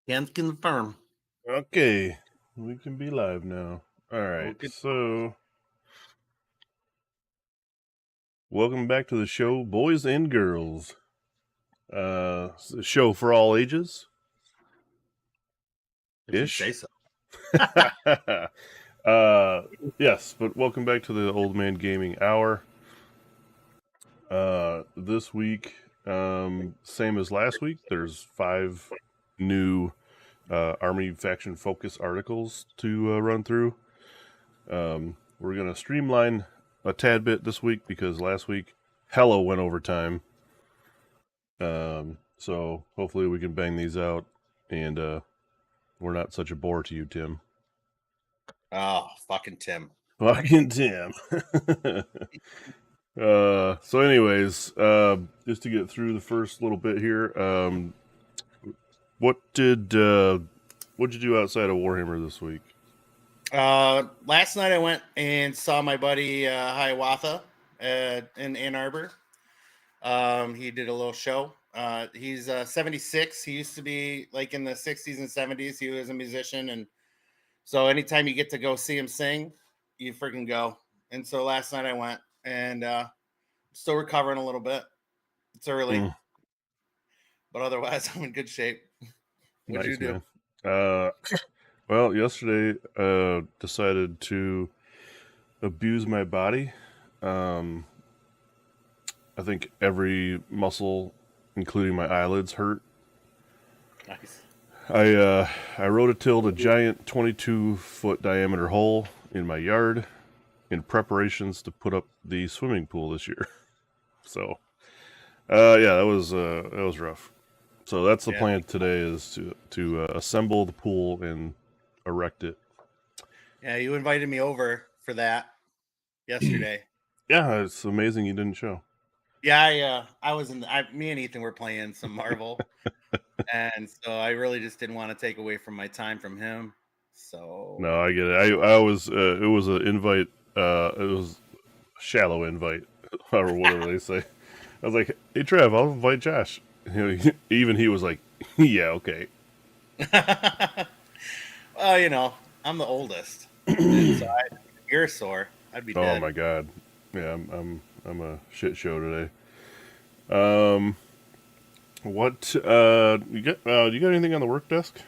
Can confirm. Okay, we can be live now. All right, Okay. so welcome back to the show, boys and girls. It's a show for all ages. If you say so. Yes, but welcome back to the Old Man Gaming Hour. This week, same as last week, there's 5 new Army faction focus articles to run through. We're going to streamline a tad bit this week because last week hella went over time. So hopefully we can bang these out and we're not such a bore to you, Tim. Oh, fucking Tim. Fucking Tim. So anyways, just to get through the first little bit here, what'd you do outside of Warhammer this week? Last night I went and saw my buddy Hiawatha in Ann Arbor. He did a little show. He's 76. He used to be like in the 60s and 70s. He was a musician, and so anytime you get to go see him sing, you freaking go. And so last night I went, and still recovering a little bit. It's early, but otherwise I'm in good shape. What'd you do? Man. Well, yesterday decided to abuse my body. I think every muscle, including my eyelids, hurt. Nice. I rototilled a giant 22-foot diameter hole in my yard in preparations to put up the swimming pool this year. So, yeah, that was rough. So that's the plan today is to assemble the pool and erect it. Yeah, you invited me over for that yesterday. Yeah, it's amazing you didn't show. Yeah, I was me and Ethan were playing some Marvel, and so I really just didn't want to take away from my time from him. So No, I get it. I was it was an invite. It was a shallow invite or whatever they say. I was like, "Hey, Trev, I'll invite Josh." Even he was like, "Yeah, okay." well, I'm the oldest, and so you're sore. I'd be Oh dead. my god, yeah, I'm a shit show today. What you got? You got anything on the work desk?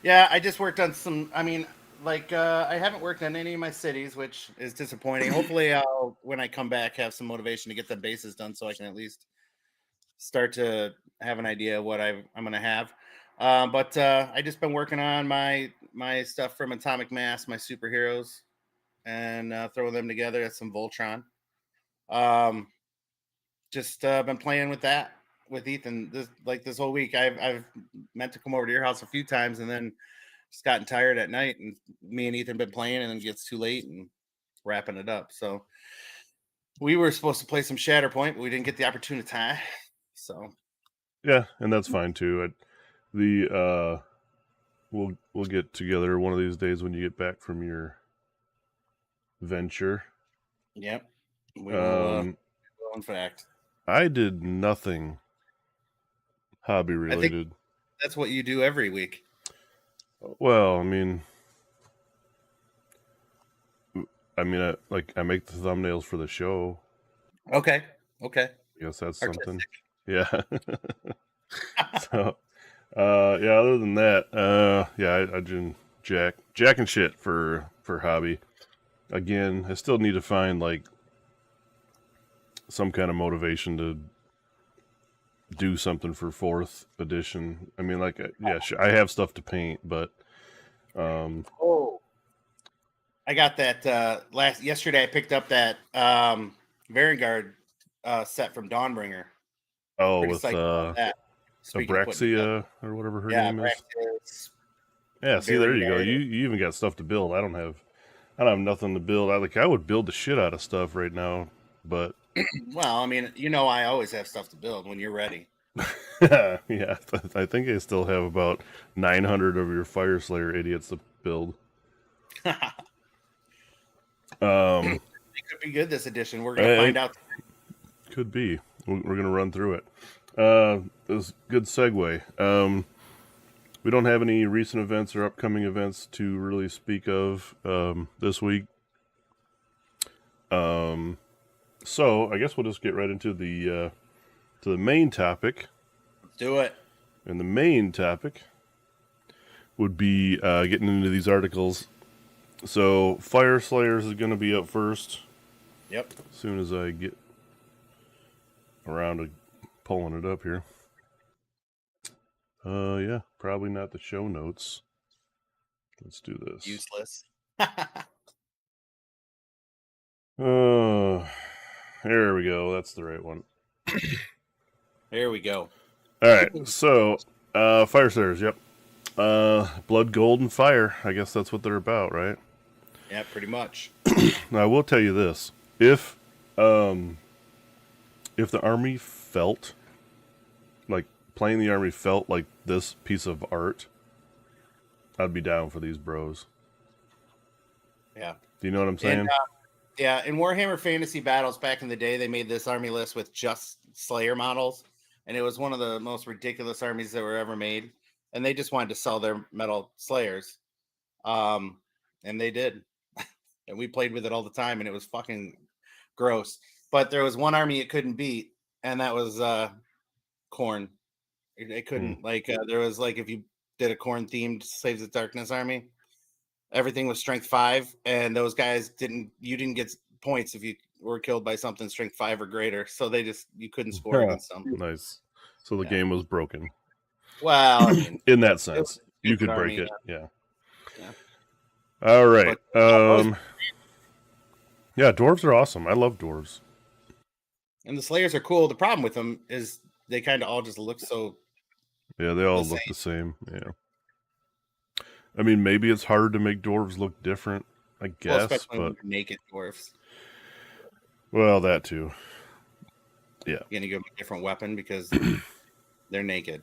Yeah, I just worked on some. I mean, like I haven't worked on any of my cities, which is disappointing. Hopefully, I'll when I come back have some motivation to get the bases done, so I can at least start to have an idea of what I'm going to have. But I just been working on my stuff from Atomic Mass, my superheroes, and throwing them together. That's some Voltron. Um, just been playing with that with Ethan this whole week. I've meant to come over to your house a few times, and then just gotten tired at night, and me and Ethan been playing, and then it gets too late and wrapping it up. So we were supposed to play some Shatterpoint, but we didn't get the opportunity. So Yeah, and that's fine too. We'll get together one of these days when you get back from your venture. yep, we will. In fact, I did nothing hobby I think related. that's what you do every week. Well, I mean, I make the thumbnails for the show. Okay. I guess that's something. Artistic. Yeah. So, yeah. Other than that, yeah, I do jack and shit for hobby. Again, I still need to find like some kind of motivation to do something for 4th edition. I mean, like, yeah, I have stuff to paint, but Oh, I got that yesterday. I picked up that Vanguard set from Dawnbringer. oh, Pretty with psyched about that. Speaking of putting together, Abraxia or whatever her yeah, name is. Yeah, see, there you go. Vanguard. You even got stuff to build. I don't have nothing to build. I would build the shit out of stuff right now, but Well, I mean, I always have stuff to build when you're ready. yeah, I think I still have about 900 of your Fire Slayer idiots to build. It could be good this edition. We're gonna find out. Could be. We're gonna run through it. It was a good segue. We don't have any recent events or upcoming events to really speak of this week. So I guess we'll just get right into the main topic. Let's do it. And the main topic would be getting into these articles. So Fire Slayers is going to be up first. Yep. As soon as I get around to pulling it up here. Yeah, probably not the show notes. Let's do this. Useless. There we go. That's the right one. There we go. All right. So, Fire Slayers. Yep. Blood, gold, and fire. I guess that's what they're about, right? Yeah, pretty much. Now, I will tell you this: if the army felt like playing the army felt like this piece of art, I'd be down for these bros. Yeah. Do you know what I'm saying? And, yeah, in Warhammer Fantasy Battles back in the day, they made this army list with just Slayer models, and it was one of the most ridiculous armies that were ever made. And they just wanted to sell their metal Slayers, and they did. And we played with it all the time, and it was fucking gross. But there was one army it couldn't beat, and that was Khorne. It couldn't there was if you did a Khorne themed Saves the Darkness army, everything was strength 5, and those guys you didn't get points if you were killed by something strength 5 or greater. So you couldn't score against them. Nice. So the game was broken. Well, I mean, in that sense, you could break army, it. Yeah. All right. Yeah, dwarves are awesome. I love dwarves. And the Slayers are cool. The problem with them is they kind of all just look so. Yeah, they all look the same. Yeah. I mean, maybe it's hard to make dwarves look different, I guess. Well, especially when naked dwarves. Well, that too. Yeah. You're going to give them a different weapon because they're naked.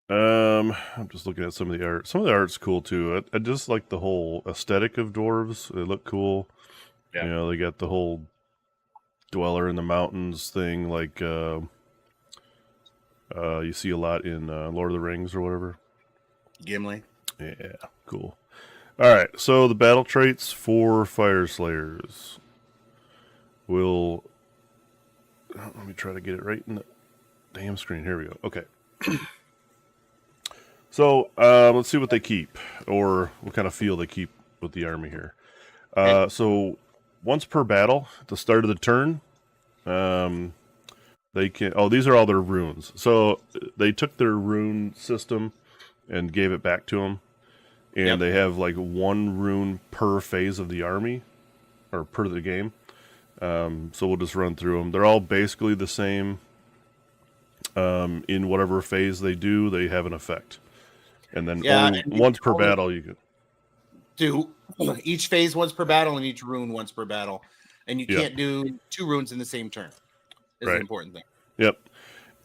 I'm just looking at some of the art. Some of the art's cool too. I just like the whole aesthetic of dwarves. They look cool. Yeah. You know, they got the whole dweller in the mountains thing, like you see a lot in Lord of the Rings or whatever. Gimli. Yeah, cool. All right, so the battle traits for Fire Slayers. Let me try to get it right in the damn screen. Here we go. Okay. So let's see what they keep, or what kind of feel they keep with the army here. So once per battle, at the start of the turn, they can. Oh, these are all their runes. So they took their rune system and gave it back to them, and they have like one rune per phase of the army, or per the game. So we'll just run through them. They're all basically the same. In whatever phase they do, they have an effect. And then once per battle, you can do each phase once per battle and each rune once per battle. And you can't do 2 runes in the same turn. Is an important thing. Yep.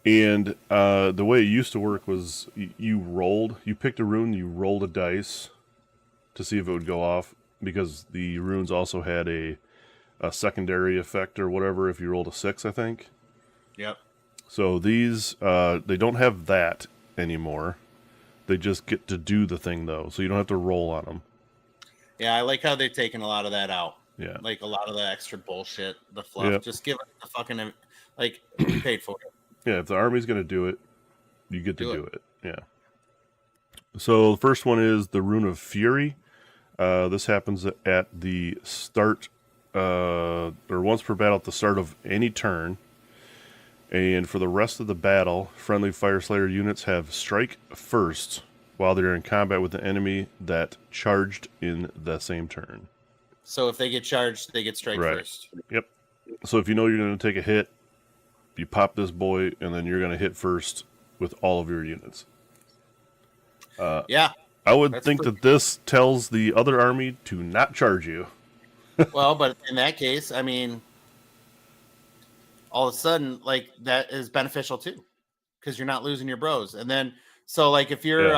And the way it used to work was you picked a rune, you rolled a dice to see if it would go off, because the runes also had a secondary effect or whatever if you rolled a 6, I think. Yep. So these, they don't have that anymore. They just get to do the thing, though, so you don't have to roll on them. Yeah, I like how they've taken a lot of that out. Yeah. Like a lot of the extra bullshit, the fluff. Yep. Just give it the fucking, you paid for it. Yeah, if the army's going to do it, you get to do it. Yeah. So the first one is the Rune of Fury. This happens at the start, or once per battle at the start of any turn. And for the rest of the battle, friendly Fire Slayer units have strike first while they're in combat with the enemy that charged in the same turn. So if they get charged, they get strike first. Yep. So if you know you're going to take a hit, you pop this boy, and then you're going to hit first with all of your units. I would think that this tells the other army to not charge you. Well, but in that case, I mean, all of a sudden, that is beneficial too, because you're not losing your bros. And then, so if you're,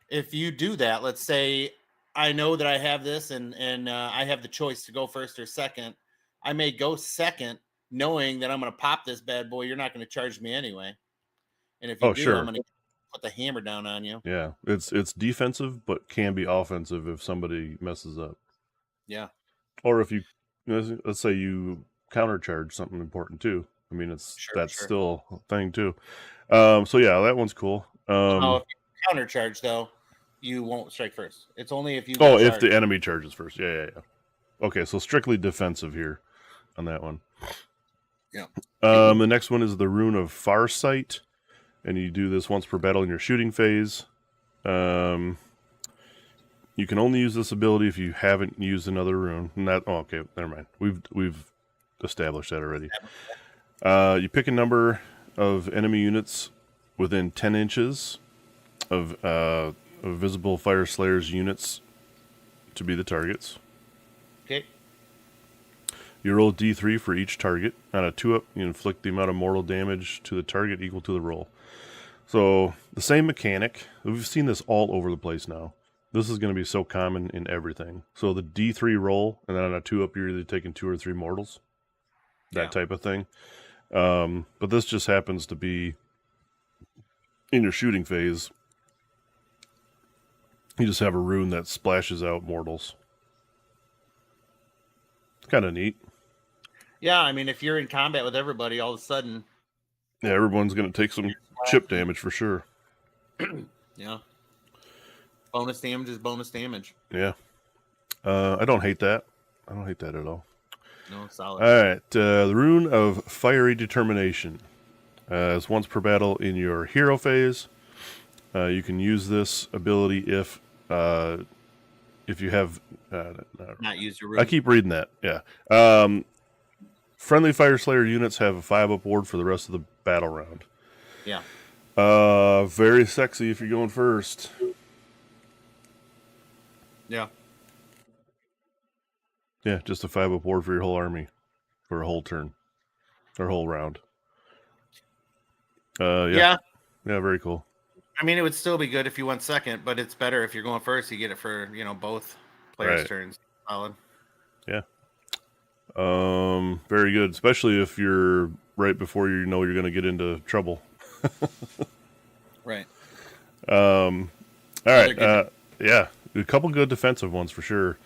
if you do that, let's say I know that I have this and I have the choice to go first or second. I may go second knowing that I'm going to pop this bad boy, you're not going to charge me anyway. And if you do, sure. I'm going to put the hammer down on you. Yeah, it's defensive, but can be offensive if somebody messes up. Yeah. Or if you, let's say you countercharge something important too. I mean, that's still a thing too. So yeah, that one's cool. If you countercharge though, you won't strike first. It's only if you. If the enemy charges first. Yeah. Okay, so strictly defensive here on that one. Yeah. The next one is the Rune of Farsight, and you do this once per battle in your shooting phase. You can only use this ability if you haven't used another rune. Okay, never mind. We've established that already. You pick a number of enemy units within 10 inches of visible Fire Slayer's units to be the targets. Okay. You roll D3 for each target. On a 2-up, you inflict the amount of mortal damage to the target equal to the roll. So, the same mechanic. We've seen this all over the place now. This is going to be so common in everything. So, the D3 roll, and then on a 2-up, you're either taking 2 or 3 mortals. That type of thing. But this just happens to be in your shooting phase. You just have a rune that splashes out mortals. It's kind of neat. Yeah, I mean, if you're in combat with everybody, all of a sudden... Yeah, everyone's going to take some chip damage for sure. Yeah. Bonus damage is bonus damage. Yeah. I don't hate that. I don't hate that at all. No, solid. All right. The Rune of Fiery Determination. Is once per battle in your hero phase. You can use this ability if you have... not used your rune. I keep reading that. Yeah. Friendly Fire Slayer units have a 5-up ward for the rest of the battle round. Yeah. Very sexy if you're going first. Yeah. Yeah, just a 5-up ward for your whole army for a whole turn or whole round. Yeah, very cool. I mean, it would still be good if you went second, but it's better if you're going first. You get it for both players' turns. Solid. Yeah. Very good, especially if you're right before you're going to get into trouble. Right. All right. Yeah, a couple good defensive ones for sure.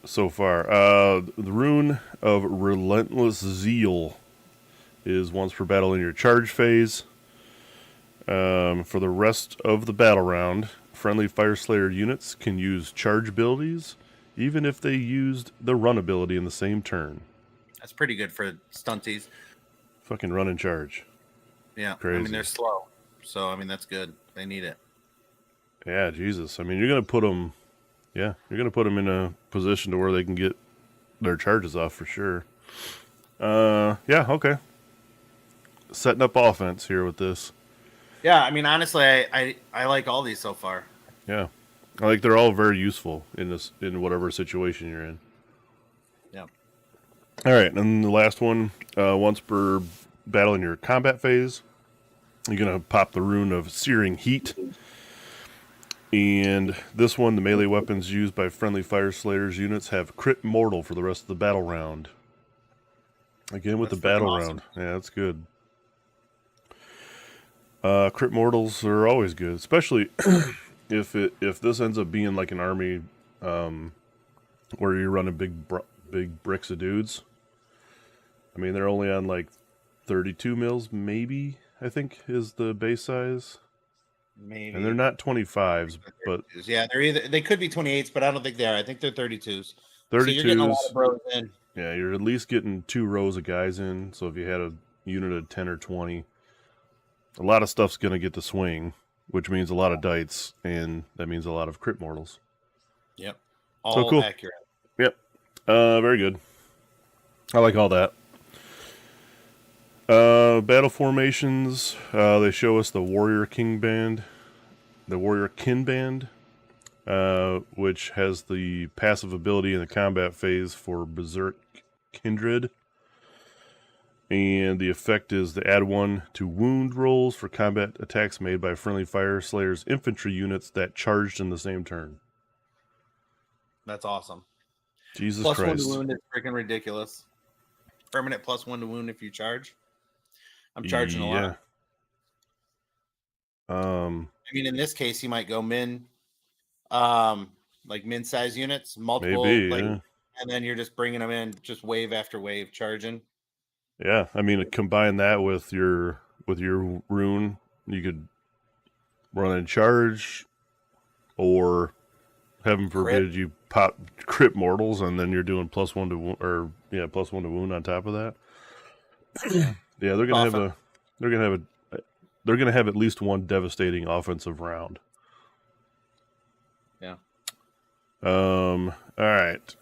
So far, the Rune of Relentless Zeal is once per battle in your charge phase. For the rest of the battle round, friendly Fire Slayer units can use charge abilities, even if they used the run ability in the same turn. That's pretty good for stunties. Fucking run and charge. Yeah, crazy. I mean, they're slow, so I mean that's good. They need it. Yeah, Jesus. I mean, you're gonna put them. Yeah, you're gonna put them in a position to where they can get their charges off for sure. Yeah, okay. Setting up offense here with this. Yeah, I mean, honestly, I like all these so far. Yeah, I like they're all very useful in whatever situation you're in. Yeah. All right, and the last one, once per battle in your combat phase, you're gonna pop the Rune of Searing Heat. And this one, the melee weapons used by friendly Fire Slayers units have crit mortal for the rest of the battle round. Again with the battle round. Yeah, that's good. Crit mortals are always good, especially if this ends up being like an army where you're running big bricks of dudes. I mean, they're only on like 32 mils, maybe, I think, is the base size. Maybe. And they're not 25s, but yeah, they could be 28s, but I don't think they are. I think they're 32s. 32s. So you're getting a lot of bros in. Yeah, you're at least getting 2 rows of guys in. So if you had a unit of 10 or 20, a lot of stuff's going to get the swing, which means a lot of dites, and that means a lot of crit mortals. Yep. All cool. Accurate. Yep. Very good. I like all that. Battle formations. They show us the Warrior Kin Band, which has the passive ability in the combat phase for Berserk Kindred. And the effect is to add 1 to wound rolls for combat attacks made by friendly Fire Slayers infantry units that charged in the same turn. That's awesome. Jesus Plus Christ. +1 to wound is freaking ridiculous. permanent +1 to wound if you charge. I'm charging a lot. I mean, in this case, you might go min, like min size units, multiple, maybe, like, yeah. and then you're just bringing them in, just wave after wave charging. Yeah, I mean, combine that with your rune, you could run in charge, or heaven forbid you pop crit mortals, and then you're doing +1 to wound, or +1 to wound on top of that. Yeah, Yeah, they're gonna have at least one devastating offensive round. Yeah. All right.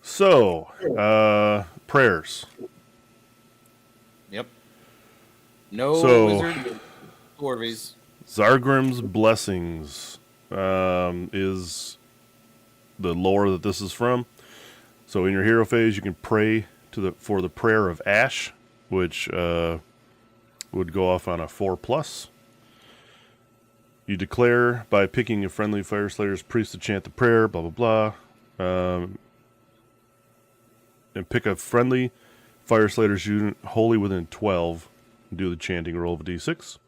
So, prayers. Yep. No wizard dwarvies. Zargrim's Blessings is the lore that this is from. So in your hero phase, you can pray for the prayer of Ash, which would go off on a 4+. You declare by picking a friendly Fire Slayer's priest to chant the prayer, blah, blah, blah. And pick a friendly Fire Slayer's unit wholly within 12 and do the chanting roll of a d6.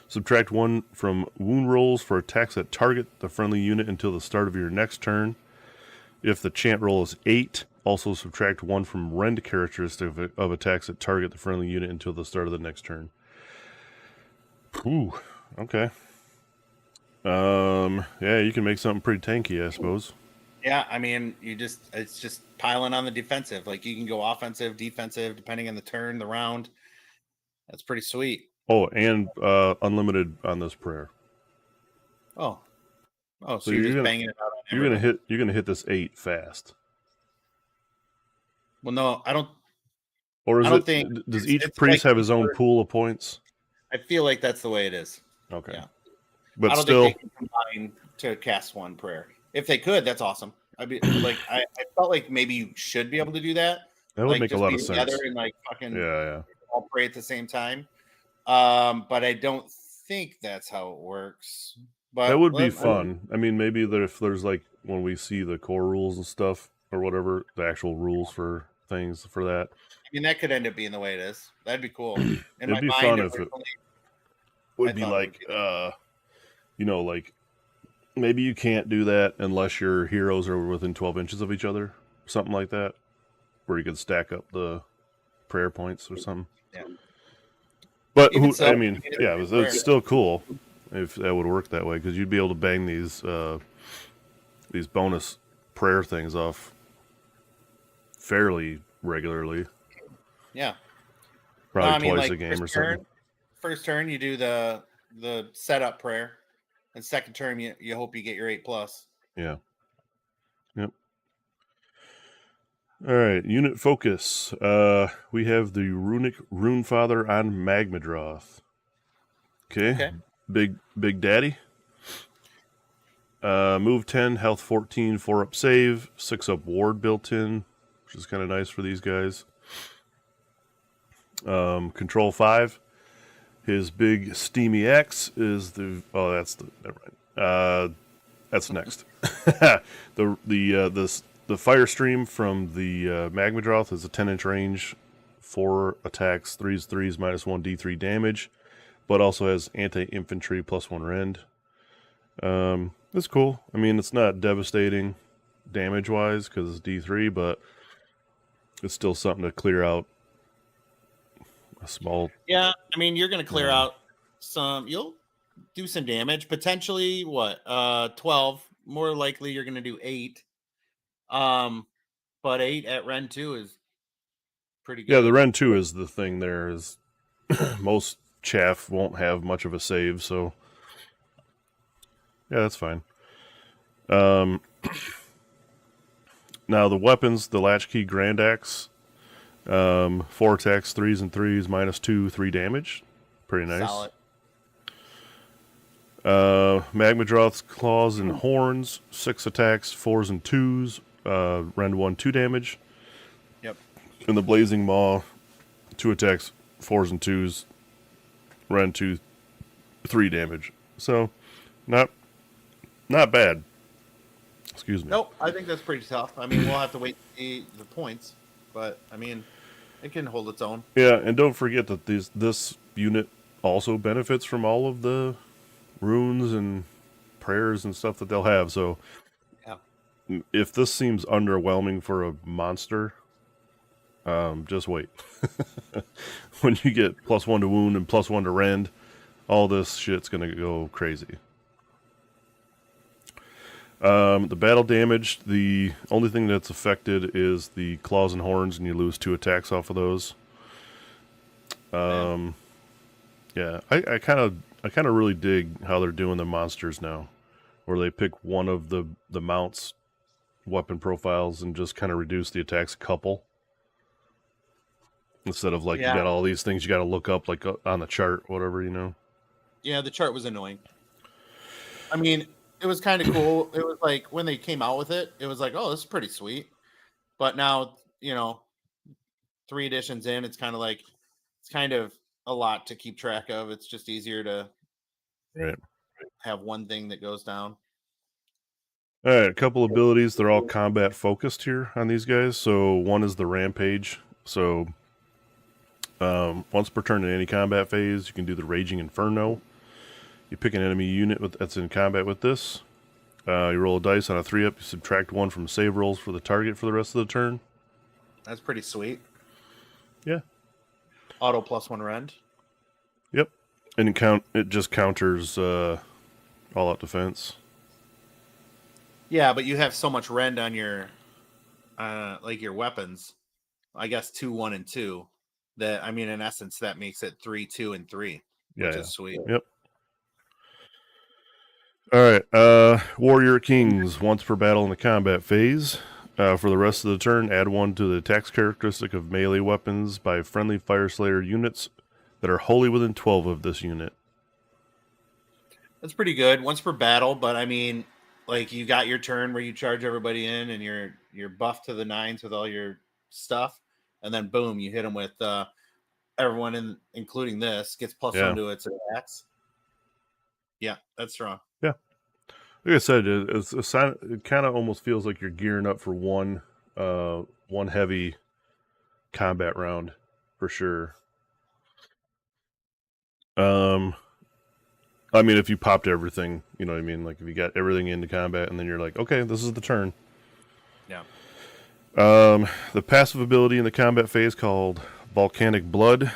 Subtract 1 from wound rolls for attacks that target the friendly unit until the start of your next turn. If the chant roll is 8, also subtract 1 from rend characteristic of attacks that target the friendly unit until the start of the next turn. Ooh, okay. Yeah, you can make something pretty tanky, I suppose. Yeah, I mean, it's just piling on the defensive. Like, you can go offensive, defensive, depending on the turn, the round. That's pretty sweet. Oh, and unlimited on this prayer. Oh, so you're just banging it out on everything. You're gonna hit this 8 fast. Well, no, I don't. Or does each priest like have his own pool of points? I feel like that's the way it is. Okay. Yeah. But I don't still, think they can combine to cast one prayer. If they could, that's awesome. I'd be like, I felt like maybe you should be able to do that. That would make a lot of together sense. And like fucking yeah. all pray at the same time. But I don't think that's how it works. But that would be fun. I mean, maybe that if there's like when we see the core rules and stuff or whatever, the actual rules for things for that. I mean, that could end up being the way it is. That'd be cool. It'd be fun if it would be like, like maybe you can't do that unless your heroes are within 12 inches of each other, something like that, where you could stack up the prayer points or something. Yeah. But it's still cool if that would work that way, because you'd be able to bang these bonus prayer things off fairly regularly. Yeah. Probably twice a game or something. First turn, you do the setup prayer, and second turn, you hope you get your 8+. Yeah. Yep. All right, unit focus. We have the Runic Runefather on Magmadroth. Okay. Big Daddy. Move 10, health 14, 4-up save, 6-up ward built in, which is kind of nice for these guys. Control 5. His big steamy X is never mind. That's next. The fire stream from the Magmadroth is a 10-inch range, 4 attacks, 3s, -1 D3 damage, but also has anti-infantry +1 rend. It's cool. I mean, it's not devastating damage-wise because it's D3, but it's still something to clear out a small... Yeah, I mean, you're going to clear out some... You'll do some damage. Potentially, 12. More likely, you're going to do 8. But 8 at Ren 2 is pretty good. Yeah, the Ren 2 is the thing there. Is most chaff won't have much of a save, so... Yeah, that's fine. Now, the weapons, the Latchkey Grand Axe, 4 attacks, 3s and 3s, -2, 3 damage. Pretty nice. Solid. Magmadroth's Claws and Horns, 6 attacks, 4s and 2s, rend 1, 2 damage. Yep. And the Blazing Maw, 2 attacks, 4s and 2s, rend 2, 3 damage. So, not bad. Excuse me. Nope, I think that's pretty tough. I mean, we'll have to wait to see the points. but I mean, it can hold its own. Yeah, and don't forget that this unit also benefits from all of the runes and prayers and stuff that they'll have. So Yeah. if this seems underwhelming for a monster, just wait. When you get +1 to wound and +1 to rend, all this shit's gonna go crazy. The battle damage, the only thing that's affected is the claws and horns, and you lose 2 attacks off of those. Yeah, I kind of really dig how they're doing the monsters now, where they pick one of the mounts weapon profiles and just kind of reduce the attacks a couple, instead of like you got all these things you got to look up like on the chart, whatever, you know. Yeah, the chart was annoying. I mean, it was kind of cool. It was like when they came out with it, it was like, oh, this is pretty sweet. But now, 3 editions in, it's kind of a lot to keep track of. It's just easier to have one thing that goes down. All right, a couple abilities. They're all combat focused here on these guys. So one is the Rampage. So once per turn in any combat phase, you can do the Raging Inferno. You pick an enemy unit that's in combat with this. You roll a dice on a 3-up. You subtract 1 from save rolls for the target for the rest of the turn. That's pretty sweet. Yeah. Auto +1 rend. Yep. And it just counters all-out defense. Yeah, but you have so much rend on your your weapons. I guess 2, 1, and 2. That, I mean, in essence, that makes it 3, 2, and 3, which is sweet. Yep. All right. Warrior Kings. Once per battle in the combat phase. For the rest of the turn, add 1 to the attacks characteristic of melee weapons by friendly Fireslayer units that are wholly within 12 of this unit. That's pretty good. Once per battle, but I mean, like, you got your turn where you charge everybody in and you're buffed to the 9s with all your stuff, and then boom, you hit them with everyone including this gets +1 to its attacks. Yeah, that's strong. Yeah. Like I said, it kind of almost feels like you're gearing up for one heavy combat round for sure. I mean, if you popped everything, you know what I mean? Like if you got everything into combat and then you're like, okay, this is the turn. Yeah. The passive ability in the combat phase called Volcanic Blood.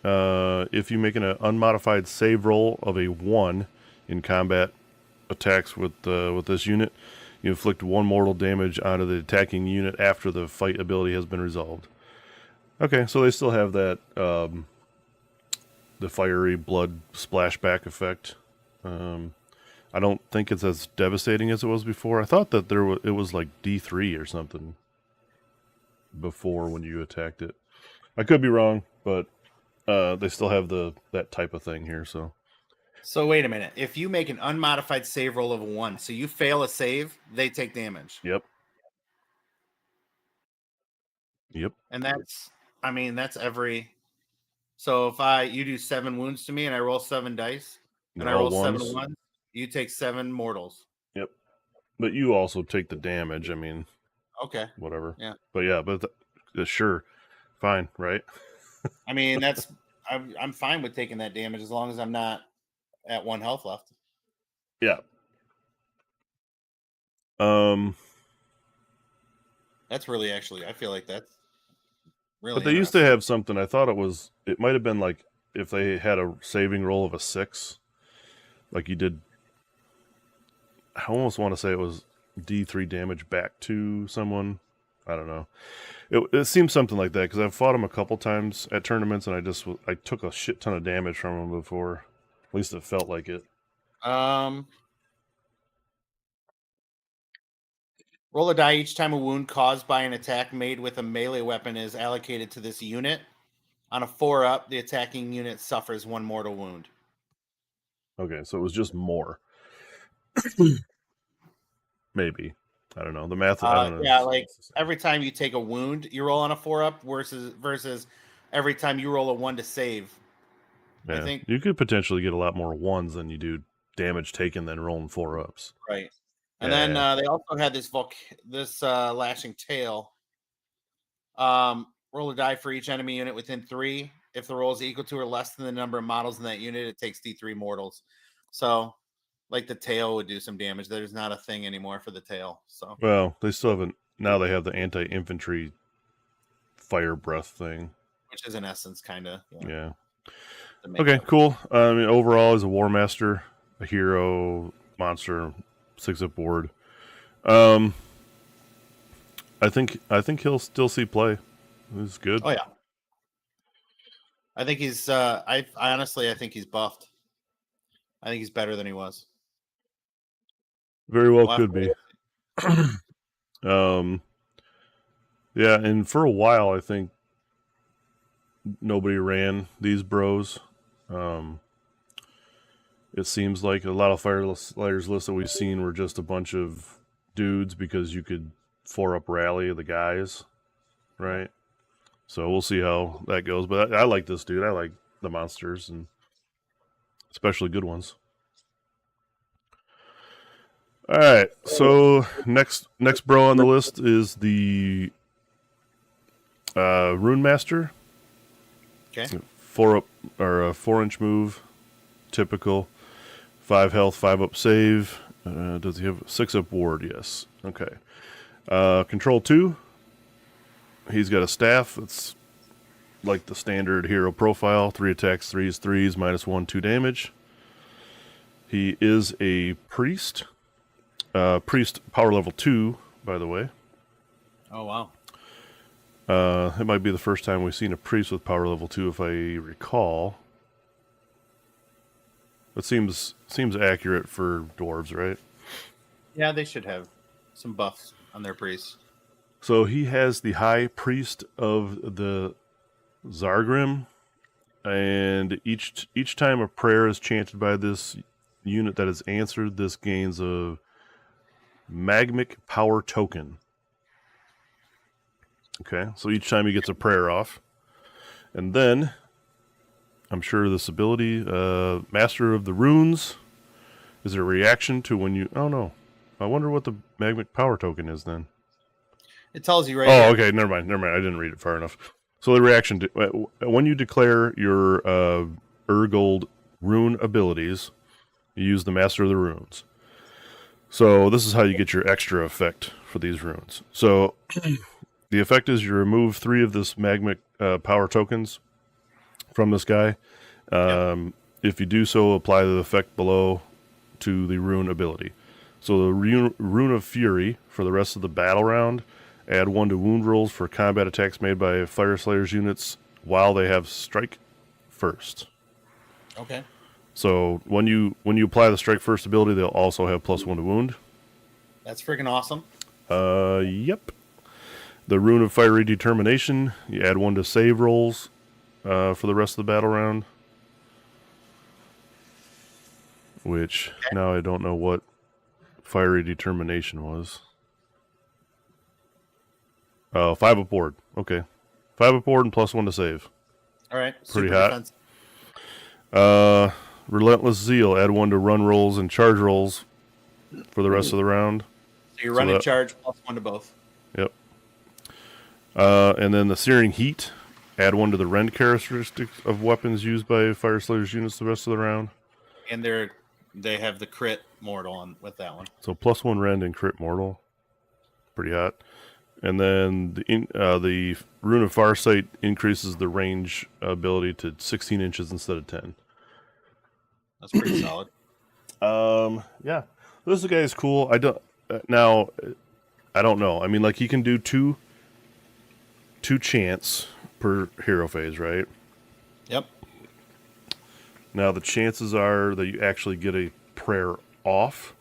If you make an unmodified save roll of a 1 in combat attacks with this unit, you inflict 1 mortal damage onto the attacking unit after the fight ability has been resolved. Okay, so they still have that the fiery blood splashback effect. I don't think it's as devastating as it was before. I thought that it was like D3 or something before when you attacked it. I could be wrong, but they still have that type of thing here. So wait a minute. If you make an unmodified save roll of a 1, so you fail a save, they take damage. Yep. And that's every. So if you do 7 wounds to me and I roll 7 dice and I roll 7 1s, you take 7 mortals. Yep. But you also take the damage. I mean, okay, whatever. Yeah. But sure, fine, right? I mean, I'm fine with taking that damage as long as I'm not at 1 health left. Yeah. That's really I feel like that's really. But they used to have something. I thought it might have been like if they had a saving roll of a 6, like you did. I almost want to say it was D3 damage back to someone. I don't know. It seems something like that because I've fought them a couple times at tournaments and I took a shit ton of damage from them before. At least it felt like it. Roll a die each time a wound caused by an attack made with a melee weapon is allocated to this unit. On a 4-up, the attacking unit suffers 1 mortal wound. Okay, so it was just more. Maybe. I don't know. The math. I don't know. Yeah, like every time you take a wound, you roll on a 4-up versus every time you roll a 1 to save. Yeah, I think you could potentially get a lot more 1s than you do damage taken than rolling 4-ups. Right. And then they also had this lashing tail. Roll a die for each enemy unit within 3. If the roll is equal to or less than the number of models in that unit, it takes D3 mortals. So, like the tail would do some damage. There's not a thing anymore for the tail. So, Well, they still haven't. Now they have the anti-infantry fire breath thing. which is in essence kind of Yeah. Okay, cool. I mean, overall, as a War Master, a hero, monster, 6-up board. I think he'll still see play. It's good. Oh yeah. I think he's. I honestly, I think he's buffed. I think he's better than he was. Very well could be. Yeah, and for a while, I think nobody ran these bros. It seems like a lot of Fireslayers lists that we've seen were just a bunch of dudes because you could 4-up rally the guys, right? So we'll see how that goes. But I like this dude. I like the monsters, and especially good ones. All right, so next bro on the list is the Rune Master. Okay. 4-up or a 4-inch move, typical. 5 health, 5-up save. Does he have a 6-up ward? Yes. Okay. Control 2. He's got a staff. It's like the standard hero profile. 3 attacks, 3s, -1, 2 damage. He is a priest. Priest power level 2, by the way. Oh wow. It might be the first time we've seen a priest with power level 2, if I recall. It seems accurate for dwarves, right? Yeah, they should have some buffs on their priests. So he has the High Priest of the Zargrim, and each time a prayer is chanted by this unit that is answered, this gains a magmic power token. Okay, so each time he gets a prayer off. And then, I'm sure this ability, Master of the Runes, is a reaction to when you... Oh, no. I wonder what the magmic power token is then. It tells you right here. here. Okay, never mind. I didn't read it far enough. So the reaction to... When you declare your Urgold rune abilities, you use the Master of the Runes. So this is how you get your extra effect for these runes. So the effect is you remove 3 of this magmic power tokens from this guy. If you do so, apply the effect below to the rune ability. So the Rune of Fury for the rest of the battle round, add 1 to wound rolls for combat attacks made by Fireslayers units while they have strike first. Okay. So when you apply the strike first ability, they'll also have +1 to wound. That's freaking awesome. Yep. The Rune of Fiery Determination, you add 1 to save rolls for the rest of the battle round. Which, now I don't know what Fiery Determination was. Oh, 5-up board. Okay. 5-up board and +1 to save. All right. Pretty hot. Relentless Zeal, add 1 to run rolls and charge rolls for the rest of the round. So you're running charge +1 to both. Yep. And then the Searing Heat, add 1 to the rend characteristics of weapons used by Fireslayers units the rest of the round. And they have the crit mortal on with that one. So +1 rend and crit mortal. Pretty hot. And then the Rune of Farsight increases the range ability to 16 inches instead of 10. That's pretty solid. Yeah. This guy is cool. I don't know. I mean, like, he can do two chants per hero phase, right? Yep. Now the chances are that you actually get a prayer off.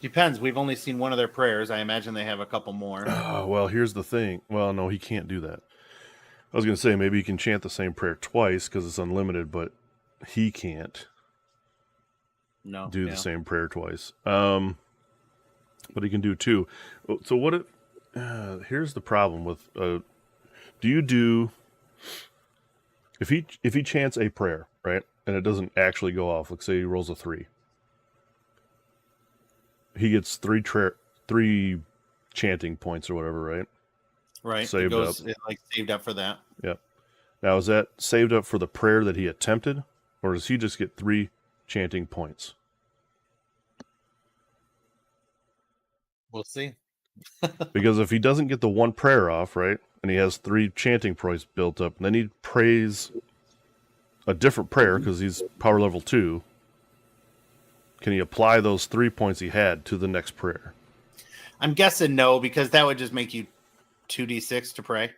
Depends. We've only seen one of their prayers. I imagine they have a couple more. Well, here's the thing. Well, no, he can't do that. I was going to say maybe he can chant the same prayer twice because it's unlimited, but he can't do the same prayer twice. But he can do 2. So what if... here's the problem with... do you do... If he chants a prayer, right, and it doesn't actually go off, like say he rolls a 3, he gets 3 chanting points or whatever, right? Right. Saved up. It saved up for that. Yep. Now, is that saved up for the prayer that he attempted, or does he just get 3 chanting points? We'll see. Because if he doesn't get the 1 prayer off, right, and he has 3 chanting points built up, and then he prays a different prayer because he's power level 2, can he apply those 3 points he had to the next prayer? I'm guessing no, because that would just make you 2d6 to pray.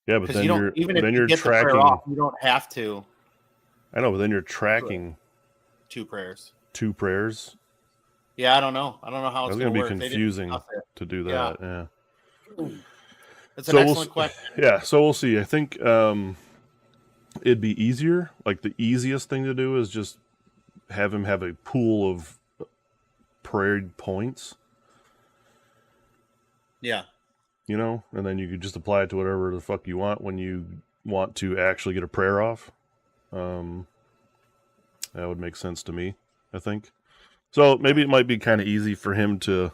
Yeah, but then you don't, even if you get tracking. the prayer off, you don't have to. I know, but then you're tracking 2 prayers. 2 prayers. Yeah, I don't know. I don't know how it's going to work. It's going to be confusing to do that. Yeah. That's an excellent question. Yeah, so we'll see. I think it'd be easier. Like the easiest thing to do is just have him have a pool of prayed points. Yeah. You know, and then you could just apply it to whatever the fuck you want when you want to actually get a prayer off. That would make sense to me, I think. So maybe it might be kind of easy for him to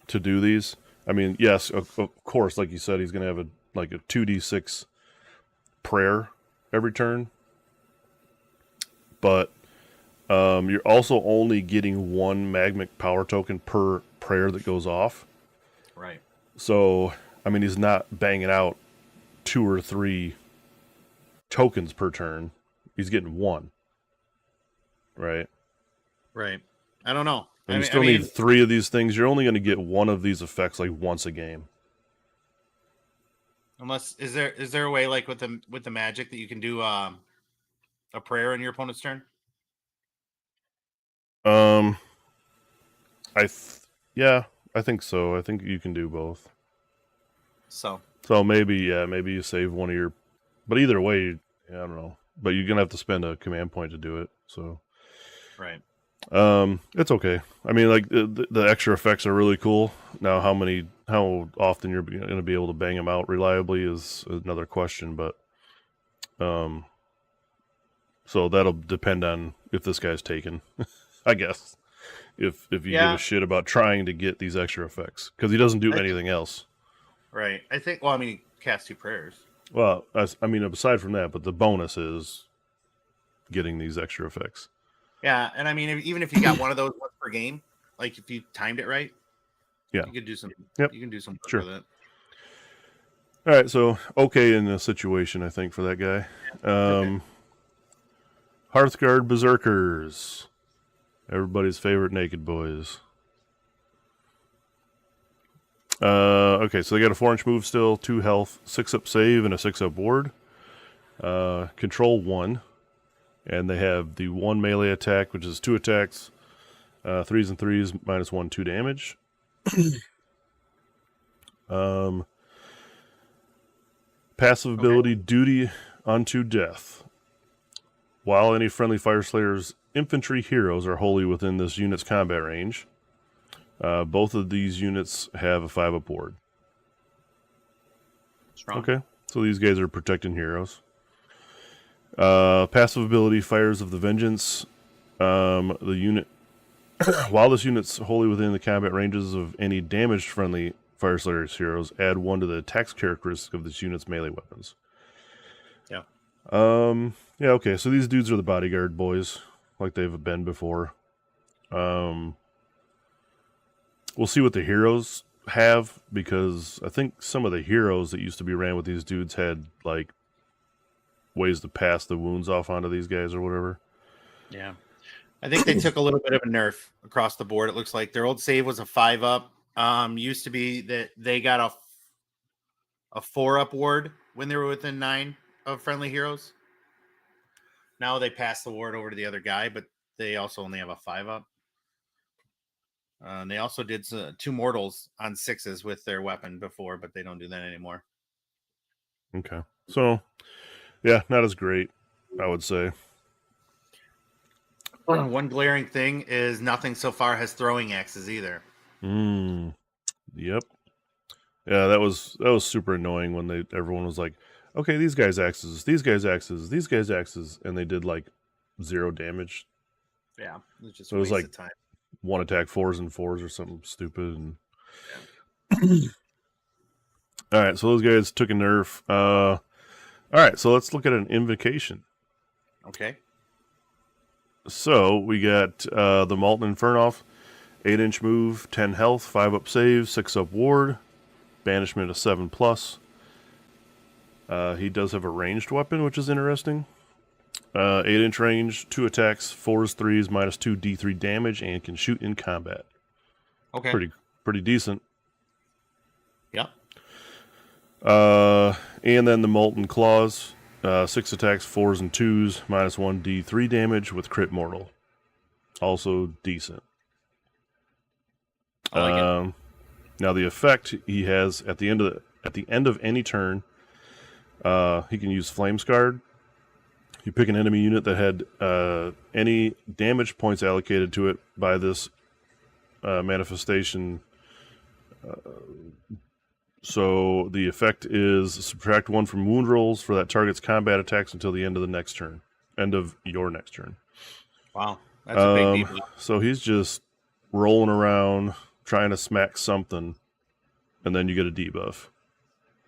do these. I mean, yes, of course, like you said, he's going to have a 2d6 prayer every turn. But you're also only getting 1 magmic power token per prayer that goes off. Right. So, I mean, he's not banging out 2 or 3 tokens per turn. He's getting 1. Right? Right. I don't know. And you still need 3 of these things. You're only going to get 1 of these effects like once a game. Unless is there a way like with the magic that you can do a prayer in your opponent's turn? Yeah, I think so. I think you can do both. So maybe you save one of your, but either way, I don't know. But you're gonna have to spend a command point to do it. So, right. It's okay. I mean, like the extra effects are really cool. Now, how often you're gonna be able to bang them out reliably is another question. But, so that'll depend on if this guy's taken, I guess. If you give a shit about trying to get these extra effects, because he doesn't do anything else. Right. I think. Well, I mean, he casts 2 prayers. Well, I mean, aside from that, but the bonus is getting these extra effects. Yeah, and I mean, even if you got one of those once per game, like if you timed it right, yeah, you could do some. Yep. You can do some work with it. All right, so okay in the situation, I think, for that guy. Okay. Hearthguard Berserkers, everybody's favorite naked boys. Okay, so they got a 4-inch move still, 2 health, 6-up save, and a 6-up ward. Control 1. And they have the 1 melee attack, which is 2 attacks, 3s and 3s, -1, 2 damage. Passive ability, Duty unto Death. While any friendly Fire Slayer's infantry heroes are wholly within this unit's combat range, both of these units have a 5-up ward. Strong. Okay, so these guys are protecting heroes. Passive ability, Fires of the Vengeance. The unit, while this unit's wholly within the combat ranges of any damaged friendly Fire Slayer's heroes, add 1 to the attacks characteristic of this unit's melee weapons. Yeah. Yeah, okay, so these dudes are the bodyguard boys, like they've been before. We'll see what the heroes have, because I think some of the heroes that used to be ran with these dudes had, like, ways to pass the wounds off onto these guys or whatever. Yeah. I think they took a little bit of a nerf across the board. It looks like their old save was a 5-up. Used to be that they got a 4-up ward when they were within 9 of friendly heroes. Now they pass the ward over to the other guy, but they also only have a 5-up. They also did 2 mortals on 6s with their weapon before, but they don't do that anymore. Okay. So, yeah, not as great, I would say. One glaring thing is nothing so far has throwing axes either. Yep. Yeah, that was super annoying when everyone was like, okay, these guys axes, these guys axes, these guys axes, and they did like 0 damage. Yeah, it was just a waste of time. one attack 4s and 4s or something stupid. And all right, so those guys took a nerf. All right, so let's look at an invocation. Okay. So we got the Molten Infernoff, 8-inch move, 10 health, 5 up save, 6 up ward, banishment of 7+. He does have a ranged weapon, which is interesting. 8-inch range, 2 attacks, 4s, 3s, -2 D3 damage, and can shoot in combat. Okay. Pretty decent. Yep. And then the Molten Claws, 6 attacks, 4s and 2s, -1 D3 damage with crit mortal. Also decent. I like it. Now the effect he has at the end of any turn, he can use Flame Scarred. You pick an enemy unit that had any damage points allocated to it by this manifestation. So the effect is subtract 1 from wound rolls for that target's combat attacks until the end of the next turn. End of your next turn. Wow. That's a big debuff. So he's just rolling around trying to smack something, and then you get a debuff.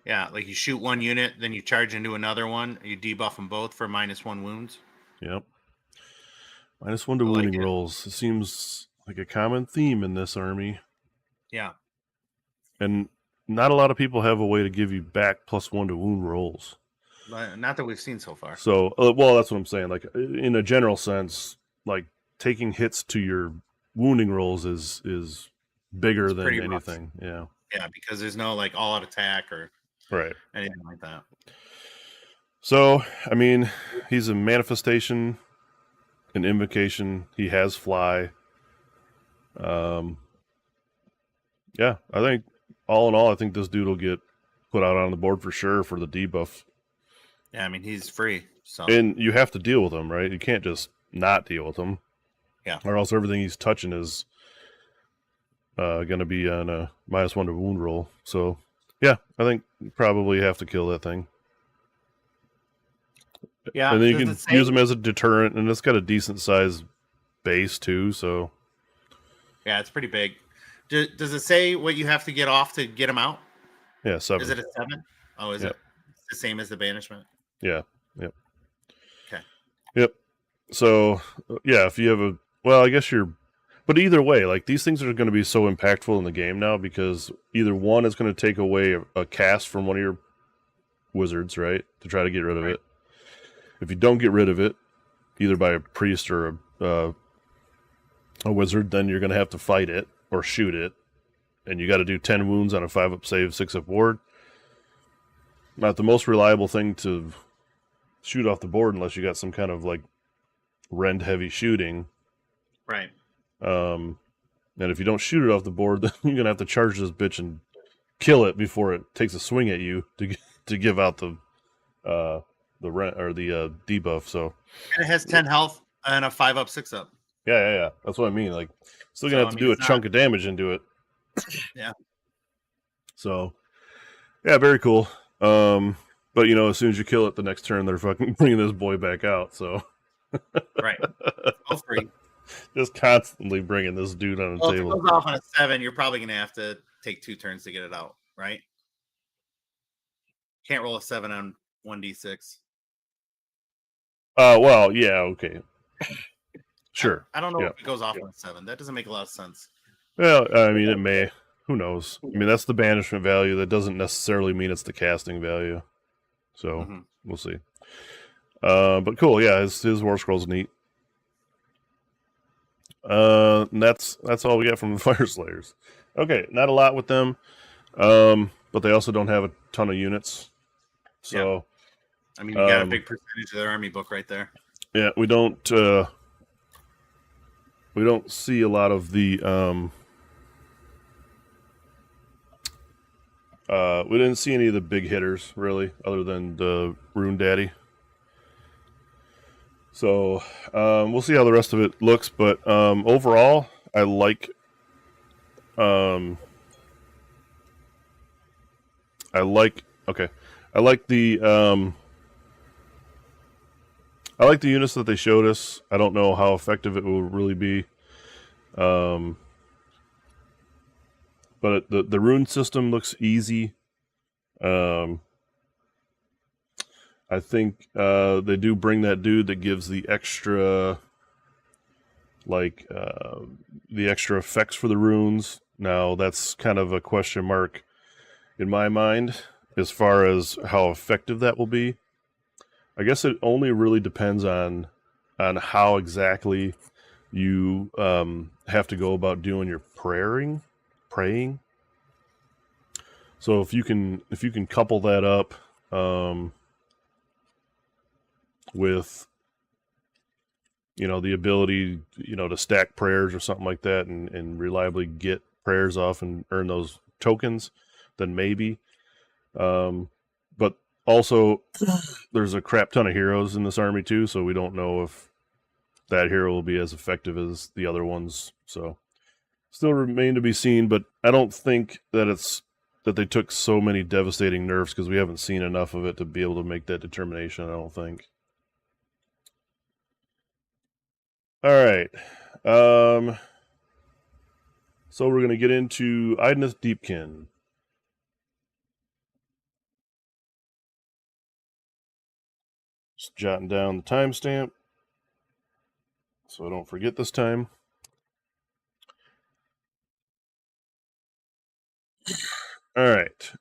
Yeah, like you shoot one unit, then you charge into another one. You debuff them both for -1 wounds. Yep. -1 to wounding rolls. It seems like a common theme in this army. Yeah. And not a lot of people have a way to give you back +1 to wound rolls. Not that we've seen so far. So, well, that's what I'm saying. Like, in a general sense, like, taking hits to your wounding rolls is bigger than anything. Rough. Yeah. Yeah, because there's no, like, all-out attack or right anything like that. So, I mean, he's a manifestation, an invocation. He has fly. Yeah, I think, all in all, I think this dude will get put out on the board for sure for the debuff. Yeah, I mean, he's free. So. And you have to deal with him, right? You can't just not deal with him. Yeah. Or else everything he's touching is going to be on a -1 to wound roll. So, yeah, I think you probably have to kill that thing. Yeah. And then you can use him as a deterrent, and it's got a decent size base, too, so. Yeah, it's pretty big. Does it say what you have to get off to get him out? Yeah, 7. Is it a 7? Oh, is it? It's the same as the banishment? Yeah, yep. Okay. Yep. So, yeah, if you have well, I guess but either way, like, these things are going to be so impactful in the game now because either one is going to take away a cast from one of your wizards, right, to try to get rid of it. If you don't get rid of it, either by a priest or a wizard, then you're going to have to fight it or shoot it, and you got to do 10 wounds on a 5-up save, 6-up ward. Not the most reliable thing to shoot off the board unless you got some kind of, like, rend heavy shooting. Right. And if you don't shoot it off the board, then you're gonna have to charge this bitch and kill it before it takes a swing at you to give out the rent or the debuff. So and it has 10 health and a 5-up, 6-up. Yeah. That's what I mean. Like, still gonna have to do a chunk of damage into it. Yeah. So, yeah, very cool. But as soon as you kill it, the next turn they're fucking bringing this boy back out. So. Right. All free. Just constantly bringing this dude on the table. If it goes off on a 7, you're probably going to have to take 2 turns to get it out, right? Can't roll a 7 on 1d6. Well, yeah, okay. Sure. I don't know if it goes off on a 7. That doesn't make a lot of sense. Well, I mean, it may. Who knows? I mean, that's the banishment value. That doesn't necessarily mean it's the casting value. So, we'll see. But cool, yeah, his War Scroll's neat. And that's all we got from the Fire Slayers. Okay, not a lot with them, but they also don't have a ton of units. So, yeah. I mean, you got a big percentage of their army book right there. Yeah, we don't see a lot of the we didn't see any of the big hitters really, other than the Rune Daddy. So we'll see how the rest of it looks, but overall, I like the units that they showed us. I don't know how effective it will really be. But the rune system looks easy. I think they do bring that dude that gives the extra, like the extra effects for the runes. Now that's kind of a question mark in my mind as far as how effective that will be. I guess it only really depends on how exactly you have to go about doing your praying. So if you can couple that up with the ability to stack prayers or something like that and reliably get prayers off and earn those tokens, then maybe. But also there's a crap ton of heroes in this army too, so we don't know if that hero will be as effective as the other ones. So still remain to be seen, but I don't think that they took so many devastating nerfs because we haven't seen enough of it to be able to make that determination, I don't think. All right. So we're going to get into Idneth Deepkin. Just jotting down the timestamp so I don't forget this time. All right.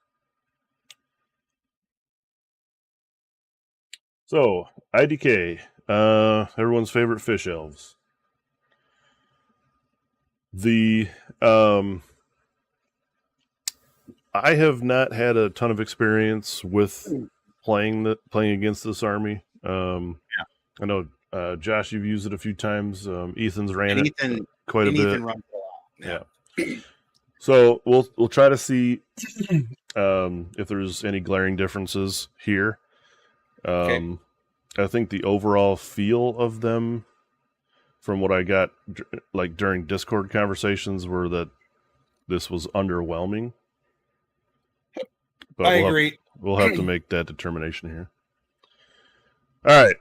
So, IDK, everyone's favorite fish elves. I have not had a ton of experience with playing against this army. I know Josh, you've used it a few times. Ethan's ran it quite a bit. Ethan runs a lot. Yeah. So we'll try to see if there's any glaring differences here. Okay. I think the overall feel of them, from what I got like during Discord conversations, were that this was underwhelming. But I agree. We'll have to make that determination here. All right.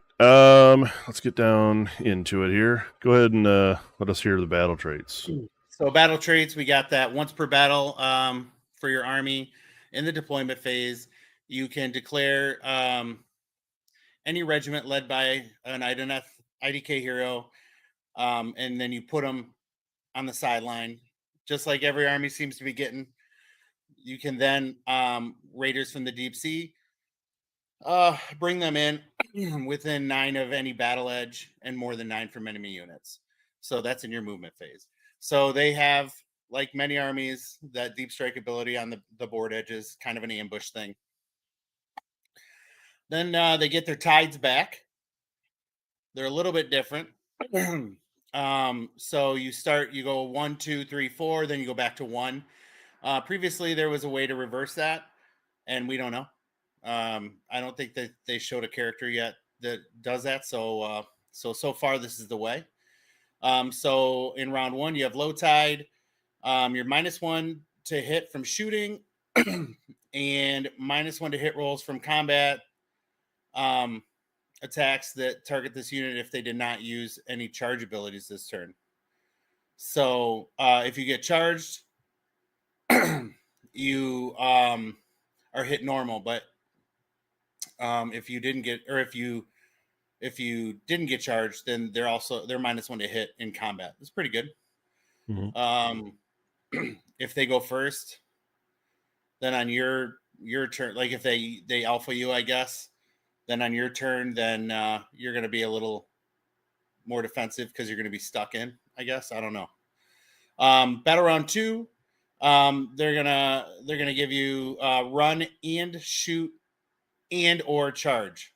Let's get down into it here. Go ahead and let us hear the battle traits. So battle traits, we got that once per battle for your army in the deployment phase. You can declare any regiment led by an IDK hero, and then you put them on the sideline, just like every army seems to be getting. You can then raiders from the deep sea, bring them in within 9 of any battle edge and more than 9 from enemy units. So that's in your movement phase. So they have, like many armies, that deep strike ability on the board edges, kind of an ambush thing. Then they get their tides back. They're a little bit different. So you go 1, 2, 3, 4, then you go back to 1. Previously, there was a way to reverse that, and we don't know. I don't think that they showed a character yet that does that. So far, this is the way. So in round 1, you have low tide. You're -1 to hit from shooting, and -1 to hit rolls from combat attacks that target this unit if they did not use any charge abilities this turn. So if you get charged, you are hit normal, but if you didn't get charged, then they're -1 to hit in combat. It's pretty good. Mm-hmm. If they go first, then on your turn, like if they alpha you, I guess, then on your turn, then you're going to be a little more defensive because you're going to be stuck in, I guess. I don't know. Battle round 2, they're gonna give you run and shoot and or charge.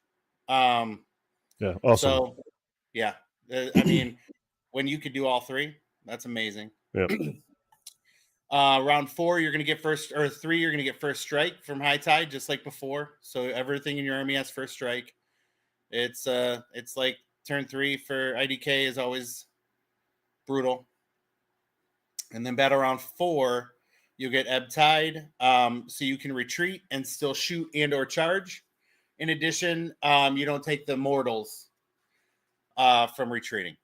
Yeah, awesome. So yeah, I mean, when you could do all 3, that's amazing. Yeah. Round 4, you're gonna get first, or 3, you're gonna get first strike from high tide, just like before. So everything in your army has first strike. It's like turn 3 for IDK is always brutal. And then battle round 4, you get ebb tide, so you can retreat and still shoot and or charge. In addition, you don't take the mortals from retreating.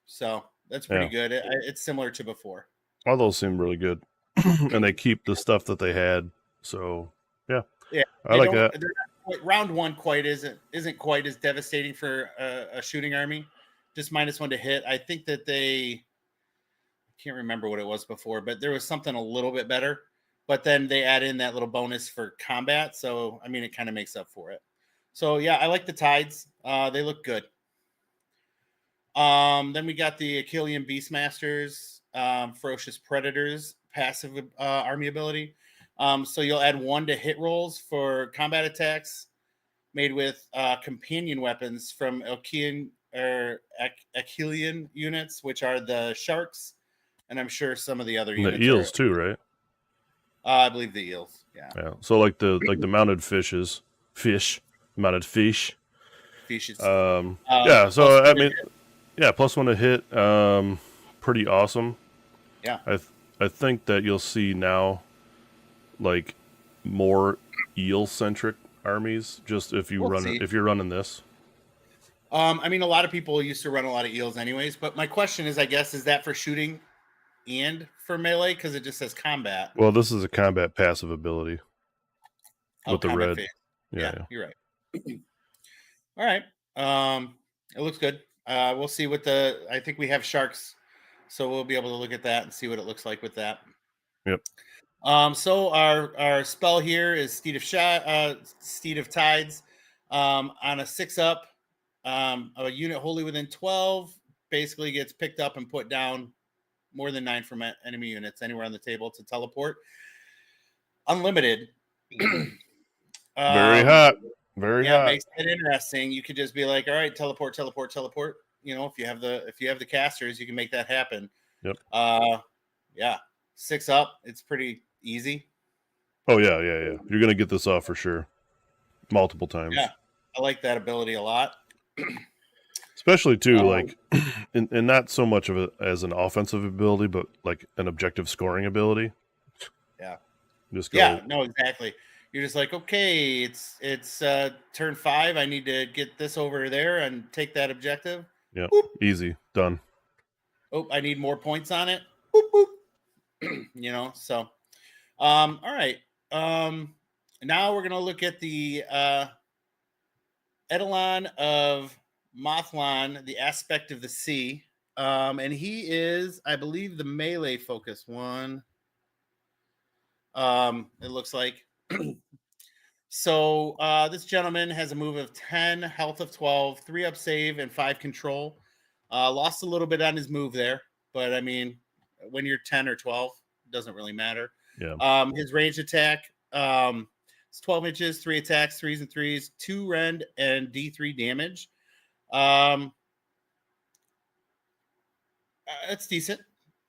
So That's pretty Yeah. good. It's similar to before. All those seem really good, and they keep the stuff that they had. So yeah, Yeah, I like that. They're not round one quite isn't quite as devastating for a shooting army. Just -1 to hit. I think that I can't remember what it was before, but there was something a little bit better. But then they add in that little bonus for combat, so I mean, it kind of makes up for it. So yeah, I like the tides. They look good. Then we got the Achillean Beastmasters, Ferocious Predators passive army ability. So you'll add 1 to hit rolls for combat attacks made with companion weapons from Achillean units, which are the sharks, and I'm sure some of the other And the units eels are. too, right? I believe the eels. Yeah. Yeah. So like the mounted mounted fish. Fishes. Yeah. So I mean, hit. yeah, +1 to hit. Pretty awesome. Yeah. I think that you'll see now, like, more eel centric armies. Just if you're running this. I mean, a lot of people used to run a lot of eels, anyways. But my question is, I guess, is that for shooting and for melee? Because it just says combat. Well, this is a combat passive ability with the red. Phase. Yeah, you're right. All right. It looks good. We'll see what I think we have sharks, so we'll be able to look at that and see what it looks like with that. Yep. So our spell here is Steed of Tides. On a 6-up, a unit wholly within 12 basically gets picked up and put down more than 9 from enemy units anywhere on the table to teleport. Unlimited. Very hot. Very hot. Makes it interesting. You could just be like, all right, teleport. You know, if you have the casters, you can make that happen. Yep. Yeah. 6-up, it's pretty easy. Oh yeah. You're gonna get this off for sure. Multiple times. Yeah. I like that ability a lot. Especially too, like, and not so much of it as an offensive ability, but like an objective scoring ability. Yeah. Just go. Yeah, no, exactly. You're just like, okay, it's turn 5. I need to get this over there and take that objective. Yeah, easy, done. Oh, I need more points on it. Boop, boop. You know, so all right. Now we're gonna look at the Eidolon of Mothlan, the aspect of the sea. And he is, I believe, the melee focus one. It looks like. So this gentleman has a move of 10, health of 12, 3-up save, and 5 control. Lost a little bit on his move there, but I mean, when you're 10 or 12, it doesn't really matter. Yeah. His ranged attack, it's 12 inches, 3 attacks, 3s and 3s, 2 rend, and D3 damage. It's decent.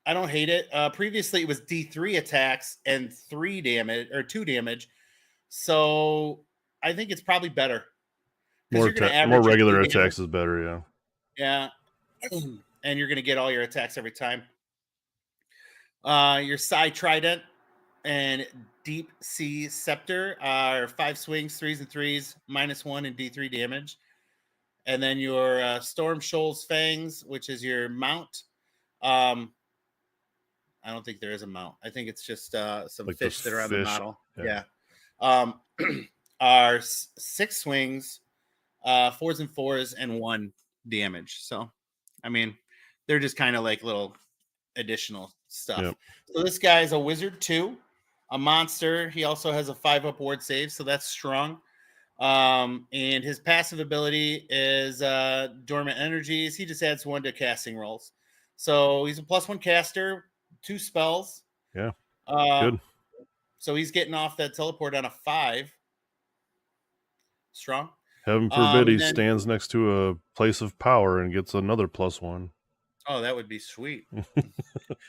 I don't hate it. Previously, it was D3 attacks and 3 damage or 2 damage. So I think it's probably better. More regular attacks is better, yeah. Yeah. And you're going to get all your attacks every time. Your Psi Trident and Deep Sea Scepter are 5 swings, 3s and 3s, -1 and D3 damage. And then your Storm Shoal's Fangs, which is your mount. I don't think there is a mount. I think it's just some like fish that are on the model. Yeah. Are 6 swings, 4s and 4s, and 1 damage. So, I mean, they're just kind of like little additional stuff. Yep. So this guy is a wizard 2, a monster. He also has a 5-up ward save, so that's strong. And his passive ability is dormant energies. He just adds 1 to casting rolls. So he's a +1 caster, 2 spells. Yeah. Good. So he's getting off that teleport on a 5. Strong. Heaven forbid he stands next to a place of power and gets another +1. Oh, that would be sweet.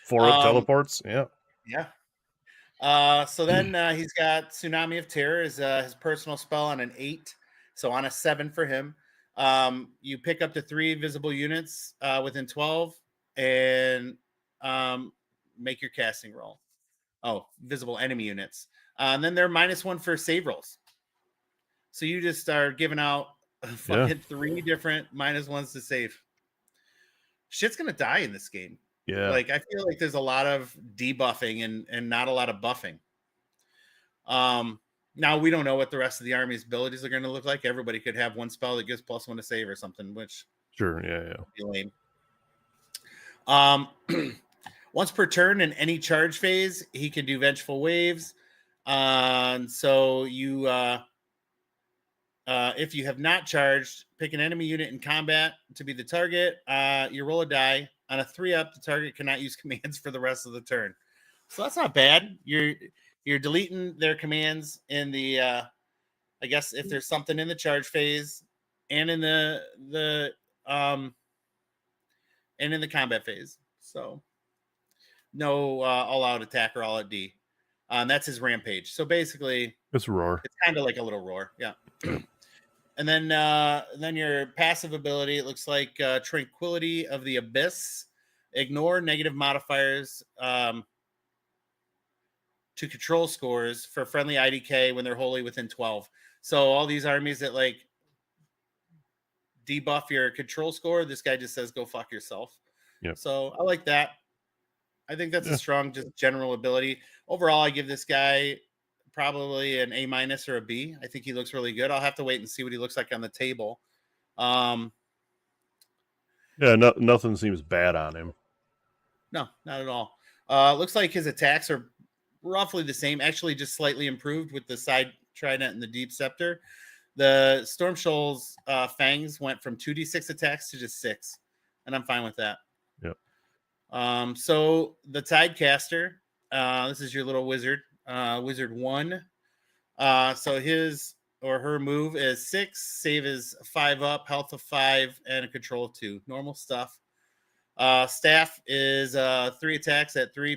4-up teleports. Yeah. Yeah. So then he's got Tsunami of Terror as his personal spell on an 8. So on a 7 for him. You pick up to 3 visible units within 12 and make your casting roll. Oh, visible enemy units. And then they're -1 for save rolls. So you just are giving out fucking 3 different -1s to save. shit's gonna die in this game. Yeah. Like I feel like there's a lot of debuffing and not a lot of buffing. Now we don't know what the rest of the army's abilities are going to look like. Everybody could have one spell that gives +1 to save or something, which Sure, yeah. would be lame. Once per turn in any charge phase, he can do vengeful waves. So you if you have not charged, pick an enemy unit in combat to be the target. You roll a die. On a 3-up, the target cannot use commands for the rest of the turn. So that's not bad. You're deleting their commands in the I guess if there's something in the charge phase and in the combat phase. So no all out attack or all out D. That's his rampage. So basically It's roar. It's kind of like a little roar. Yeah. And then your passive ability, it looks like Tranquility of the Abyss. Ignore negative modifiers to control scores for friendly IDK when they're wholly within 12. So all these armies that like debuff your control score, this guy just says go fuck yourself. Yep. So I like that. I think that's a strong just general ability. Overall, I give this guy probably an A- or a B. I think he looks really good. I'll have to wait and see what he looks like on the table. Yeah, nothing seems bad on him. No, not at all. Looks like his attacks are roughly the same, actually just slightly improved with the side trident and the deep scepter. The Storm Shoal's fangs went from 2d6 attacks to just 6, and I'm fine with that. Yep. So the Tidecaster, this is your little wizard, wizard 1. So his or her move is 6, save is 5 up, health of 5, and a control of 2. Normal stuff. Staff is 3 attacks at 3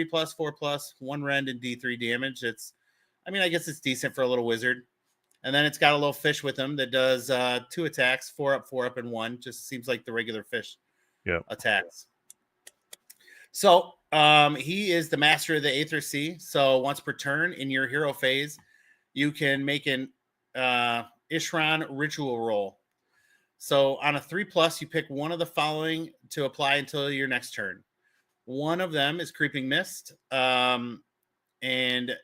plus 4 plus 1 rend and D3 damage. I guess it's decent for a little wizard. And then it's got a little fish with him that does 2 attacks, 4 up, and 1. Just seems like the regular fish attacks. So he is the master of the Aether Sea. So once per turn in your hero phase, you can make an Ishran ritual roll. So on a 3+, you pick one of the following to apply until your next turn. One of them is Creeping Mist. And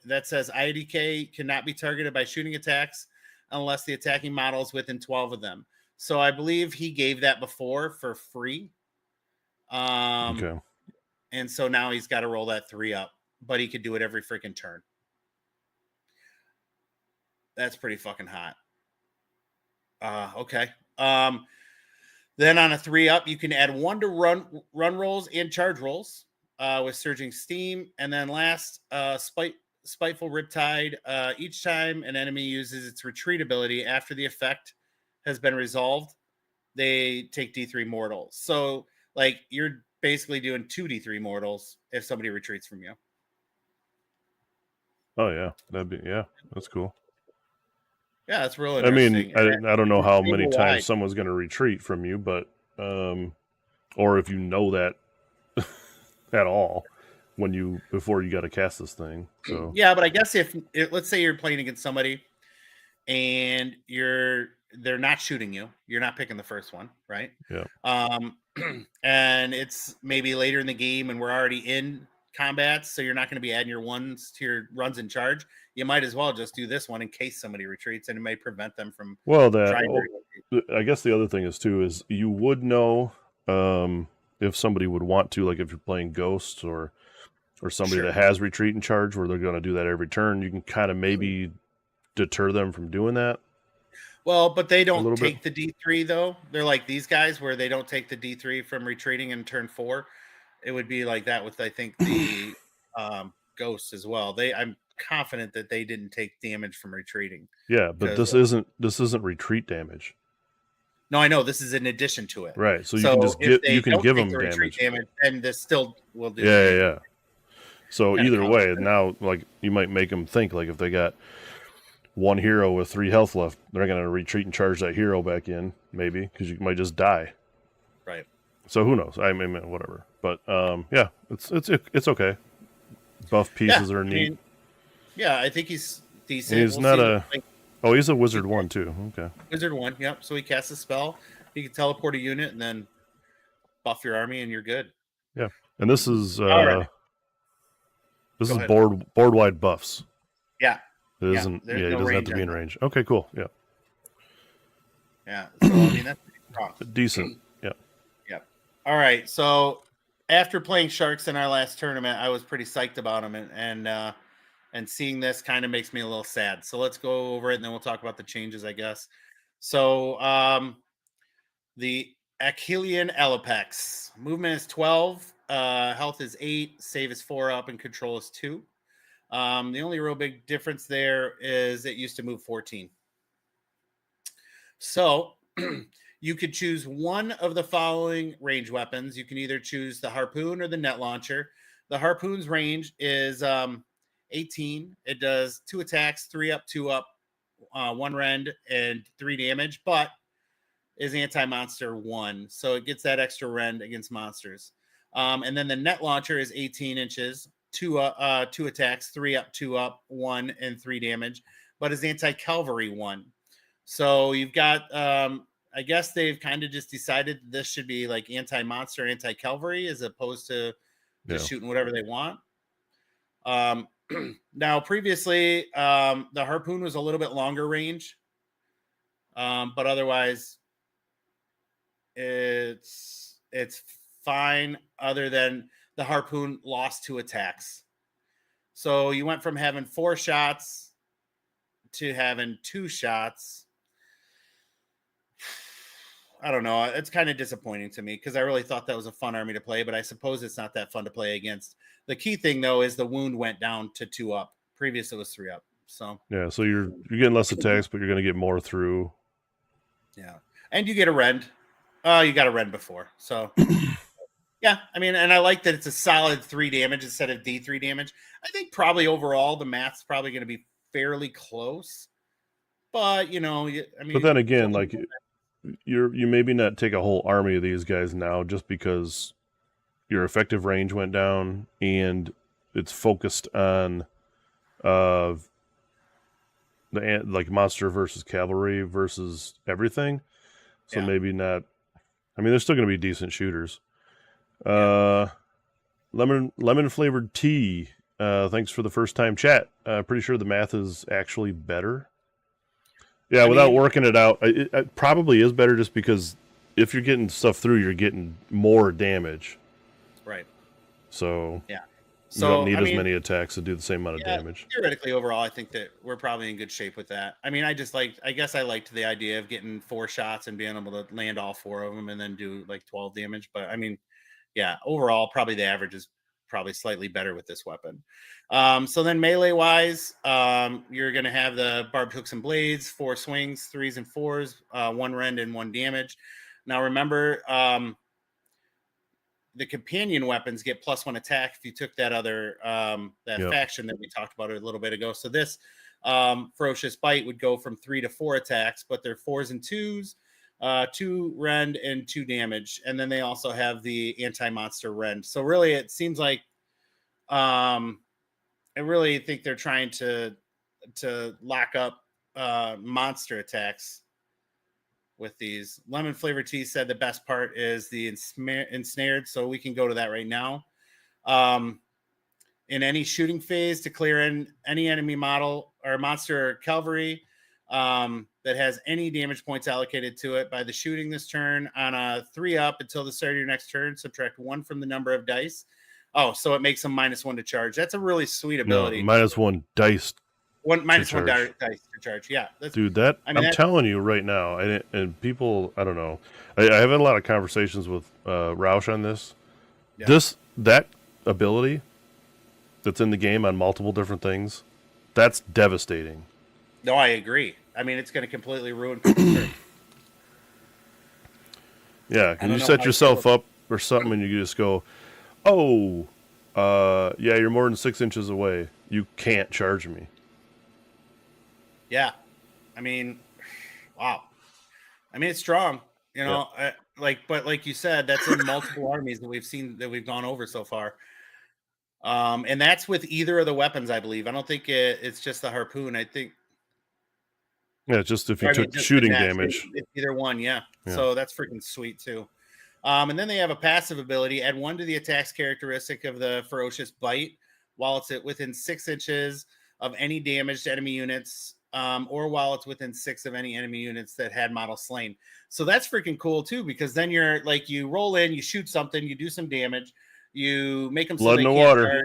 that says IDK cannot be targeted by shooting attacks unless the attacking model is within 12 of them. So I believe he gave that before for free. Okay. And so now he's got to roll that 3 up, but he could do it every freaking turn. That's pretty fucking hot. Okay. Then on a 3 up, you can add 1 to run rolls and charge rolls with Surging Steam. And then last, Spiteful Riptide. Each time an enemy uses its retreat ability after the effect has been resolved, they take D3 mortals. So like you're basically doing 2 D3 mortals if somebody retreats from you. Oh yeah, that's cool. Yeah, that's really interesting. I don't know how many times someone's going to retreat from you, but or if you know that at all before you got to cast this thing. So yeah, but I guess if let's say you're playing against somebody and they're not shooting you, you're not picking the first one, right? Yeah. And it's maybe later in the game and we're already in combat, so you're not going to be adding your ones to your runs in charge. You might as well just do this one in case somebody retreats, and it may prevent them from. I guess the other thing is you would know if somebody would want to, like if you're playing Ghosts or somebody that has retreat in charge where they're going to do that every turn, you can kind of maybe deter them from doing that. Well, but they don't take the D3 though. They're like these guys where they don't take the D3 from retreating in turn 4. It would be like that with I think the Ghosts as well. I'm confident that they didn't take damage from retreating. Yeah, but this isn't retreat damage. No, I know this is in addition to it. Right. So you can give them damage, and this still will do. Yeah. So either way, now like you might make them think like if they got one hero with 3 health left, they're going to retreat and charge that hero back in maybe because you might just die. Right. So who knows? I mean, whatever. But yeah, it's okay. Buff pieces are neat. Yeah, I think he's decent. He's he's a wizard 1 too. Okay. Wizard 1, yep. So he casts a spell. He can teleport a unit and then buff your army and you're good. Yeah, and this is All right. this Go is ahead. board wide buffs. Yeah. It isn't. There's Yeah, he no doesn't have range to be on in that. range. Okay, cool. Yeah, Yeah. So I mean that's pretty strong. decent. Yeah. Yep. All right. So after playing Sharks in our last tournament, I was pretty psyched about them, and seeing this kind of makes me a little sad. So let's go over it, and then we'll talk about the changes, I guess. So the Achillean Alopex movement is 12, health is 8, save is 4 up, and control is 2. The only real big difference there is it used to move 14. So you could choose one of the following range weapons. You can either choose the harpoon or the net launcher. The harpoon's range is 18. It does 2 attacks, 3 up, 2 up, 1 rend, and 3 damage, but is anti-monster 1. So it gets that extra rend against monsters. And then the net launcher is 18 inches, 2 attacks, 3 up, 2 up, 1, and 3 damage, but is anti-cavalry 1. So you've got, I guess they've kind of just decided this should be like anti-monster, anti-cavalry, as opposed to just shooting whatever they want. Now, previously, the harpoon was a little bit longer range, but otherwise, it's fine. Other than the harpoon lost 2 attacks, so you went from having 4 shots to having 2 shots. I don't know. It's kind of disappointing to me because I really thought that was a fun army to play, but I suppose it's not that fun to play against. The key thing, though, is the wound went down to 2 up. Previous, it was 3 up. So yeah, so you're getting less attacks, but you're going to get more through. Yeah, and you get a rend. You got a rend before, so yeah. I mean, and I like that it's a solid 3 damage instead of D3 damage. I think probably overall the math's probably going to be fairly close, but you know, I mean, But then again, like you maybe not take a whole army of these guys now just because your effective range went down and it's focused on the like monster versus cavalry versus everything. So maybe not. I mean, they're still going to be decent shooters. Lemon flavored tea. Thanks for the first time chat. Pretty sure the math is actually better. Yeah, without working it out, it probably is better just because if you're getting stuff through, you're getting more damage. Right. So yeah, you don't need as many attacks to do the same amount of damage. Theoretically, overall, I think that we're probably in good shape with that. I mean, I guess I liked the idea of getting 4 shots and being able to land all 4 of them and then do like 12 damage. But I mean, yeah, overall, probably the average is probably slightly better with this weapon. So then melee wise, you're going to have the barbed hooks and blades, 4 swings, 3s and 4s, 1 rend and 1 damage. Now remember, the companion weapons get +1 attack if you took that other faction that we talked about a little bit ago. So this ferocious bite would go from 3 to 4 attacks, but they're 4s and 2s, 2 rend and 2 damage, and then they also have the anti-monster rend. So really, it seems like I really think they're trying to lock up monster attacks with these. Lemon flavored tea said the best part is the ensnared, so we can go to that right now. In any shooting phase, to clear in any enemy model or monster or cavalry that has any damage points allocated to it by the shooting this turn on a 3 up until the start of your next turn, subtract 1 from the number of dice. Oh, so it makes them -1 to charge. That's a really sweet ability. No, -1 dice. -1 dice to charge. Yeah, dude. That I'm telling you right now, and people, I don't know. I have had a lot of conversations with Roush on this. Yeah. That ability that's in the game on multiple different things, that's devastating. No, I agree. I mean, it's going to completely ruin people's turn. Yeah, can you set yourself up or something and you just go, oh, yeah, you're more than 6 inches away. You can't charge me. Yeah. I mean, wow. I mean, it's strong, you know, but like you said, that's in multiple armies that we've seen that we've gone over so far. And that's with either of the weapons, I believe. I don't think it's just the harpoon. I think. Yeah, just if you took shooting damage. It's either one, yeah. So that's freaking sweet too. And then they have a passive ability. Add 1 to the attack's characteristic of the ferocious bite while it's within 6 inches of any damaged enemy units, or while it's within 6 of any enemy units that had model slain. So that's freaking cool too, because then you're like, you roll in, you shoot something, you do some damage, you make them so Blood they in the can't water. charge,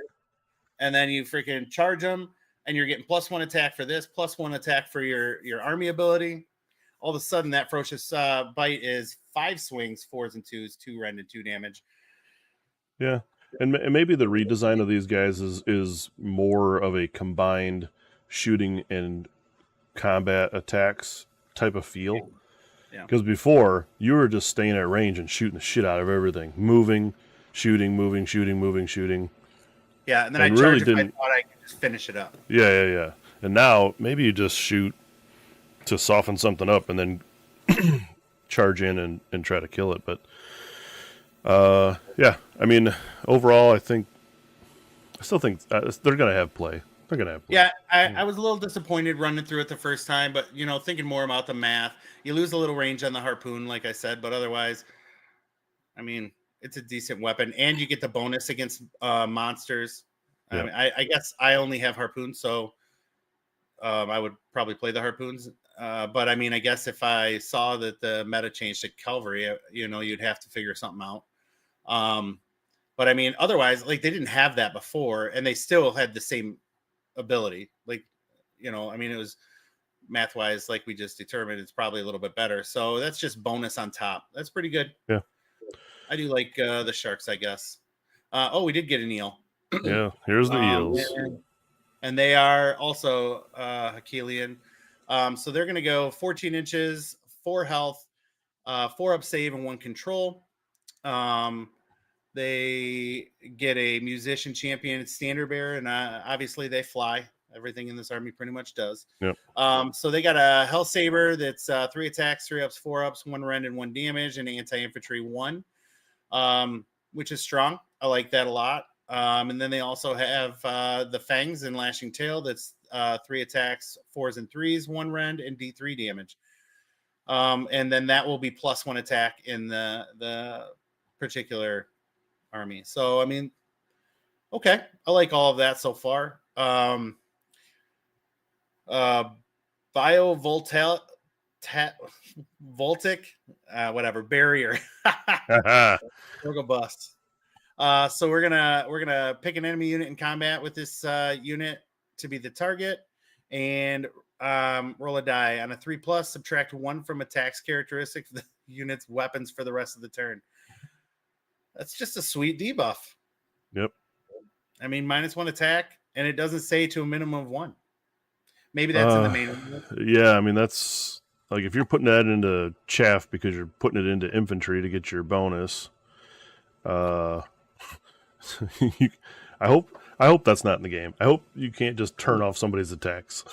and then you freaking charge them, and you're getting +1 attack for this, +1 attack for your army ability. All of a sudden, that ferocious bite is 5 swings, 4s and 2s, 2 rend and 2 damage. Yeah, and maybe the redesign of these guys is more of a combined shooting and combat attacks type of feel. Yeah. Because before, you were just staying at range and shooting the shit out of everything. Moving, shooting, moving, shooting, moving, shooting. Yeah, and then And I really charge if I didn't- thought I could just finish it up. Yeah. And now, maybe you just shoot to soften something up and then charge in and try to kill it. But, yeah, I mean, overall, I still think they're going to have play. They're going to have play. Yeah, I was a little disappointed running through it the first time, but, thinking more about the math, you lose a little range on the harpoon, like I said, but otherwise, I mean, it's a decent weapon, and you get the bonus against monsters. Yeah. I mean, I guess I only have harpoons, so I would probably play the harpoons. But I mean, I guess if I saw that the meta changed to cavalry, you'd have to figure something out. But I mean, otherwise, like, they didn't have that before, and they still had the same ability. Like, I mean, it was math wise, like we just determined, it's probably a little bit better. So that's just bonus on top. That's pretty good. Yeah. I do like the sharks, I guess. We did get an eel. Yeah, here's the eels. And they are also Herculean. So they're going to go 14 inches, 4 health, 4 up save, and 1 control. They get a musician champion standard bearer, and obviously they fly. Everything in this army pretty much does. Yep. So they got a hell saber that's 3 attacks, 3 ups, 4 ups, 1 rend, and 1 damage, and anti-infantry 1, which is strong. I like that a lot. And then they also have the fangs and lashing tail. That's 3 attacks, 4s and 3s, 1 rend, and D3 damage. And then that will be +1 attack in the particular army. So I mean, okay, I like all of that so far. Voltic, whatever barrier. Nurgle bust. So we're gonna pick an enemy unit in combat with this unit to be the target, and roll a die. On a 3+, subtract 1 from attack's characteristic of the unit's weapons for the rest of the turn. That's just a sweet debuff. Yep. I mean, -1 attack, and it doesn't say to a minimum of 1. Maybe that's in the main one. Yeah, I mean, that's like if you're putting that into chaff because you're putting it into infantry to get your bonus. I hope that's not in the game. I hope you can't just turn off somebody's attacks.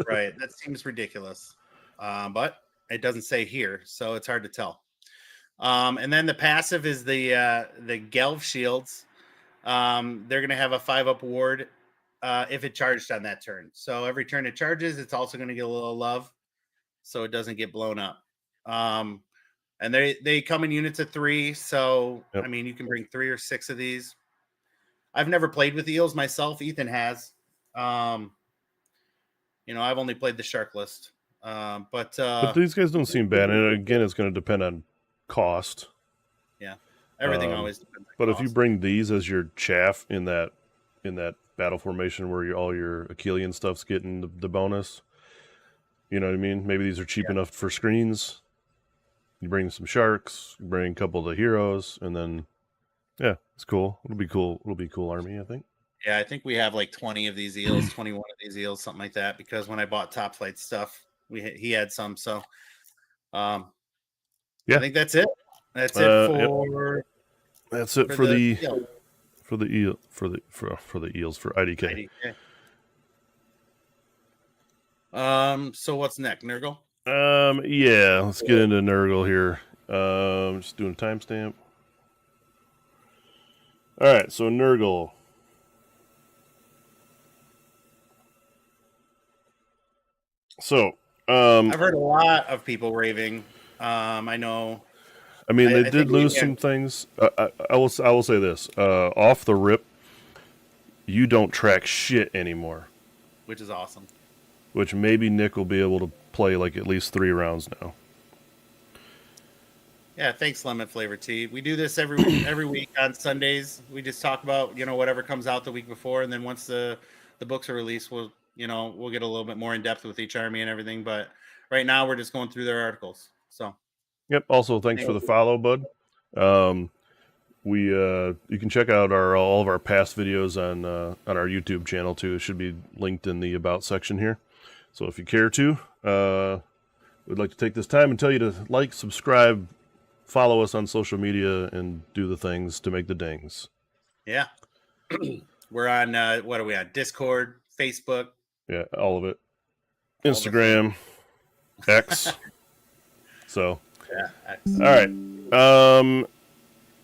Right. That seems ridiculous. But it doesn't say here, so it's hard to tell. And then the passive is the Gelv shields. They're going to have a 5-up ward if it charged on that turn. So every turn it charges, it's also going to get a little love, so it doesn't get blown up. And they come in units of 3. So Yep. I mean, you can bring 3 or 6 of these. I've never played with eels myself. Ethan has. I've only played the shark list. But these guys don't seem bad. And again, it's going to depend on cost. Yeah, everything always depends on But cost. if you bring these as your chaff in that battle formation where all your Achillean stuff's getting the bonus, you know what I mean? Maybe these are cheap enough for screens. You bring some sharks, you bring a couple of the heroes, and then yeah, it's cool. It'll be cool. It'll be a cool army, I think. Yeah, I think we have like 20 of these eels, 21 of these eels, something like that. Because when I bought Top Flight stuff, he had some. So, Yeah. I think that's it. That's it for. Yep. That's it for the eel. for the eel for the eels for IDK. So what's next, Nurgle? Yeah, let's get into Nurgle here. Just doing a timestamp. All right, so Nurgle. So, I've heard a lot of people raving. I know I mean, they I did think lose some things. I will say this: off the rip, you don't track shit anymore. which is awesome. Which maybe Nick will be able to play like at least 3 rounds now. Yeah, thanks, Lemon Flavor Tea. We do this every week on Sundays. We just talk about whatever comes out the week before, and then once the books are released, we'll get a little bit more in depth with each army and everything. But right now, we're just going through their articles. So. Yep. Also, thanks for the follow, bud. You can check out all of our past videos on our YouTube channel too. It should be linked in the About section here. So if you care to, we'd like to take this time and tell you to like, subscribe, follow us on social media, and do the things to make the dings. Yeah. We're on, what are we on? Discord, Facebook. Yeah, all of it. Instagram, X. So. Yeah, X. All right.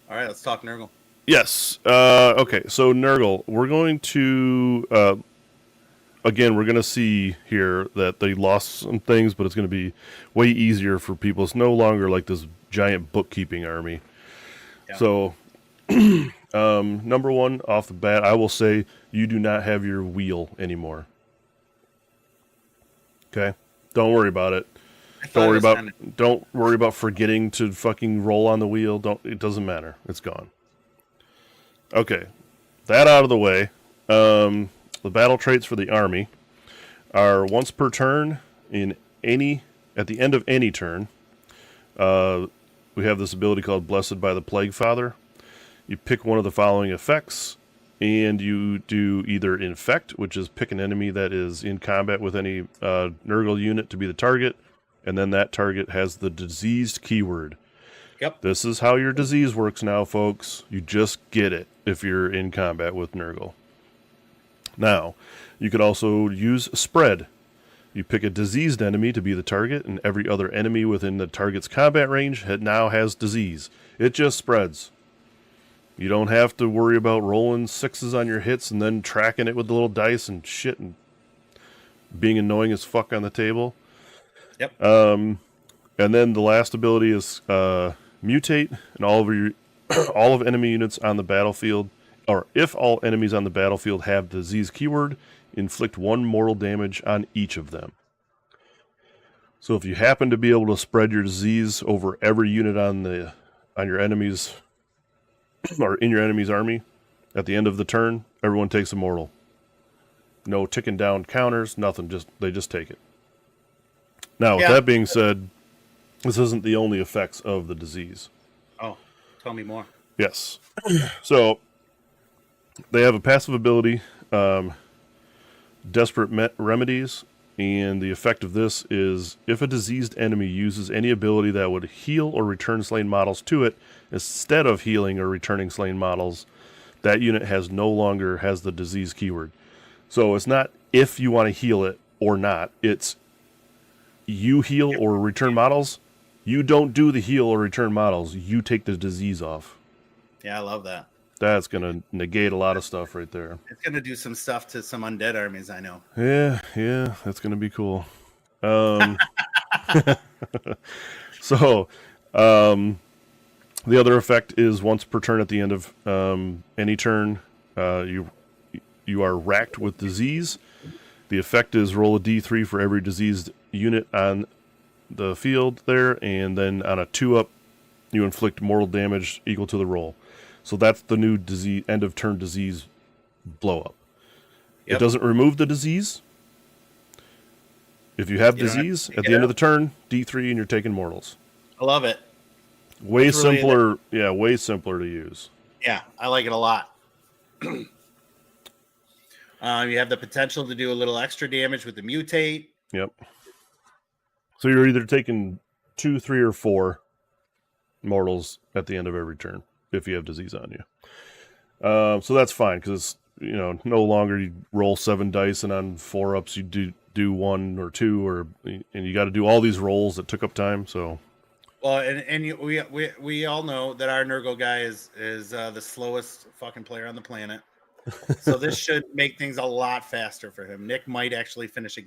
All right, let's talk Nurgle. Yes. Okay, so Nurgle, we're going to... Again, we're going to see here that they lost some things, but it's going to be way easier for people. It's no longer like this giant bookkeeping army. Yeah. So, number one, off the bat, I will say you do not have your wheel anymore. Okay? Don't worry about it. Don't worry about forgetting to fucking roll on the wheel. It doesn't matter. It's gone. Okay. That out of the way. The battle traits for the army are once per turn at the end of any turn. We have this ability called Blessed by the Plague Father. You pick one of the following effects, and you do either Infect, which is pick an enemy that is in combat with any Nurgle unit to be the target, and then that target has the diseased keyword. Yep. This is how your disease works now, folks. You just get it if you're in combat with Nurgle. Now, you could also use Spread. You pick a diseased enemy to be the target, and every other enemy within the target's combat range now has disease. It just spreads. You don't have to worry about rolling 6s on your hits and then tracking it with the little dice and shit and being annoying as fuck on the table. Yep. And then the last ability is Mutate, and all of enemy units on the battlefield, or if all enemies on the battlefield have the disease keyword, inflict 1 mortal damage on each of them. So if you happen to be able to spread your disease over every unit on your enemies or in your enemy's army, at the end of the turn, everyone takes a mortal. No ticking down counters, nothing. They just take it. Now, with that being said, this isn't the only effects of the disease. Oh, tell me more. Yes. So they have a passive ability, Desperate Remedies, and the effect of this is if a diseased enemy uses any ability that would heal or return slain models to it, instead of healing or returning slain models, that unit no longer has the disease keyword. So it's not if you want to heal it or not, it's you heal or return models. You don't do the heal or return models. You take the disease off. Yeah, I love that. That's going to negate a lot of stuff right there. It's going to do some stuff to some undead armies, I know. Yeah, that's going to be cool. So, the other effect is once per turn at the end of any turn, you are racked with disease. The effect is roll a d3 for every diseased unit on the field there, and then on a 2-up, you inflict mortal damage equal to the roll. So that's the new disease end of turn disease blow up. Yep. It doesn't remove the disease. If you have disease at the end of the turn, d3 and you're taking mortals. I love it. Way simpler, way simpler to use. Yeah, I like it a lot. You have the potential to do a little extra damage with the mutate. Yep. So you're either taking 2, 3, or 4 mortals at the end of every turn if you have disease on you. So that's fine because it's no longer you roll 7 dice and on 4-ups you do 1 or 2 and you got to do all these rolls that took up time. So. Well, we all know that our Nurgle guy is the slowest fucking player on the planet. So this should make things a lot faster for him. Nick might actually finish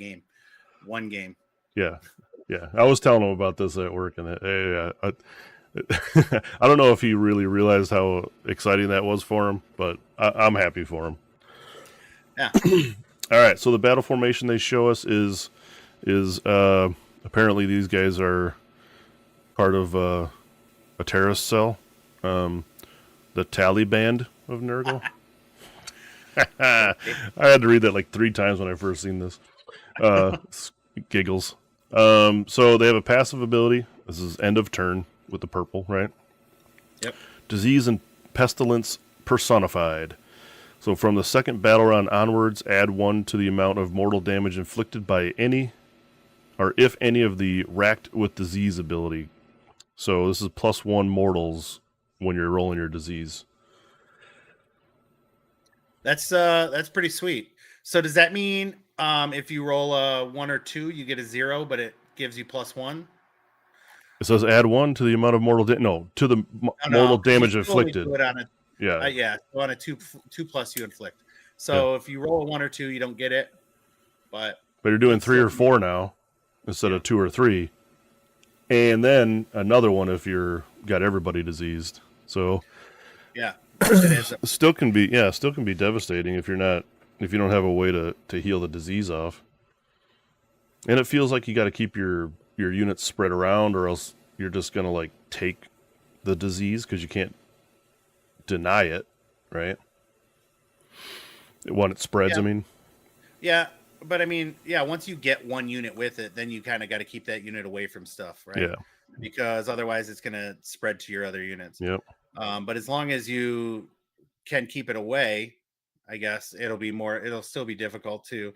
one game. Yeah. I was telling him about this at work, and I don't know if he really realized how exciting that was for him, but I'm happy for him. Yeah. All right, so the battle formation they show us is apparently these guys are part of a terrorist cell, the Taliban of Nurgle. I had to read that like 3 times when I first seen this. Giggles. So they have a passive ability. This is end of turn with the purple, right? Yep. Disease and pestilence personified. So from the second battle round onwards, add 1 to the amount of mortal damage inflicted by any, or if any of the racked with disease ability. So this is +1 mortals when you're rolling your disease. That's pretty sweet. So does that mean if you roll a 1 or 2, you get a 0, but it gives you +1? It says add 1 to the amount of mortal to the mortal damage inflicted. Do it on a, yeah. Yeah. So on a 2 plus you inflict. So if you roll a 1 or 2, you don't get it. But you're doing 3 or 4 now instead of 2 or 3, and then another one if you're got everybody diseased. So yeah, still can be devastating if you don't have a way to heal the disease off. And it feels like you got to keep your units spread around, or else you're just gonna like take the disease because you can't deny it, right? When it spreads, yeah. I mean. Yeah, but I mean, yeah. Once you get one unit with it, then you kind of got to keep that unit away from stuff, right? Yeah. Because otherwise, it's gonna spread to your other units. Yep. But as long as you can keep it away, I guess it'll still be difficult to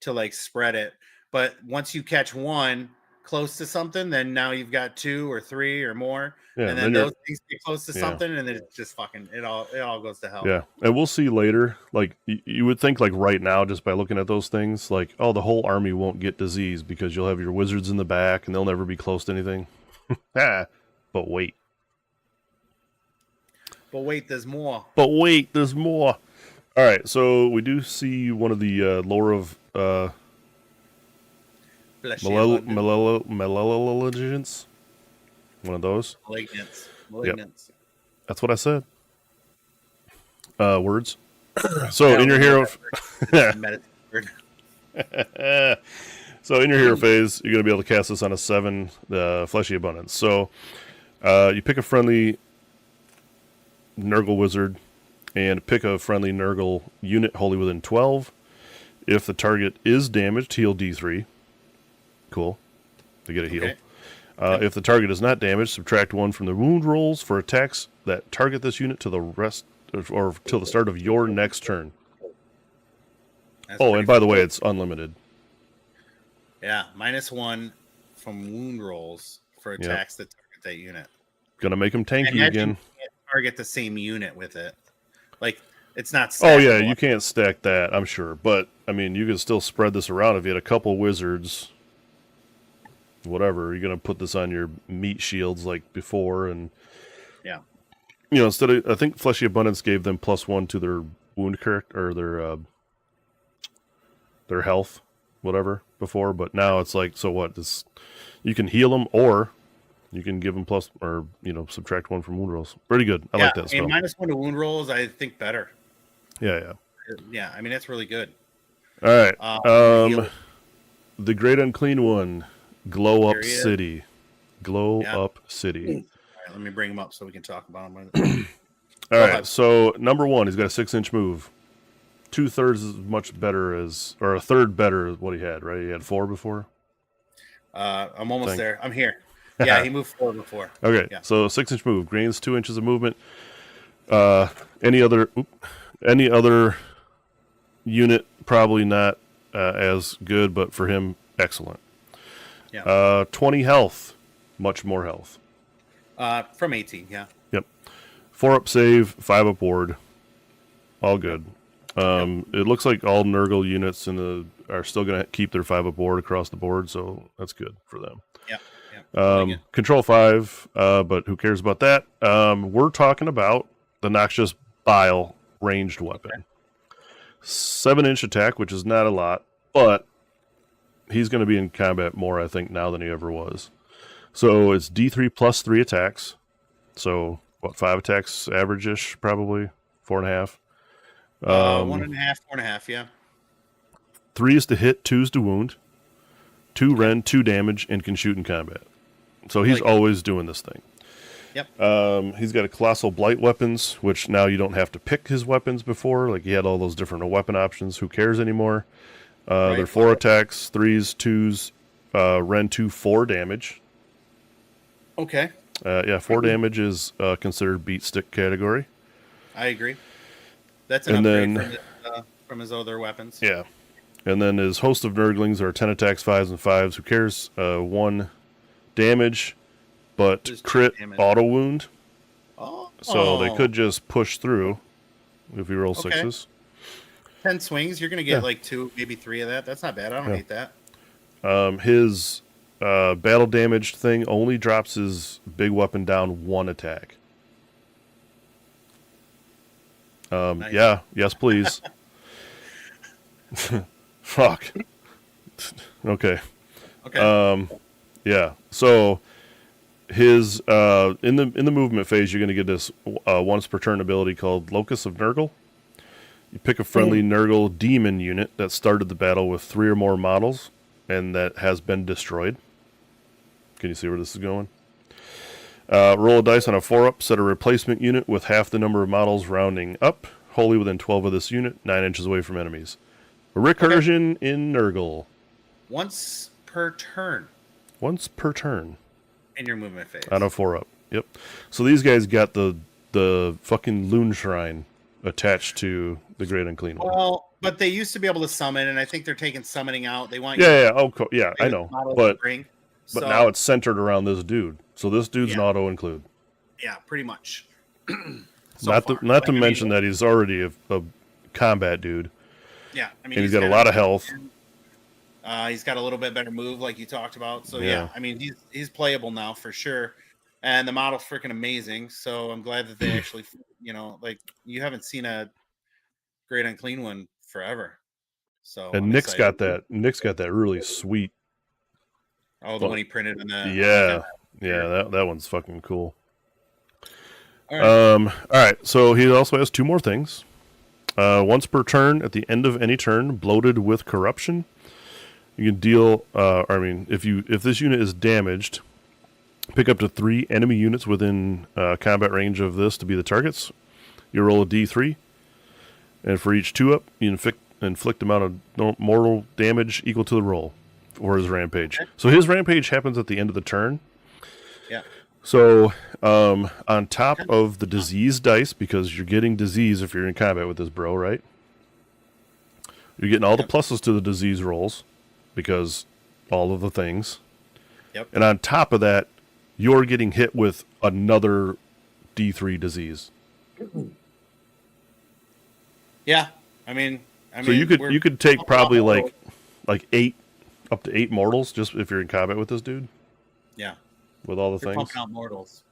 like spread it. But once you catch one close to something, then now you've got 2 or 3 or more, and then those things get close to something, and then it's just fucking it all goes to hell. Yeah, and we'll see later. Like you would think, like right now, just by looking at those things, like the whole army won't get disease because you'll have your wizards in the back, and they'll never be close to anything. But wait. But wait, there's more. All right, so we do see one of the lore of malevolence. One of those. Malignants. Yep. That's what I said. Words. So in your hero So in your hero phase, you're going to be able to cast this on a 7 fleshy abundance. So you pick a friendly Nurgle wizard and pick a friendly Nurgle unit wholly within 12. If the target is damaged, heal D3. Cool. To get a heal. Okay. If the target is not damaged, subtract 1 from the wound rolls for attacks that target this unit to the rest or till the start of your next turn. And by the way, it's unlimited. Yeah, -1 from wound rolls for attacks that target that unit. Gonna make them tanky again. You can't target the same unit with it. Like, it's not stackable. Oh, yeah, you can't stack that, I'm sure. But, I mean, you could still spread this around if you had a couple wizards. Whatever, you're going to put this on your meat shields like before. And, instead of, I think Fleshy Abundance gave them +1 to their wound character, or their health, whatever, before. But now it's like, so what? You can heal them, or you can give them subtract 1 from wound rolls. Pretty good. I like that spell. -1 to wound rolls, I think better. Yeah. Yeah, I mean, that's really good. All right. The Great Unclean One, Glow Up City. Glow Up City. All right, let me bring him up so we can talk about him. All right, so number 1, he's got a 6-inch move. 2/3 as much better or a third better as what he had, right? He had 4 before? I'm almost there. I'm here. Yeah, he moved 4 before. Okay, so 6-inch move. Gains 2 inches of movement. Any other unit, probably not as good, but for him, excellent. Yeah. 20 health. Much more health. From 18, yeah. Yep. 4 up save, 5 up ward. All good. It looks like all Nurgle units are still going to keep their 5 up ward across the board, so that's good for them. Yeah. Control 5, but who cares about that? We're talking about the Noxious Bile ranged weapon. Okay. 7-inch attack, which is not a lot, but he's going to be in combat more, I think, now than he ever was. So it's D3 plus 3 attacks. So what, 5 attacks average-ish, probably 4.5. 1.5, 4.5, yeah. 3 is to hit, 2 is to wound, 2 rend, 2 damage, and can shoot in combat. So he's always doing this thing. Yep. He's got a Colossal Blight weapons, which now you don't have to pick his weapons before. Like, he had all those different weapon options. Who cares anymore? They're 4 attacks, 3s, 2s, rend 2, 4 damage. Okay. 4 damage is considered beat stick category. I agree. That's an upgrade from his other weapons. Yeah. And then his host of Nurglings are 10 attacks, 5s, and 5s. Who cares? 1 damage, but Just crit damage. auto wound. Oh. So they could just push through if you roll 6s. 10 swings, you're going to get like 2, maybe 3 of that. That's not bad. I don't hate that. His battle damage thing only drops his big weapon down 1 attack. Nice. Yeah, yes, please. Fuck. Okay. Yeah. So his in the movement phase, you're going to get this once per turn ability called Locus of Nurgle. You pick a friendly Nurgle demon unit that started the battle with 3 or more models and that has been destroyed. Can you see where this is going? Roll a dice on a 4-up, set a replacement unit with half the number of models rounding up, wholly within 12 of this unit, 9 inches away from enemies. A recursion in Nurgle. Once per turn. Once per turn. In your movement phase. On a 4-up. Yep. So these guys got the fucking Loon Shrine attached to the Great Unclean One. Well, but they used to be able to summon, and I think they're taking summoning out. They want I know. But now it's centered around this dude. So this dude's an auto include. Yeah, pretty much. Not to mention that he's already a combat dude. Yeah, I mean, and he's got a lot of health. He's got a little bit better move, like you talked about. So yeah, I mean, he's playable now for sure. And the model's freaking amazing. So I'm glad that they actually, like, you haven't seen a Great Unclean One forever. So and Nick's got that really sweet. Oh, the one he printed on the. Yeah, that one's fucking cool. All right. All right. So he also has 2 more things. Once per turn, at the end of any turn, bloated with corruption, you can deal. If this unit is damaged, pick up to 3 enemy units within combat range of this to be the targets. You roll a d3, and for each 2-up, you inflict amount of mortal damage equal to the roll for his rampage. Okay. So his rampage happens at the end of the turn. Yeah. So on top of the disease dice, because you're getting disease if you're in combat with this bro, right? You're getting all the pluses to the disease rolls because all of the things. Yep. And on top of that, you're getting hit with another D3 disease. Yeah. I mean, so you could take probably like 8 up to 8 mortals just if you're in combat with this dude. Yeah. With all the things. Pumping out mortals.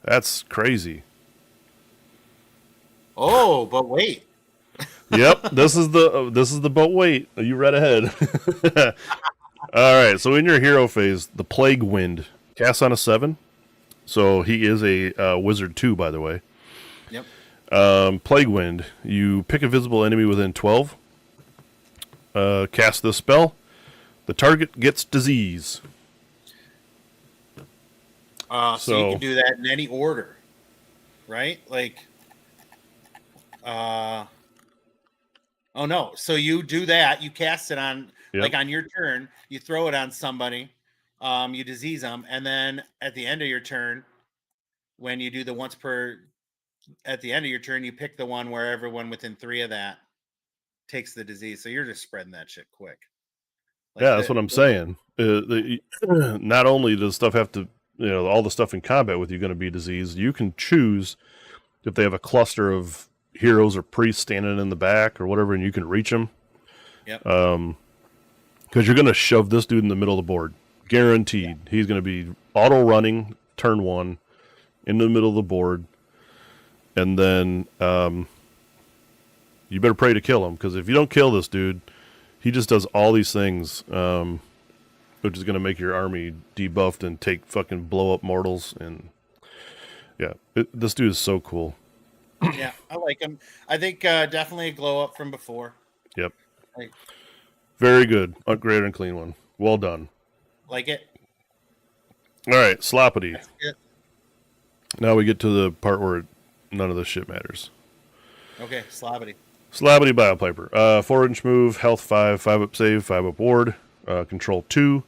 That's crazy. Oh, but wait. Yep, this is the but wait. You read ahead. All right, so in your hero phase, the Plague Wind casts on a 7. So he is a wizard 2, by the way. Yep. Plague Wind. You pick a visible enemy within 12. Cast this spell. The target gets disease. So you can do that in any order, right? Like, oh no. So you do that. You cast it on, like on your turn, you throw it on somebody, you disease them. And then at the end of your turn, when you do the once per, at the end of your turn, you pick the one where everyone within 3 of that takes the disease. So you're just spreading that shit quick. Like that's what I'm saying. Not only does stuff have to, all the stuff in combat with you going to be diseased, you can choose if they have a cluster of heroes or priests standing in the back or whatever, and you can reach them. Yep. Because you're going to shove this dude in the middle of the board. Guaranteed. Yep. He's going to be auto running turn 1 in the middle of the board. And then you better pray to kill him, because if you don't kill this dude, he just does all these things, which is going to make your army debuffed and take fucking blow up mortals. And Yeah, this dude is so cool. Yeah, I like him. I think definitely a glow up from before. Yep. Like, Very good. Great and clean one. Well done. like it. All right, Sloppity. That's it. Now we get to the part where none of this shit matters. Okay, Slobity. Sloppity Biopiper. 4-inch move, health 5, 5 up save, 5 up ward, control 2.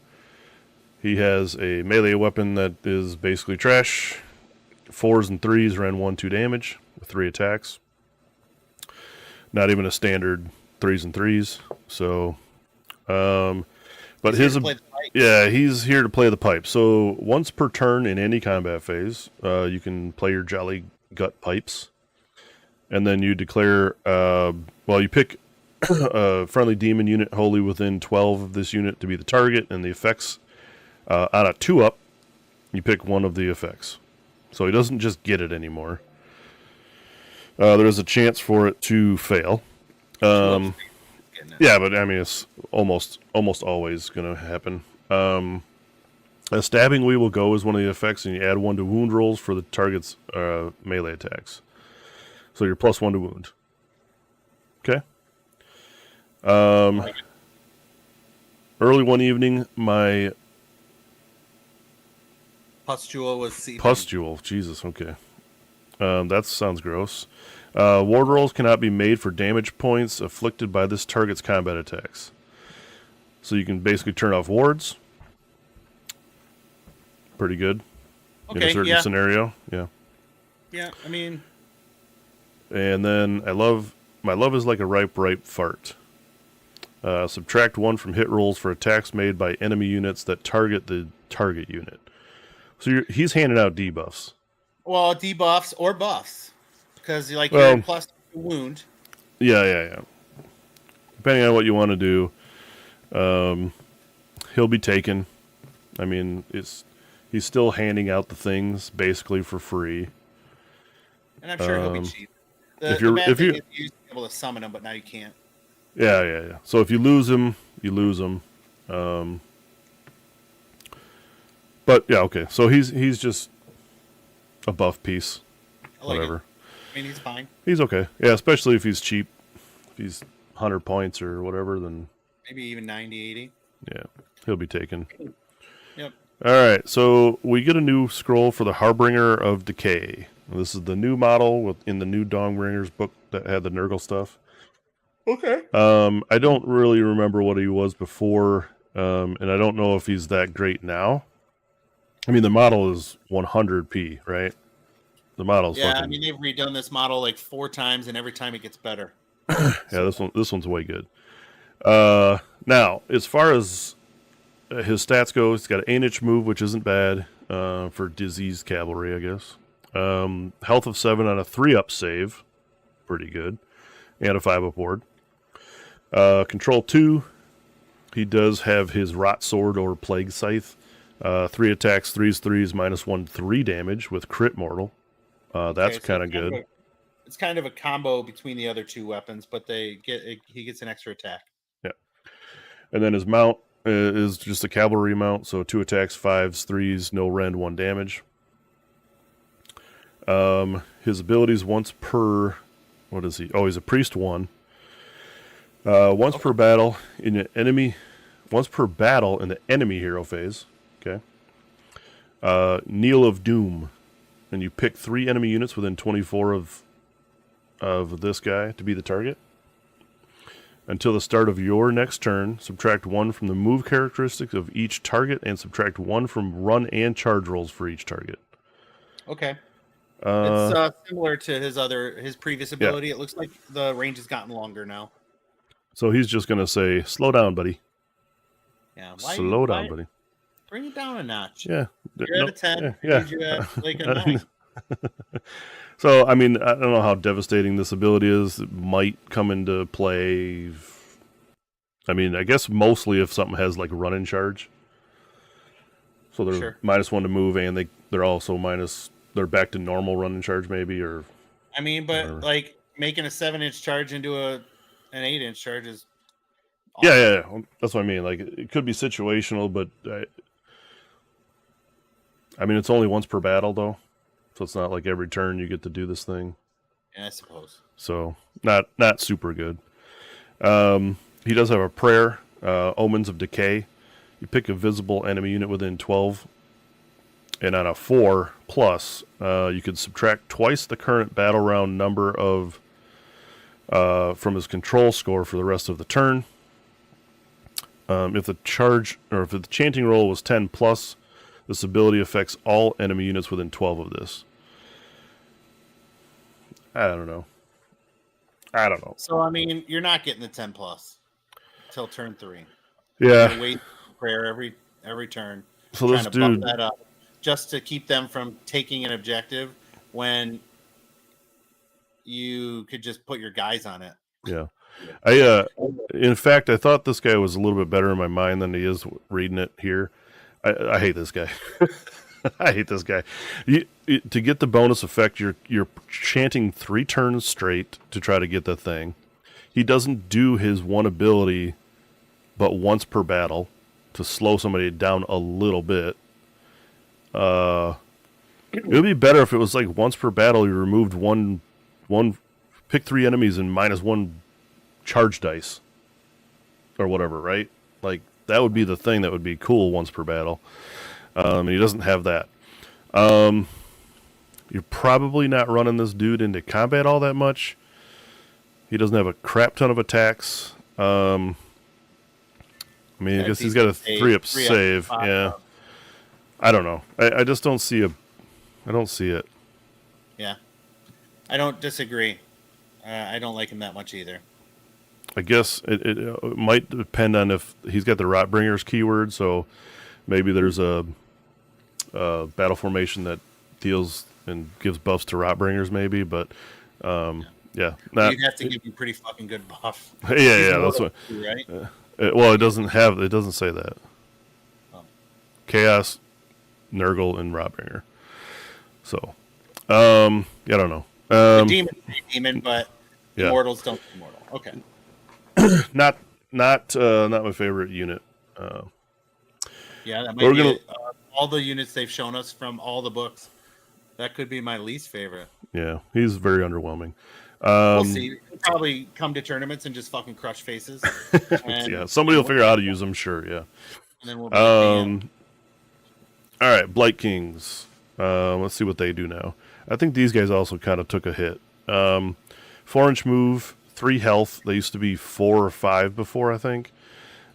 He has a melee weapon that is basically trash. 4s and 3s ran 1-2 damage with 3 attacks. Not even a standard 3s and 3s. So, but he's here to play the pipe. So once per turn in any combat phase, you can play your Jolly Gut Pipes. And then you declare, you pick a friendly demon unit wholly within 12 of this unit to be the target, and the effects on a 2-up, you pick one of the effects. So he doesn't just get it anymore. There is a chance for it to fail. Yeah, but I mean, it's almost always going to happen. A stabbing we will go is one of the effects, and you add 1 to wound rolls for the target's melee attacks. So you're +1 to wound. Okay. Early one evening, my Pustule was seething. Pustule. Jesus, okay. That sounds gross. Ward rolls cannot be made for damage points afflicted by this target's combat attacks. So you can basically turn off wards. Pretty good. Okay, in a certain scenario. Yeah. Yeah, I mean... And then my love is like a ripe fart. Subtract 1 from hit rolls for attacks made by enemy units that target the target unit. So he's handing out debuffs. Well, debuffs or buffs. Because you're +2 wound. Yeah. Depending on what you want to do, he'll be taken. I mean, he's still handing out the things basically for free. And I'm sure he'll be cheap. If you you're able to summon him, but now you can't. Yeah. So if you lose him, you lose him. But yeah, okay. So he's just a buff piece. Whatever. I mean, he's fine. He's okay. Yeah, especially if he's cheap. If he's 100 points or whatever, then maybe even 90, 80. Yeah, he'll be taken. Yep. All right, so we get a new scroll for the Harbinger of Decay. This is the new model in the new Dawnbringers book that had the Nurgle stuff. Okay. I don't really remember what he was before, and I don't know if he's that great now. I mean, the model is 100p, right? The model's I mean, they've redone this model like 4 times, and every time it gets better. Yeah, this one's way good. Now, as far as his stats go, he's got an 8-inch move, which isn't bad for diseased cavalry, I guess. Health of 7 on a 3-up save, pretty good, and a 5-up ward. Control 2, he does have his Rot Sword or Plague Scythe. 3 attacks, 3s, -1, 3 damage with crit mortal. That's kind of good. It's kind of a combo between the other 2 weapons, but he gets an extra attack. Yeah. And then his mount is just a cavalry mount, so 2 attacks, 5s, 3s, no rend, 1 damage. His abilities once per... What is he? Oh, he's a priest 1. Once per battle in the enemy hero phase. Okay. Kneel of Doom. And you pick 3 enemy units within 24 of this guy to be the target. Until the start of your next turn, subtract 1 from the move characteristics of each target and subtract 1 from run and charge rolls for each target. Okay. It's similar to his previous ability. Yeah. It looks like the range has gotten longer now. So he's just going to say, slow down, buddy. Yeah. Slow down, buddy. Bring it down a notch. Yeah. You're at a 10. Yeah. You're at like a 9. So, I mean, I don't know how devastating this ability is. It might come into play. I mean, I guess mostly if something has like run and charge. So they're -1 to move, and they're also they're back to normal run and charge maybe, or. I mean, but whatever. Like making a 7-inch charge into an 8-inch charge is. Awesome. Yeah. That's what I mean. Like it could be situational, but I mean, it's only once per battle though. so it's not like every turn you get to do this thing. Yeah, I suppose. So not super good. He does have a prayer, Omens of Decay. You pick a visible enemy unit within 12, and on a 4+, you can subtract twice the current battle round number of from his control score for the rest of the turn. If the chanting roll was 10+, this ability affects all enemy units within 12 of this. I don't know. So I mean, you're not getting the 10+ till turn 3. Yeah. You wait prayer every turn. So trying this to bump dude, that up just to keep them from taking an objective when you could just put your guys on it. yeah. In fact, I thought this guy was a little bit better in my mind than he is reading it here. I hate this guy. I hate this guy. To get the bonus effect, you're chanting 3 turns straight to try to get the thing. He doesn't do his one ability but once per battle to slow somebody down a little bit. It would be better if it was like once per battle you removed one pick 3 enemies and -1 charge dice or whatever, right? Like that would be the thing that would be cool once per battle. And he doesn't have that. You're probably not running this dude into combat all that much. He doesn't have a crap ton of attacks. I mean, I guess he's got a 3-up save. Yeah. I don't know. I just don't see I don't see it. Yeah. I don't disagree. I don't like him that much either. I guess it might depend on if he's got the Rotbringer's keyword, so maybe there's a battle formation that deals and gives buffs to Rotbringers, maybe, but yeah. You'd have to give him pretty fucking good buff. Yeah, that's what. Right? Well, it doesn't say that. Oh. Chaos, Nurgle, and Rotbringer. So, I don't know. Demon, but Immortals don't immortal. Okay. Not my favorite unit. Yeah, that might be all the units they've shown us from all the books. That could be my least favorite. Yeah, he's very underwhelming. We'll see. He'll probably come to tournaments and just fucking crush faces. Yeah, somebody will figure out how to use them. Sure, yeah. And then we'll be all right, Blight Kings. Let's see what they do now. I think these guys also kind of took a hit. 4-inch move, 3 health. They used to be 4 or 5 before, I think.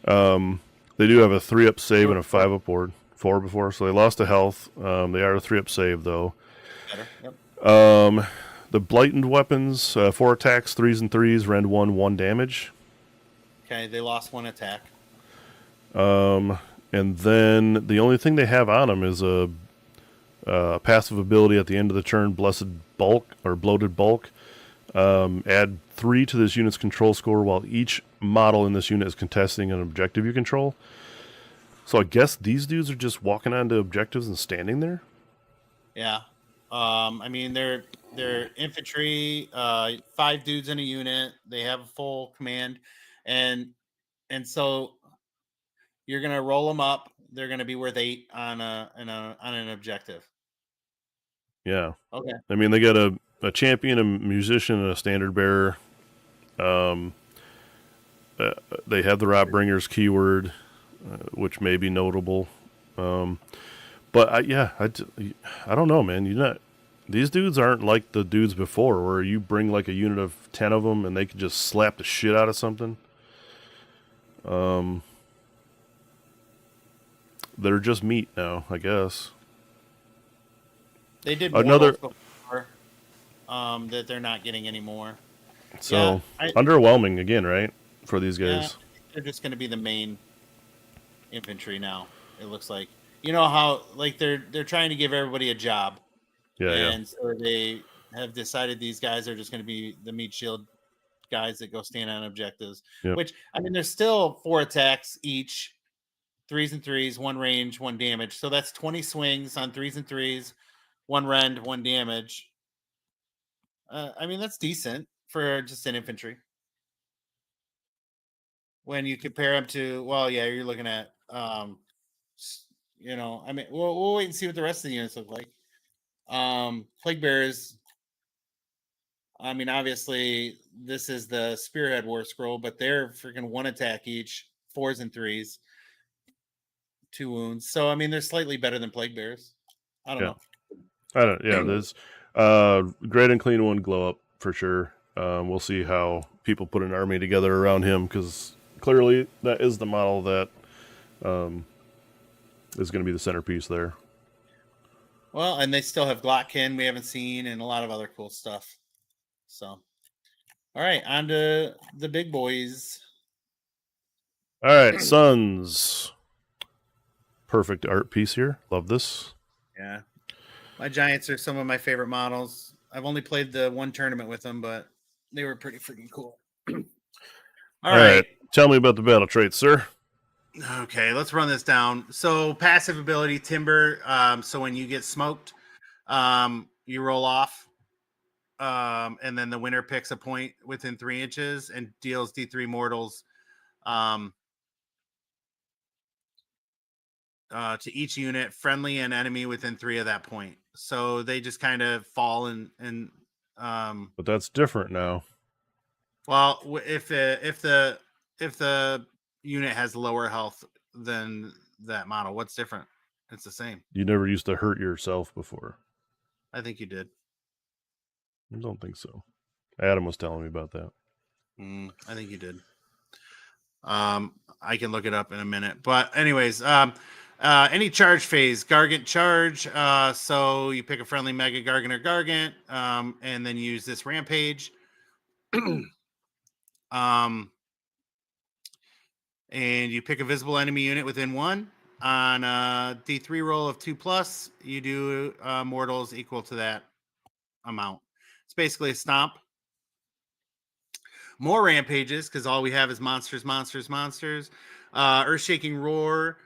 They do have a 3-up save and a 5-up ward. 4 before, so they lost a health. They are a 3-up save, though. better. Yep. The Blighted weapons, 4 attacks, 3s and 3s, rend 1 damage. Okay, they lost 1 attack. And then the only thing they have on them is a passive ability at the end of the turn, Blessed Bulk or Bloated Bulk. Add 3 to this unit's control score while each model in this unit is contesting an objective you control. So I guess these dudes are just walking onto objectives and standing there? Yeah. I mean, they're infantry, 5 dudes in a unit. They have a full command, and so you're gonna roll them up. They're gonna be worth 8 on an objective. Yeah. Okay. I mean, they got a champion, a musician, and a standard bearer. They have the Rotbringer's keyword, which may be notable. But I don't know, man. These dudes aren't like the dudes before, where you bring like a unit of 10 of them and they can just slap the shit out of something. They're just meat now, I guess. They did another before, that they're not getting anymore. So underwhelming again, right? For these guys. Yeah, they're just going to be the main infantry now. It looks like, you know how like they're trying to give everybody a job. And so they have decided these guys are just going to be the meat shield guys that go stand on objectives. Yep. Which, I mean, there's still 4 attacks each, 3s and 3s, 1 range, 1 damage. So that's 20 swings on 3s and 3s, 1 rend, 1 damage. I mean, that's decent for just an infantry. When you compare them to, well, yeah, you're looking at, I mean, we'll wait and see what the rest of the units look like. Plague Bears, I mean, obviously, this is the Spearhead War Scroll, but they're freaking 1 attack each, 4s and 3s, 2 wounds. So, I mean, they're slightly better than Plague Bears. I don't know. There's Great and Clean one glow up for sure. We'll see how people put an army together around him, because clearly that is the model that is going to be the centerpiece there. Well, and they still have Glockkin we haven't seen, and a lot of other cool stuff. So, all right, on to the big boys. All right, Sons. Perfect art piece here. Love this. Yeah. My Giants are some of my favorite models. I've only played the one tournament with them, but they were pretty freaking cool. All right. Tell me about the battle traits, sir. Okay, let's run this down. So passive ability, Timber. So when you get smoked, you roll off. And then the winner picks a point within 3 inches and deals D3 mortals to each unit, friendly and enemy, within 3 of that point. So they just kind of fall and But that's different now. well, if the unit has lower health than that model, what's different? It's the same. You never used to hurt yourself before. I think you did. I don't think so. Adam was telling me about that. I think you did. I can look it up in a minute. But anyways, any charge phase, Gargant charge. So you pick a friendly Mega Gargant or Gargant, and then use this Rampage. And you pick a visible enemy unit within 1. On a D3 roll of 2+, you do mortals equal to that amount. It's basically a stomp. More rampages, because all we have is monsters. Earth-shaking roar.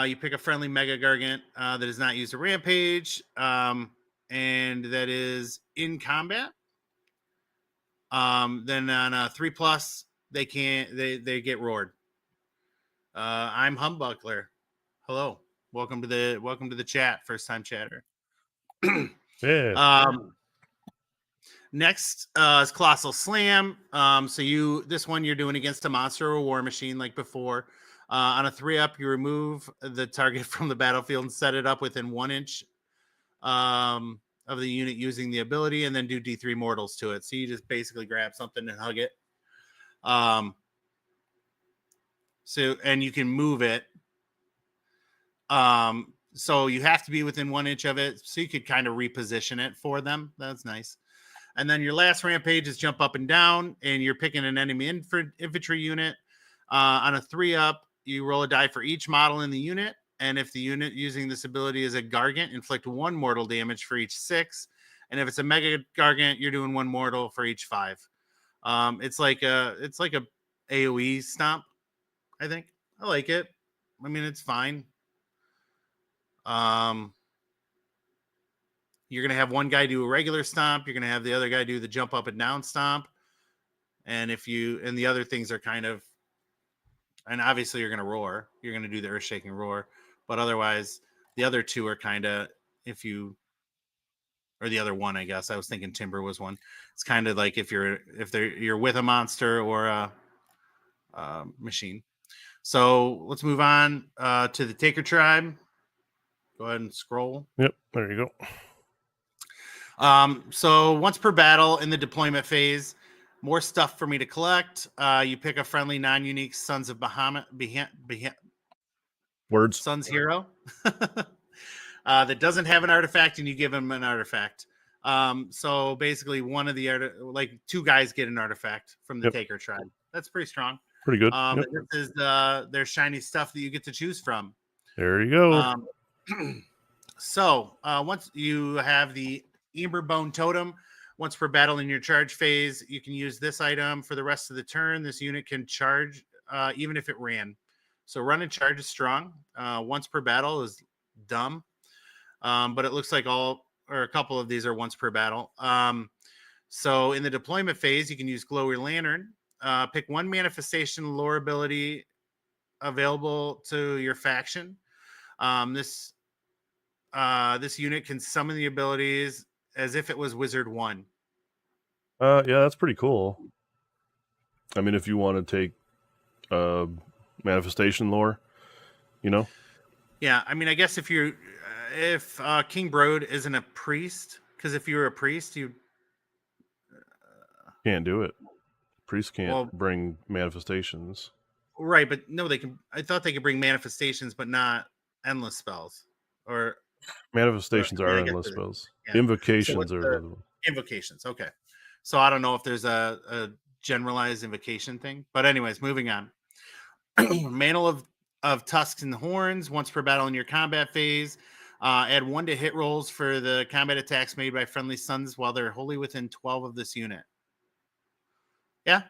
You pick a friendly Mega Gargant that does not use a rampage, and that is in combat. Then on a 3+, they get roared. I'm Humbuckler. Hello, welcome to the chat. First time chatter. Yeah. Next is Colossal Slam. So this one you're doing against a monster or a war machine like before. On a 3-up, you remove the target from the battlefield and set it up within 1 inch of the unit using the ability, and then do D3 mortals to it. So you just basically grab something and hug it. And you can move it. So you have to be within 1 inch of it. So you could kind of reposition it for them. That's nice. And then your last rampage is jump up and down, and you're picking an enemy infantry unit. On a 3-up, you roll a die for each model in the unit. And if the unit using this ability is a Gargant, inflict 1 mortal damage for each 6. And if it's a Mega Gargant, you're doing 1 mortal for each 5. It's like a AoE stomp, I think. I like it. I mean, it's fine. You're going to have one guy do a regular stomp. You're going to have the other guy do the jump up and down stomp. And the other things are kind of, and obviously you're going to roar. You're going to do the earth shaking roar. But otherwise, the other 2 are kind of, or the other one, I guess. I was thinking Timber was one. It's kind of like if you're with a monster or a machine. So let's move on to the Taker Tribe. Go ahead and scroll. Yep, there you go. So once per battle in the deployment phase, more stuff for me to collect. You pick a friendly non-unique Sons of Bahamut Words. Sons hero that doesn't have an artifact, and you give him an artifact. So basically, one of the 2 guys get an artifact from the Taker Tribe. That's pretty strong. Pretty good. This is their shiny stuff that you get to choose from. There you go. So once you have the Ember Bone Totem, once per battle in your charge phase, you can use this item for the rest of the turn. This unit can charge even if it ran. So run and charge is strong. Once per battle is dumb. But it looks like a couple of these are once per battle. So in the deployment phase, you can use Glowy Lantern. Pick 1 manifestation lore ability available to your faction. This This unit can summon the abilities as if it was Wizard 1. Yeah, that's pretty cool. I mean, if you want to take manifestation lore, you know? Yeah, I mean, I guess if King Broad isn't a priest, because if you were a priest, you Can't do it. Priests can't well, bring manifestations. right, but no, they can. I thought they could bring manifestations, but not endless spells. Or Manifestations I mean, are I guess endless spells. yeah. So Invocations what's are the the invocations? Okay, so I don't know if there's a generalized invocation thing, but anyways, moving on. Mantle of tusks and horns once per battle in your combat phase. Add 1 to hit rolls for the combat attacks made by friendly sons while they're wholly within 12 of this unit. Yeah,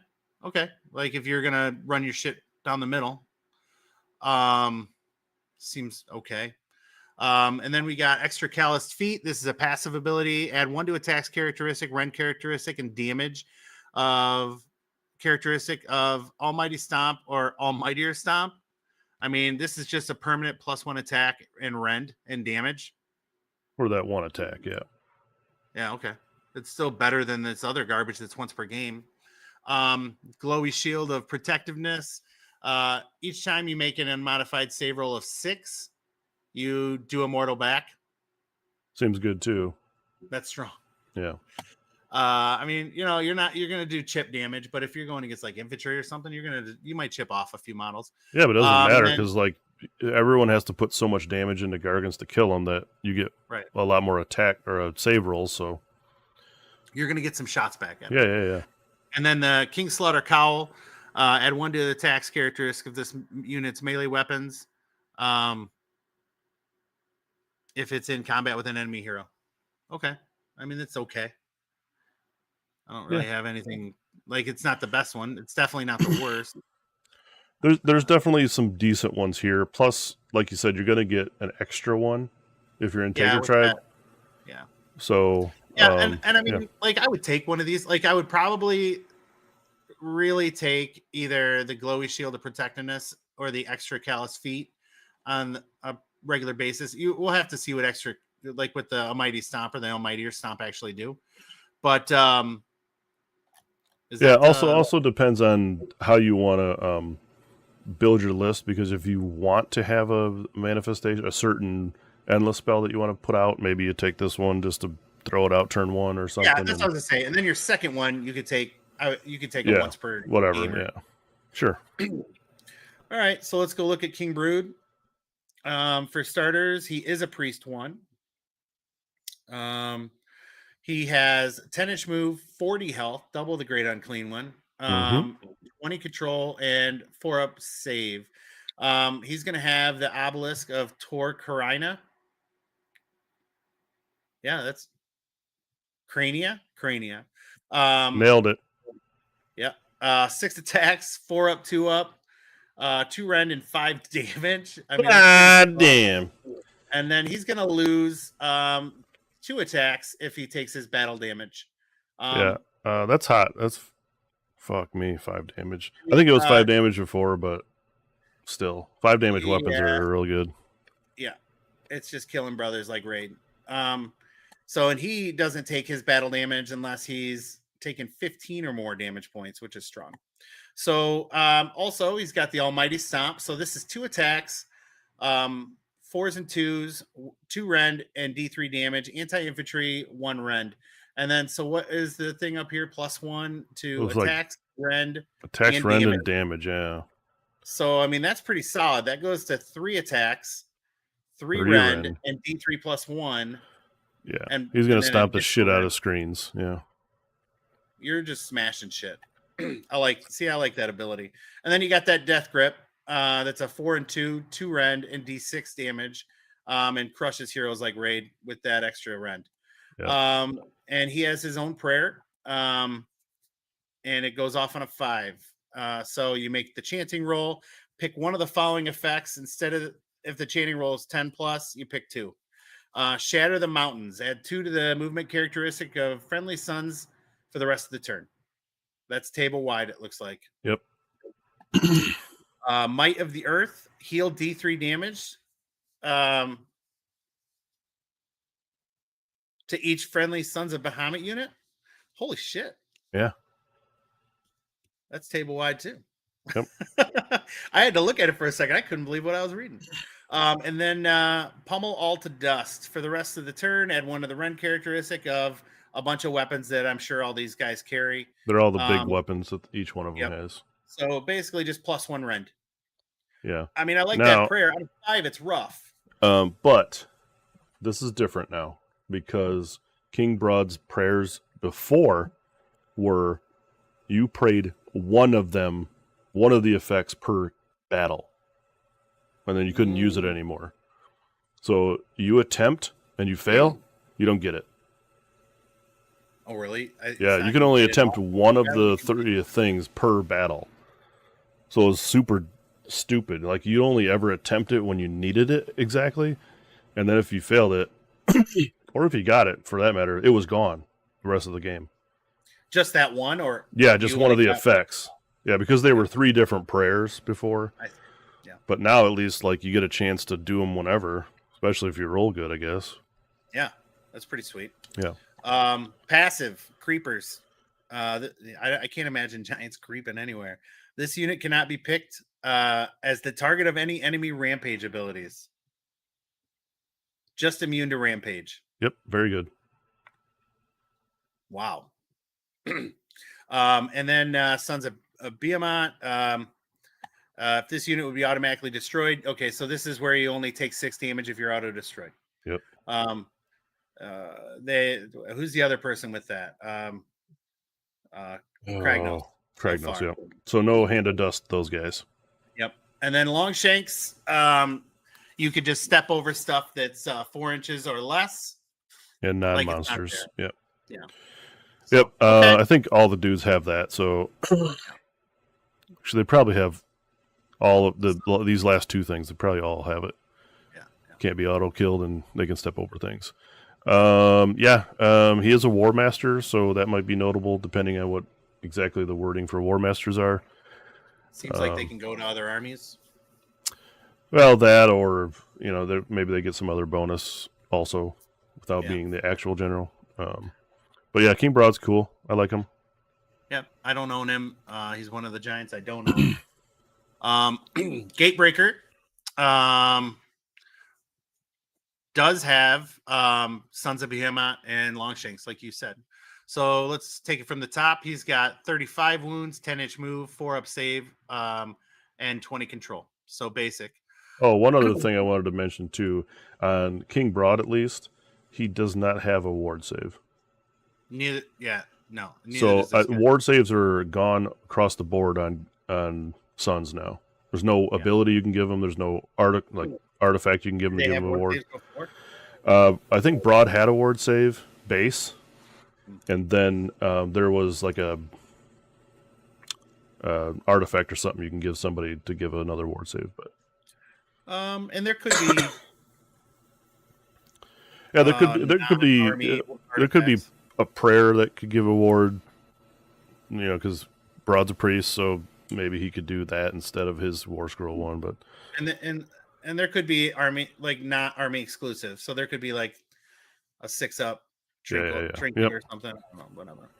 okay. Like if you're gonna run your shit down the middle, seems okay. And then we got extra calloused feet. This is a passive ability. Add 1 to attacks characteristic, rend characteristic, and damage of characteristic of Almighty Stomp or Almightier Stomp. I mean, this is just a permanent +1 attack and rend and damage. or that one attack, yeah. Yeah, okay. It's still better than this other garbage that's once per game. Glowy shield of protectiveness. Each time you make an unmodified save roll of 6, you do a mortal back. Seems good too. That's strong. Yeah. I mean, you're gonna do chip damage, but if you're going against like infantry or something, you might chip off a few models. Yeah, but it doesn't matter then- because like everyone has to put so much damage into Gargants to kill them that you get Right. a lot more attack or a save rolls. So You're gonna get some shots back at it. yeah. And then the King Slaughter Cowl, add 1 to the attacks characteristic of this unit's melee weapons. If it's in combat with an enemy hero. Okay. I mean, it's okay. I don't really have anything like it's not the best one. It's definitely not the worst. There's definitely some decent ones here. Plus, like you said, you're gonna get an extra one if you're in Taker with Tribe. that. Yeah. So Yeah, and I mean, like I would take one of these. Like I would probably really take either the glowy shield of protectiveness or the extra callous feet on a regular basis. We'll have to see what extra, like with the Almighty Stomp or the Almightier Stomp actually do. But also depends on how you want to build your list, because if you want to have a manifestation, a certain endless spell that you want to put out, maybe you take this one just to throw it out turn 1 or something. Yeah, that's what I was gonna say. And then your second one, you could take it once per whatever. game. Yeah, sure. All right, so let's go look at King Brood. For starters, he is a priest 1. He has 10-inch move, 40 health, double the great unclean one, 20 control, and 4-up save. He's going to have the obelisk of Tor Carina. Yeah, that's Crania. Nailed it. Yeah. 6 attacks, 4-up, 2-up, 2 rend, and 5 damage. I mean, damn. And then he's going to lose 2 attacks if he takes his battle damage. That's hot. That's fuck me, 5 damage. I think it was 5 damage before, but still, 5 damage weapons are real good. Yeah, it's just killing brothers like Raid. So, and he doesn't take his battle damage unless he's taken 15 or more damage points, which is strong. So, also he's got the Almighty Stomp. So this is 2 attacks, 4s and 2s, 2 rend, and D3 damage. Anti-infantry, 1 rend. And then, so what is the thing up here? +1 to attacks, rend. Attacks, and rend, and damage, yeah. So, I mean, that's pretty solid. That goes to 3 attacks, 3 rend, and D3 +1. Yeah, and he's going to stomp the shit out of screens, yeah. You're just smashing shit. I like that ability. And then you got that Death Grip. That's a 4 and 2, 2 rend, and D6 damage, and crushes heroes like Raid with that extra rend. Yeah. And he has his own prayer, and it goes off on a 5. So you make the chanting roll, pick one of the following effects. Instead of if the chanting roll is 10+, you pick 2. Shatter the mountains. Add 2 to the movement characteristic of friendly sons for the rest of the turn. That's table wide, it looks like. Yep. Might of the Earth. Heal D3 damage. to each friendly Sons of Bahamut unit. Holy shit. Yeah. That's table wide too. Yep. I had to look at it for a second. I couldn't believe what I was reading. And then pummel all to dust for the rest of the turn. Add one of the rend characteristic of a bunch of weapons that I'm sure all these guys carry. They're all the big weapons that each one of them has. So basically just +1 rend. Yeah. I mean, I like that prayer. Out of 5, it's rough. But this is different now because King Broad's prayers before were you prayed one of the effects per battle. And then you couldn't use it anymore. So you attempt and you fail, you don't get it. Oh, really? Yeah, you can only attempt one of the 3 things per battle. So it's super stupid. Like, you only ever attempt it when you needed it exactly. And then if you failed it, or if you got it, for that matter, it was gone the rest of the game. Just that one? Or yeah, just one of the effects. Yeah, because they were 3 different prayers before. Yeah. But now at least, like, you get a chance to do them whenever, especially if you roll good, I guess. Yeah, that's pretty sweet. Yeah. Passive creepers. I can't imagine giants creeping anywhere. This unit cannot be picked as the target of any enemy rampage abilities. Just immune to rampage. Yep, very good. Wow. And then Sons of Behemoth. If this unit would be automatically destroyed. Okay, so this is where you only take 6 damage if you're auto-destroyed. Yep. Who's the other person with that? Kragnos. Kragnos, yeah. So no Hand of Dust, those guys. Yep. And then Longshanks, you could just step over stuff that's 4 inches or less. And non-monsters. Yep. Yeah. So, yep. Okay. I think all the dudes have that. So actually, they probably have all of these last 2 things. They probably all have it. Yeah. Can't be auto-killed, and they can step over things. He is a War Master, so that might be notable depending on what exactly the wording for War Masters are. Seems like they can go to other armies. Well, that, or maybe they get some other bonus also without being the actual general. But yeah, King Broad's cool. I like him. Yeah, I don't own him. He's one of the giants I don't own. Gatebreaker does have Sons of Behemoth and Longshanks, like you said. So let's take it from the top. He's got 35 wounds, 10-inch move, 4-up save, and 20 control. So basic. Oh, one other thing I wanted to mention too. On King Broad, at least, he does not have a ward save. Neither so ward saves are gone across the board on Sons now. There's no ability you can give them. There's no artifact you can give them to give them a ward. I think Broad had a ward save base, and then there was like a artifact or something you can give somebody to give another ward save. But and there could be there could be a prayer that could give a ward, because Broad's a priest, so maybe he could do that instead of his War Scroll one. But and there could be army, like not army exclusive, so there could be like a 6-up trinket or something. I don't know, whatever.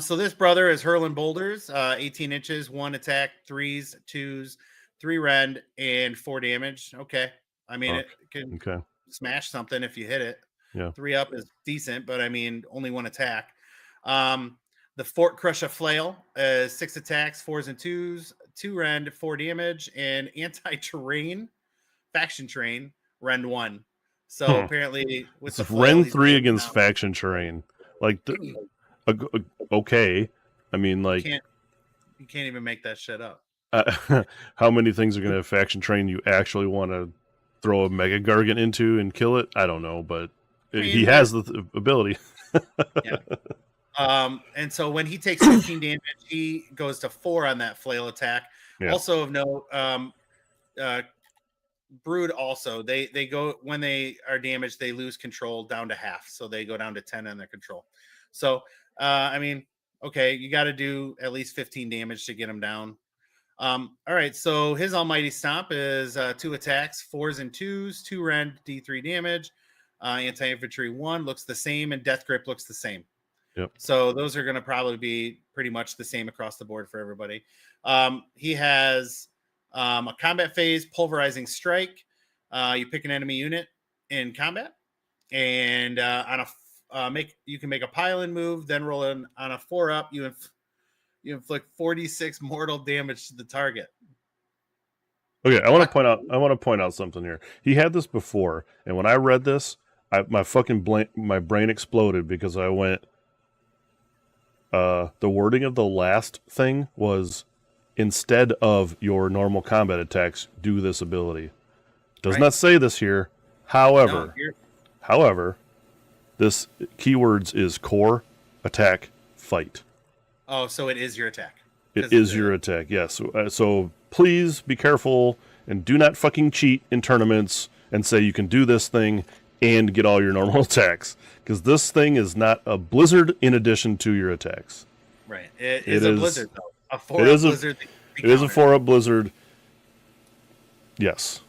So this brother is hurling boulders, 18 inches, 1 attack, 3s, 2s, 3 rend, and 4 damage. Okay, I mean it can smash something if you hit it. Yeah, 3-up is decent, but I mean only 1 attack. The Fort Crusher Flail is 6 attacks, 4s and 2s, 2 rend, 4 damage, and anti-terrain faction terrain rend 1. So apparently with the rend 3 against faction terrain, like okay. I mean, like you can't even make that shit up. How many things are going to have faction terrain you actually want to throw a Mega Gargant into and kill it? I don't know, but he has the ability. Yeah. And so when he takes 15 damage, he goes to 4 on that flail attack. Yeah. Also of note, Brood also they go when they are damaged, they lose control down to half, so they go down to 10 on their control. So I mean, okay, you got to do at least 15 damage to get him down. All right, so his Almighty Stomp is 2 attacks, 4s and 2s, 2 rend, D3 damage. Anti-infantry 1 looks the same, and death grip looks the same. Yep. So those are going to probably be pretty much the same across the board for everybody. He has a combat phase, pulverizing strike. You pick an enemy unit in combat, and you can make a pile-in move, then roll in on a 4-up. You inflict 46 mortal damage to the target. Okay, I want to point out something here. He had this before, and when I read this, my brain exploded because I went. The wording of the last thing was, instead of your normal combat attacks, do this ability. Does not say this here. However, this keywords is core, attack, fight. Oh, so it is your attack. It is your attack, yes. So please be careful and do not fucking cheat in tournaments and say you can do this thing and get all your normal attacks. Because this thing is not a blizzard in addition to your attacks. Right. It is a blizzard, though. A 4-up blizzard. It is a 4-up blizzard. Yes.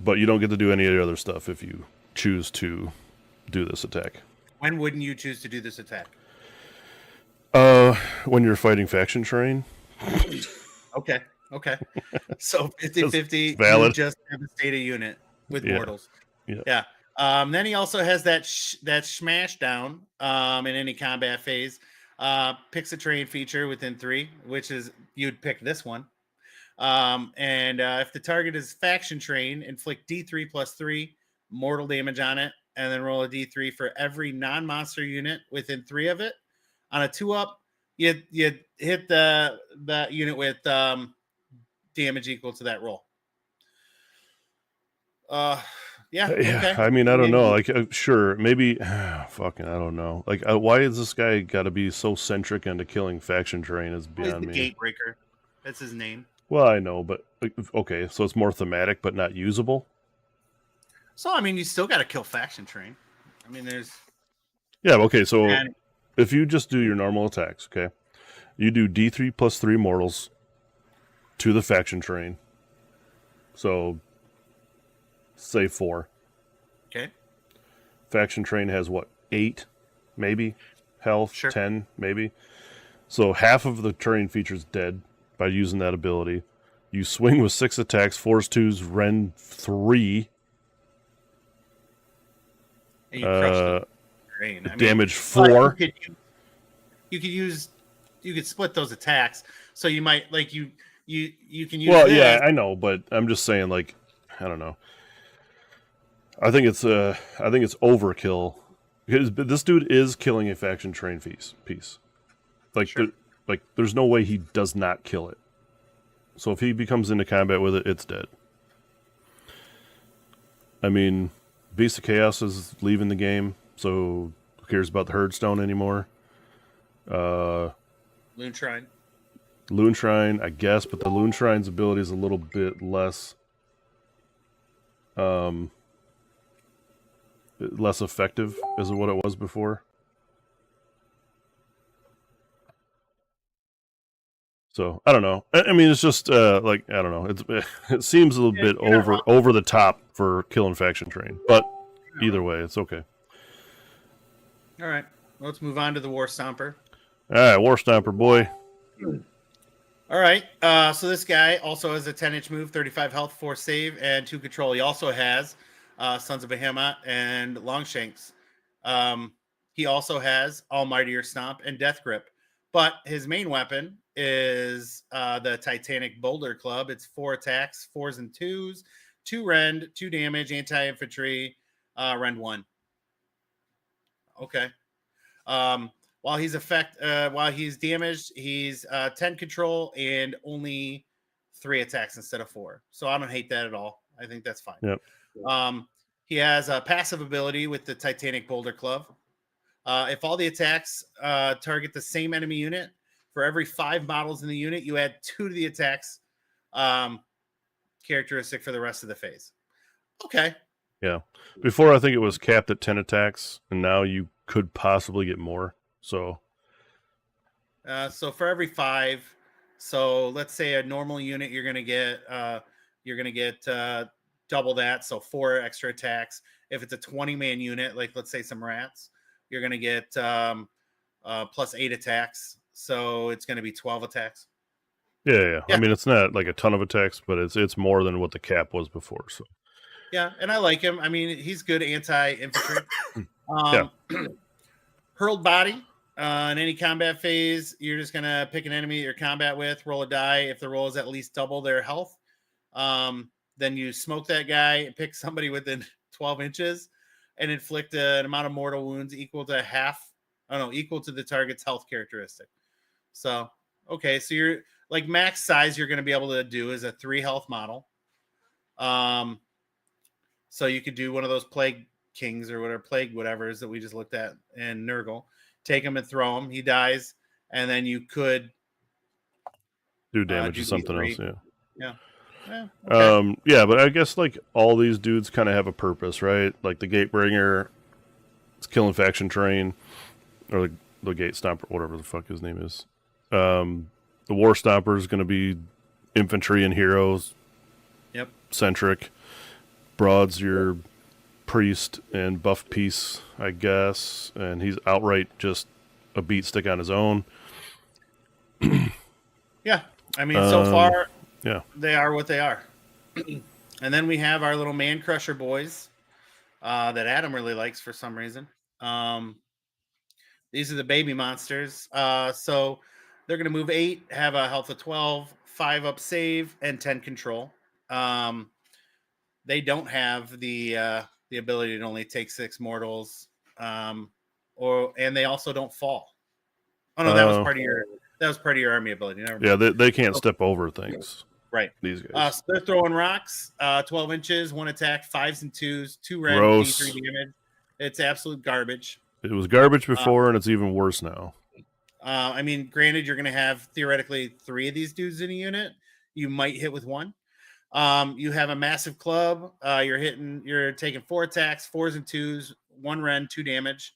But you don't get to do any of the other stuff if you choose to do this attack. When wouldn't you choose to do this attack? When you're fighting faction terrain. Okay. So 50-50, valid. you just have a stated unit with mortals. Yeah. Then he also has that smash down in any combat phase. Picks a terrain feature within 3, which is you'd pick this one. And if the target is faction terrain, inflict D3 plus 3 mortal damage on it, and then roll a D3 for every non-monster unit within 3 of it. On a 2-up, you hit that unit with damage equal to that roll. Yeah. Okay. I mean, I don't know. Like, sure, maybe. Fucking, I don't know. Like, why is this guy got to be so centric into killing faction terrain? Is beyond me. Gatebreaker. That's his name. Well, I know, but okay, so it's more thematic, but not usable. So I mean, you still got to kill faction terrain. I mean, there's. Yeah. Okay. So if you just do your normal attacks, okay, you do D3 plus 3 mortals to the faction terrain. So. Say 4. Okay. Faction terrain has what? 8, maybe? Health, sure. 10, maybe? So half of the terrain feature's dead by using that ability. You swing with 6 attacks, force 2s, rend 3. And you crush the terrain. Damage 4. You could split those attacks. So you might you can use. Well, yeah, I know, but I'm just saying, like, I don't know. I think it's overkill because this dude is killing a faction terrain piece. Like, sure. There's no way he does not kill it. So if he becomes into combat with it, it's dead. I mean, Beast of Chaos is leaving the game, so who cares about the Herdstone anymore? Loon Shrine, I guess, but the Loon Shrine's ability is a little bit less. Less effective as what it was before. So I don't know. I mean, it's just I don't know. It seems a little bit over the top for killing faction terrain, but either way, it's okay. All right, let's move on to the War Stomper. All right, War Stomper boy. All right, so this guy also has a 10-inch move, 35 health, 4 save, and 2 control. He also has Sons of Behemoth and Longshanks. He also has Almightier Stomp and Death Grip, but his main weapon is the Titanic Boulder Club. It's 4 attacks, 4s and 2s, 2 rend, 2 damage, anti-infantry, rend 1. Okay. While he's damaged, he's 10 control and only 3 attacks instead of 4. So I don't hate that at all. I think that's fine. Yep. He has a passive ability with the Titanic Boulder Club. If all the attacks target the same enemy unit, for every 5 models in the unit, you add 2 to the attacks characteristic for the rest of the phase. Okay. Yeah. Before, I think it was capped at 10 attacks, and now you could possibly get more. So for every 5, so let's say a normal unit, you're gonna get double that, so 4 extra attacks. If it's a 20-man unit, like let's say some rats, you're going to get plus 8 attacks. So it's going to be 12 attacks. Yeah. I mean, it's not like a ton of attacks, but it's more than what the cap was before. So yeah, and I like him. I mean, he's good anti-infantry. Hurled body. In any combat phase, you're just going to pick an enemy you're combat with, roll a die. If the roll is at least double their health, then you smoke that guy, pick somebody within 12 inches, and inflict an amount of mortal wounds equal to equal to the target's health characteristic. So, okay, so you're like max size you're going to be able to do is a 3 health model. So you could do one of those plague kings or whatever is that we just looked at in Nurgle. Take him and throw him. He dies, and then you could do damage to something else. Yeah. Okay. But I guess like all these dudes kind of have a purpose, right? Like the Gatebringer, it's killing faction terrain, or the Gate Stomper, whatever the fuck his name is. The War Stomper is going to be infantry and heroes. Yep. Centric. Broad's your priest and buff piece, I guess, and he's outright just a beat stick on his own. Yeah, I mean, so far, yeah, they are what they are. And then we have our little man crusher boys that Adam really likes for some reason. These are the baby monsters. So they're going to move 8, have a health of 12, 5 up save, and 10 control. They don't have the ability to only take 6 mortals, and they also don't fall. Oh no, that was part of your army ability. Never mind. Yeah, they can't step over things. Right. These guys. So they're throwing rocks, 12 inches, 1 attack, 5s and 2s, 2 red, D3 damage. It's absolute garbage. It was garbage before, and it's even worse now. I mean, granted, you're going to have theoretically 3 of these dudes in a unit. You might hit with 1. You have a massive club. You're taking 4 attacks, 4s and 2s, 1 rend, 2 damage.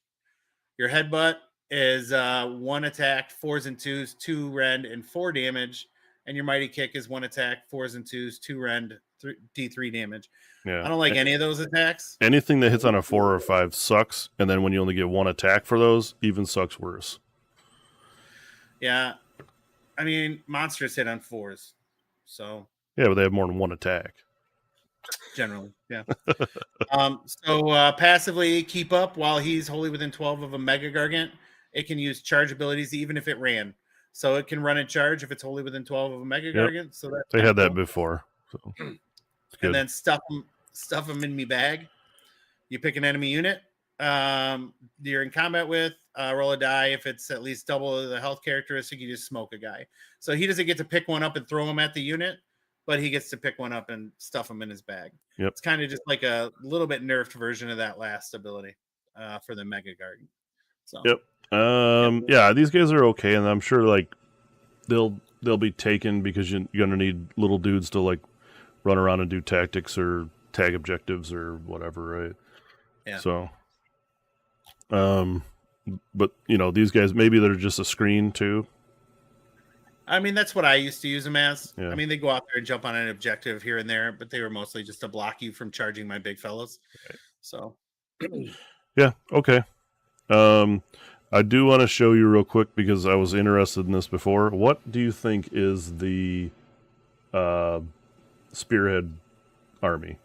Your headbutt is 1 attack, 4s and 2s, 2 rend, and 4 damage. And your mighty kick is 1 attack, 4s and 2s, 2 rend, D3 damage. Yeah. I don't like any of those attacks. Anything that hits on a 4 or 5 sucks, and then when you only get 1 attack for those, even sucks worse. Yeah. I mean, monsters hit on 4s. So yeah, but they have more than 1 attack. Generally, yeah. So passively keep up while he's wholly within 12 of a Mega Gargant. It can use charge abilities even if it ran. So it can run and charge if it's wholly within 12 of a Mega Gargant. So they had that before. So and then stuff them in me bag. You pick an enemy unit you're in combat with, roll a die. If it's at least double the health characteristic, you just smoke a guy. So he doesn't get to pick one up and throw him at the unit, but he gets to pick one up and stuff him in his bag. Yep. It's kind of just like a little bit nerfed version of that last ability for the Mega Garden. So yep. Yeah, these guys are okay, and I'm sure like they'll be taken because you're gonna need little dudes to like run around and do tactics or tag objectives or whatever, right? Yeah. So, but these guys maybe they're just a screen too. I mean, that's what I used to use them as. Yeah. I mean, they go out there and jump on an objective here and there, but they were mostly just to block you from charging my big fellows. Right. So, yeah, okay. I do want to show you real quick because I was interested in this before. What do you think is the Spearhead army?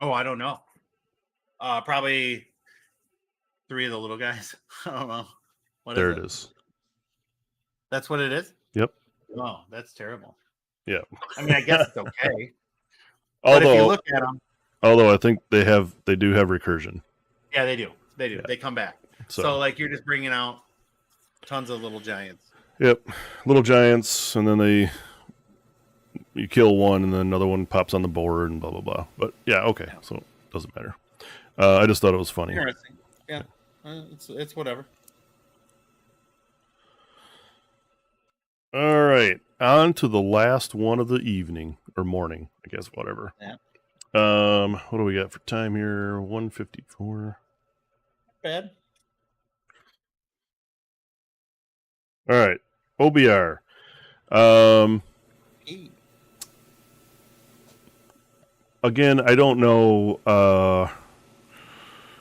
Oh, I don't know. Probably 3 of the little guys. I don't know. There it is. That's what it is? Yep. Oh, that's terrible. Yeah. I mean, I guess it's okay. But if you look at them, although I think they do have recursion. Yeah, they do. Yeah. They come back. So like you're just bringing out tons of little giants. Yep. Little giants, and then you kill one, and then another one pops on the board, and blah, blah, blah. But yeah, okay. Yeah. So it doesn't matter. I just thought it was funny. Interesting. Yeah. It's whatever. All right. On to the last one of the evening or morning, I guess, whatever. Yeah. What do we got for time here? 1:54. Bad. All right. OBR. again, I don't know.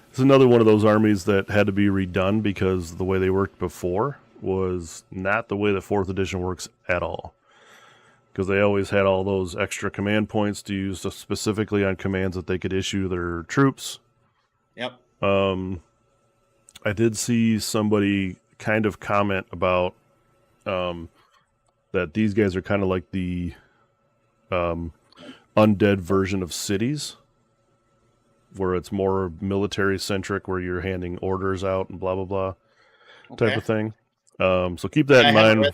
It's another one of those armies that had to be redone because the way they worked before was not the way the 4th edition works at all. Because they always had all those extra command points to use specifically on commands that they could issue their troops. Yep. I did see somebody kind of comment about that these guys are kind of like the undead version of cities, where it's more military centric, where you're handing orders out and blah blah blah type of thing. So keep that in mind.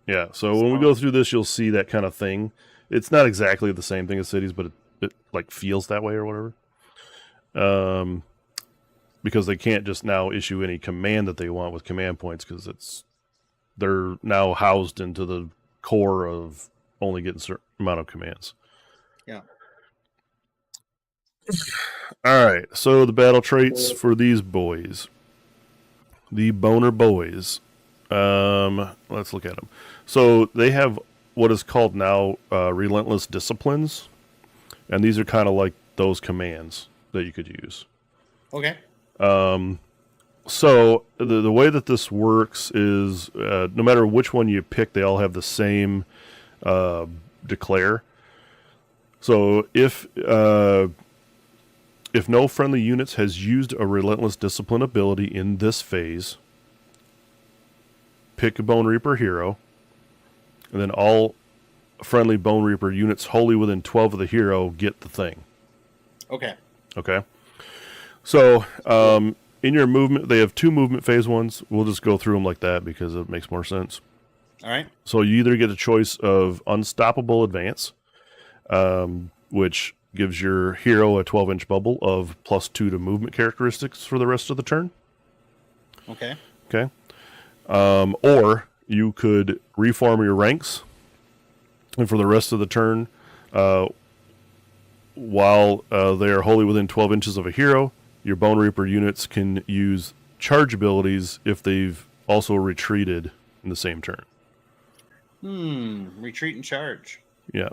Yeah. So when we go through this, you'll see that kind of thing. It's not exactly the same thing as cities, but it like feels that way or whatever. Because they can't just now issue any command that they want with command points, because they're now housed into the core of only getting a certain amount of commands. Yeah. All right. So the battle traits for these boys, the boner boys. Let's look at them. So they have what is called now relentless disciplines, and these are kind of like those commands that you could use. Okay. So the way that this works is no matter which one you pick, they all have the same declare. So if no friendly units has used a relentless discipline ability in this phase, pick a Bone Reaper hero, and then all friendly Bone Reaper units wholly within 12 of the hero get the thing. Okay. Okay. So, in your movement, they have 2 movement phase ones. We'll just go through them like that because it makes more sense. All right. So you either get a choice of Unstoppable Advance, which gives your hero a 12-inch bubble of +2 to movement characteristics for the rest of the turn. Okay. Okay. Or you could reform your ranks, and for the rest of the turn, while they are wholly within 12 inches of a hero, your Bone Reaper units can use charge abilities if they've also retreated in the same turn. Retreat and charge. Yeah.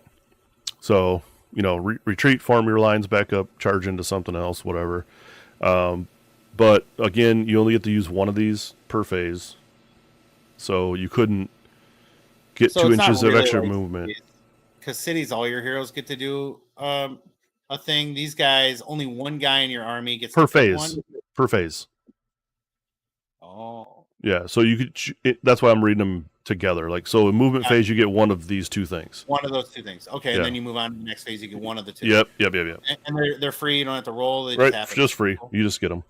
So, retreat, farm your lines back up, charge into something else, whatever. But again, you only get to use one of these per phase. So you couldn't get 2 inches of extra movement. Because cities, all your heroes get to do a thing. These guys, only one guy in your army gets per to phase. One. Per phase. Oh. Yeah, so you could. That's why I'm reading them together. Like, so in movement phase, you get one of these 2 things. One of those 2 things. Okay, and then you move on to the next phase. You get one of the 2. Yep. And they're free. You don't have to roll. They right, just free. You just get them.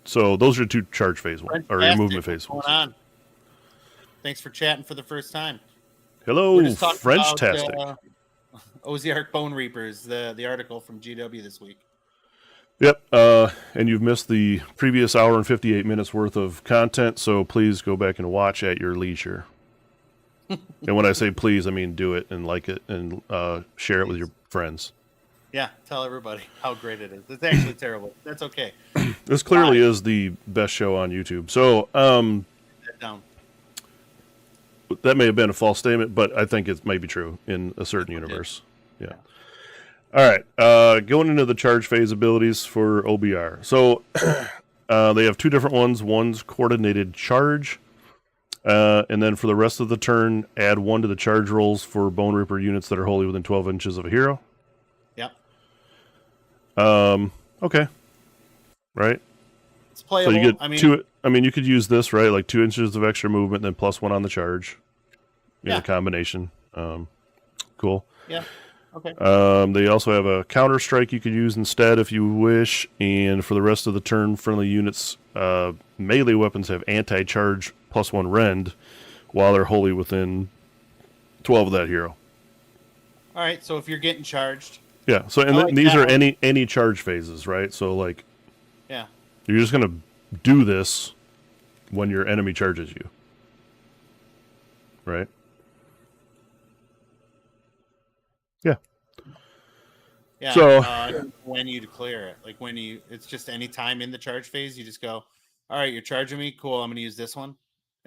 So those are 2 charge phase ones or movement phase ones. What's going on? Thanks for chatting for the first time. Hello, French-tastic. OZR Bone Reapers, the article from GW this week. Yep, and you've missed the previous hour and 58 minutes worth of content, so please go back and watch at your leisure. And when I say please, I mean do it and like it and share it with your friends. Yeah, tell everybody how great it is. It's actually terrible. That's okay. This clearly is the best show on YouTube. So, that may have been a false statement, but I think it might be true in a certain universe. Yeah. All right. Going into the charge phase abilities for OBR. So, they have 2 different ones. One's coordinated charge. And then for the rest of the turn, add 1 to the charge rolls for Bone Reaper units that are wholly within 12 inches of a hero. Yep. Okay. Right. It's playable. So you get you could use this, right? Like 2 inches of extra movement, then +1 on the charge. In a combination. Cool. Yeah. Okay. They also have a counter strike you could use instead if you wish, and for the rest of the turn, friendly units melee weapons have anti-charge +1 rend, while they're wholly within 12 of that hero. All right. So if you're getting charged. Yeah. So these are any charge phases, right? So like. Yeah. You're just gonna do this when your enemy charges you, right? Yeah. Yeah. So when you declare it, like it's just any time in the charge phase, you just go, all right, you're charging me. Cool. I'm going to use this one.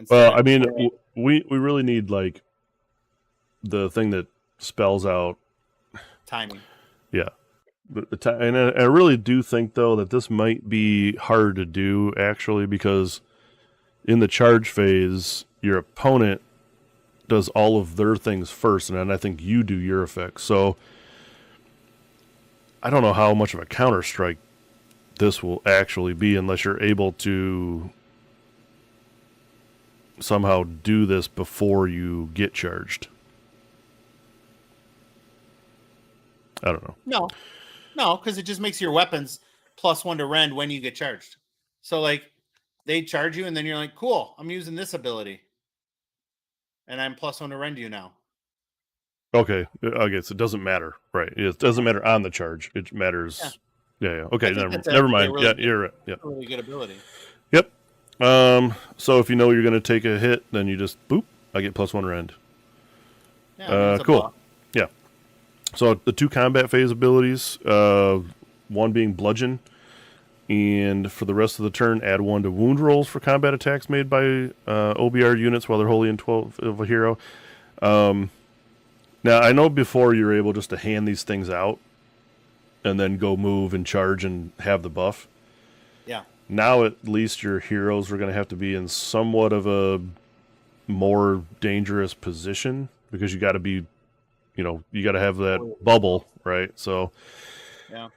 Well, I mean, we really need like the thing that spells out timing. Yeah. But and I really do think, though, that this might be hard to do, actually, because in the charge phase, your opponent does all of their things first, and then I think you do your effects. So I don't know how much of a counter-strike this will actually be unless you're able to somehow do this before you get charged. I don't know. No, because it just makes your weapons +1 to rend when you get charged. So like they charge you and then you're like, cool, I'm using this ability. And I'm +1 to rend you now. Okay, so it doesn't matter, right? It doesn't matter on the charge. It matters. Yeah. Okay, never mind. Really You're right. Yeah. Really good ability. Yep. So if you know you're going to take a hit, then you just boop. I get +1 rend. Yeah, cool. Yeah. So the 2 combat phase abilities, one being bludgeon, and for the rest of the turn, add 1 to wound rolls for combat attacks made by OBR units while they're wholly in 12 of a hero. Now, I know before you were able just to hand these things out and then go move and charge and have the buff. Yeah. Now, at least your heroes are going to have to be in somewhat of a more dangerous position because you got to be, you got to have that bubble, right? So, yeah.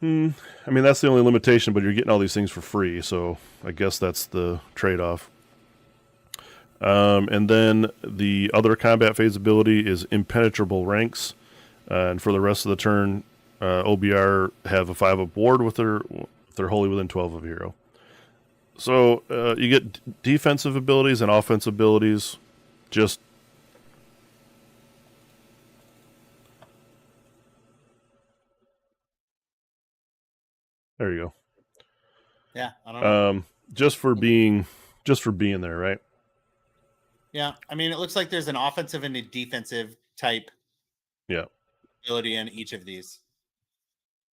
I mean, that's the only limitation, but you're getting all these things for free, so I guess that's the trade-off. And then the other combat phase ability is Impenetrable Ranks. And for the rest of the turn, OBR have a 5-up ward with their wholly within 12 of a hero. So you get defensive abilities and offensive abilities. Just there you go. Yeah, I don't know. Just for being there, right? Yeah, I mean, it looks like there's an offensive and a defensive type ability in each of these.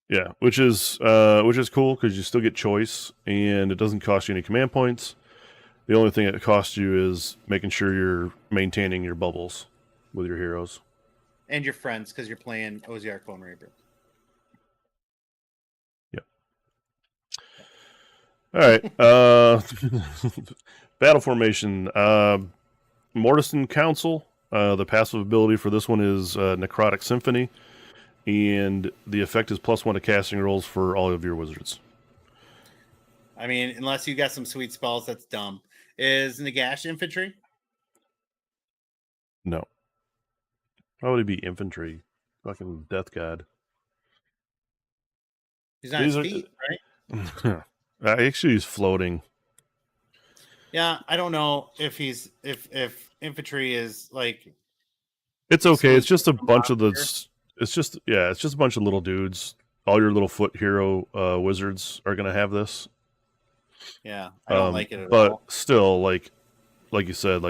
Yeah, which is cool because you still get choice and it doesn't cost you any command points. The only thing it costs you is making sure you're maintaining your bubbles with your heroes and your friends because you're playing OZR Clone Reaper. Yep. All right. Battle formation. Mortiston Council. The passive ability for this one is Necrotic Symphony, and the effect is +1 to casting rolls for all of your wizards. I mean, unless you got some sweet spells, that's dumb. Is Nagash infantry? No. Why would he be infantry? Fucking death god. He's on his feet, right? Actually, he's floating. Yeah, I don't know if he's if infantry is like. It's okay. It's just a bunch of It's just a bunch of little dudes. All your little foot hero wizards are gonna have this. Yeah, I don't like it at all. But still, like you said,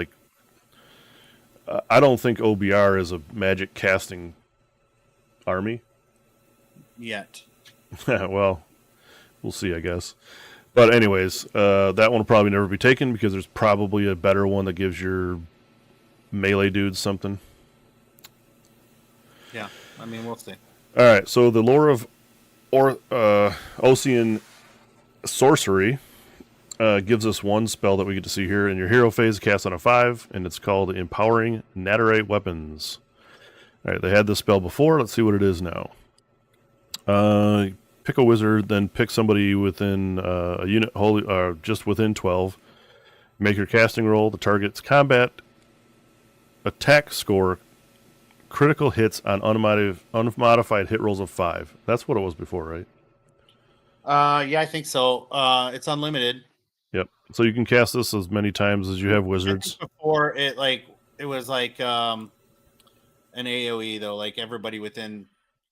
I don't think OBR is a magic casting army yet. Well, we'll see, I guess. But anyways, that one will probably never be taken because there's probably a better one that gives your melee dudes something. Yeah, I mean, we'll see. All right, so the lore of Ocean sorcery gives us one spell that we get to see here in your hero phase, cast on a 5, and it's called Empowering Nadirite Weapons. All right, they had this spell before. Let's see what it is now. Pick a wizard, then pick somebody within a unit just within 12. Make your casting roll. The target's combat attack score critical hits on unmodified hit rolls of 5. That's what it was before, right? Yeah, I think so. It's unlimited. Yep. So you can cast this as many times as you have wizards. Before it was like an AoE though, like everybody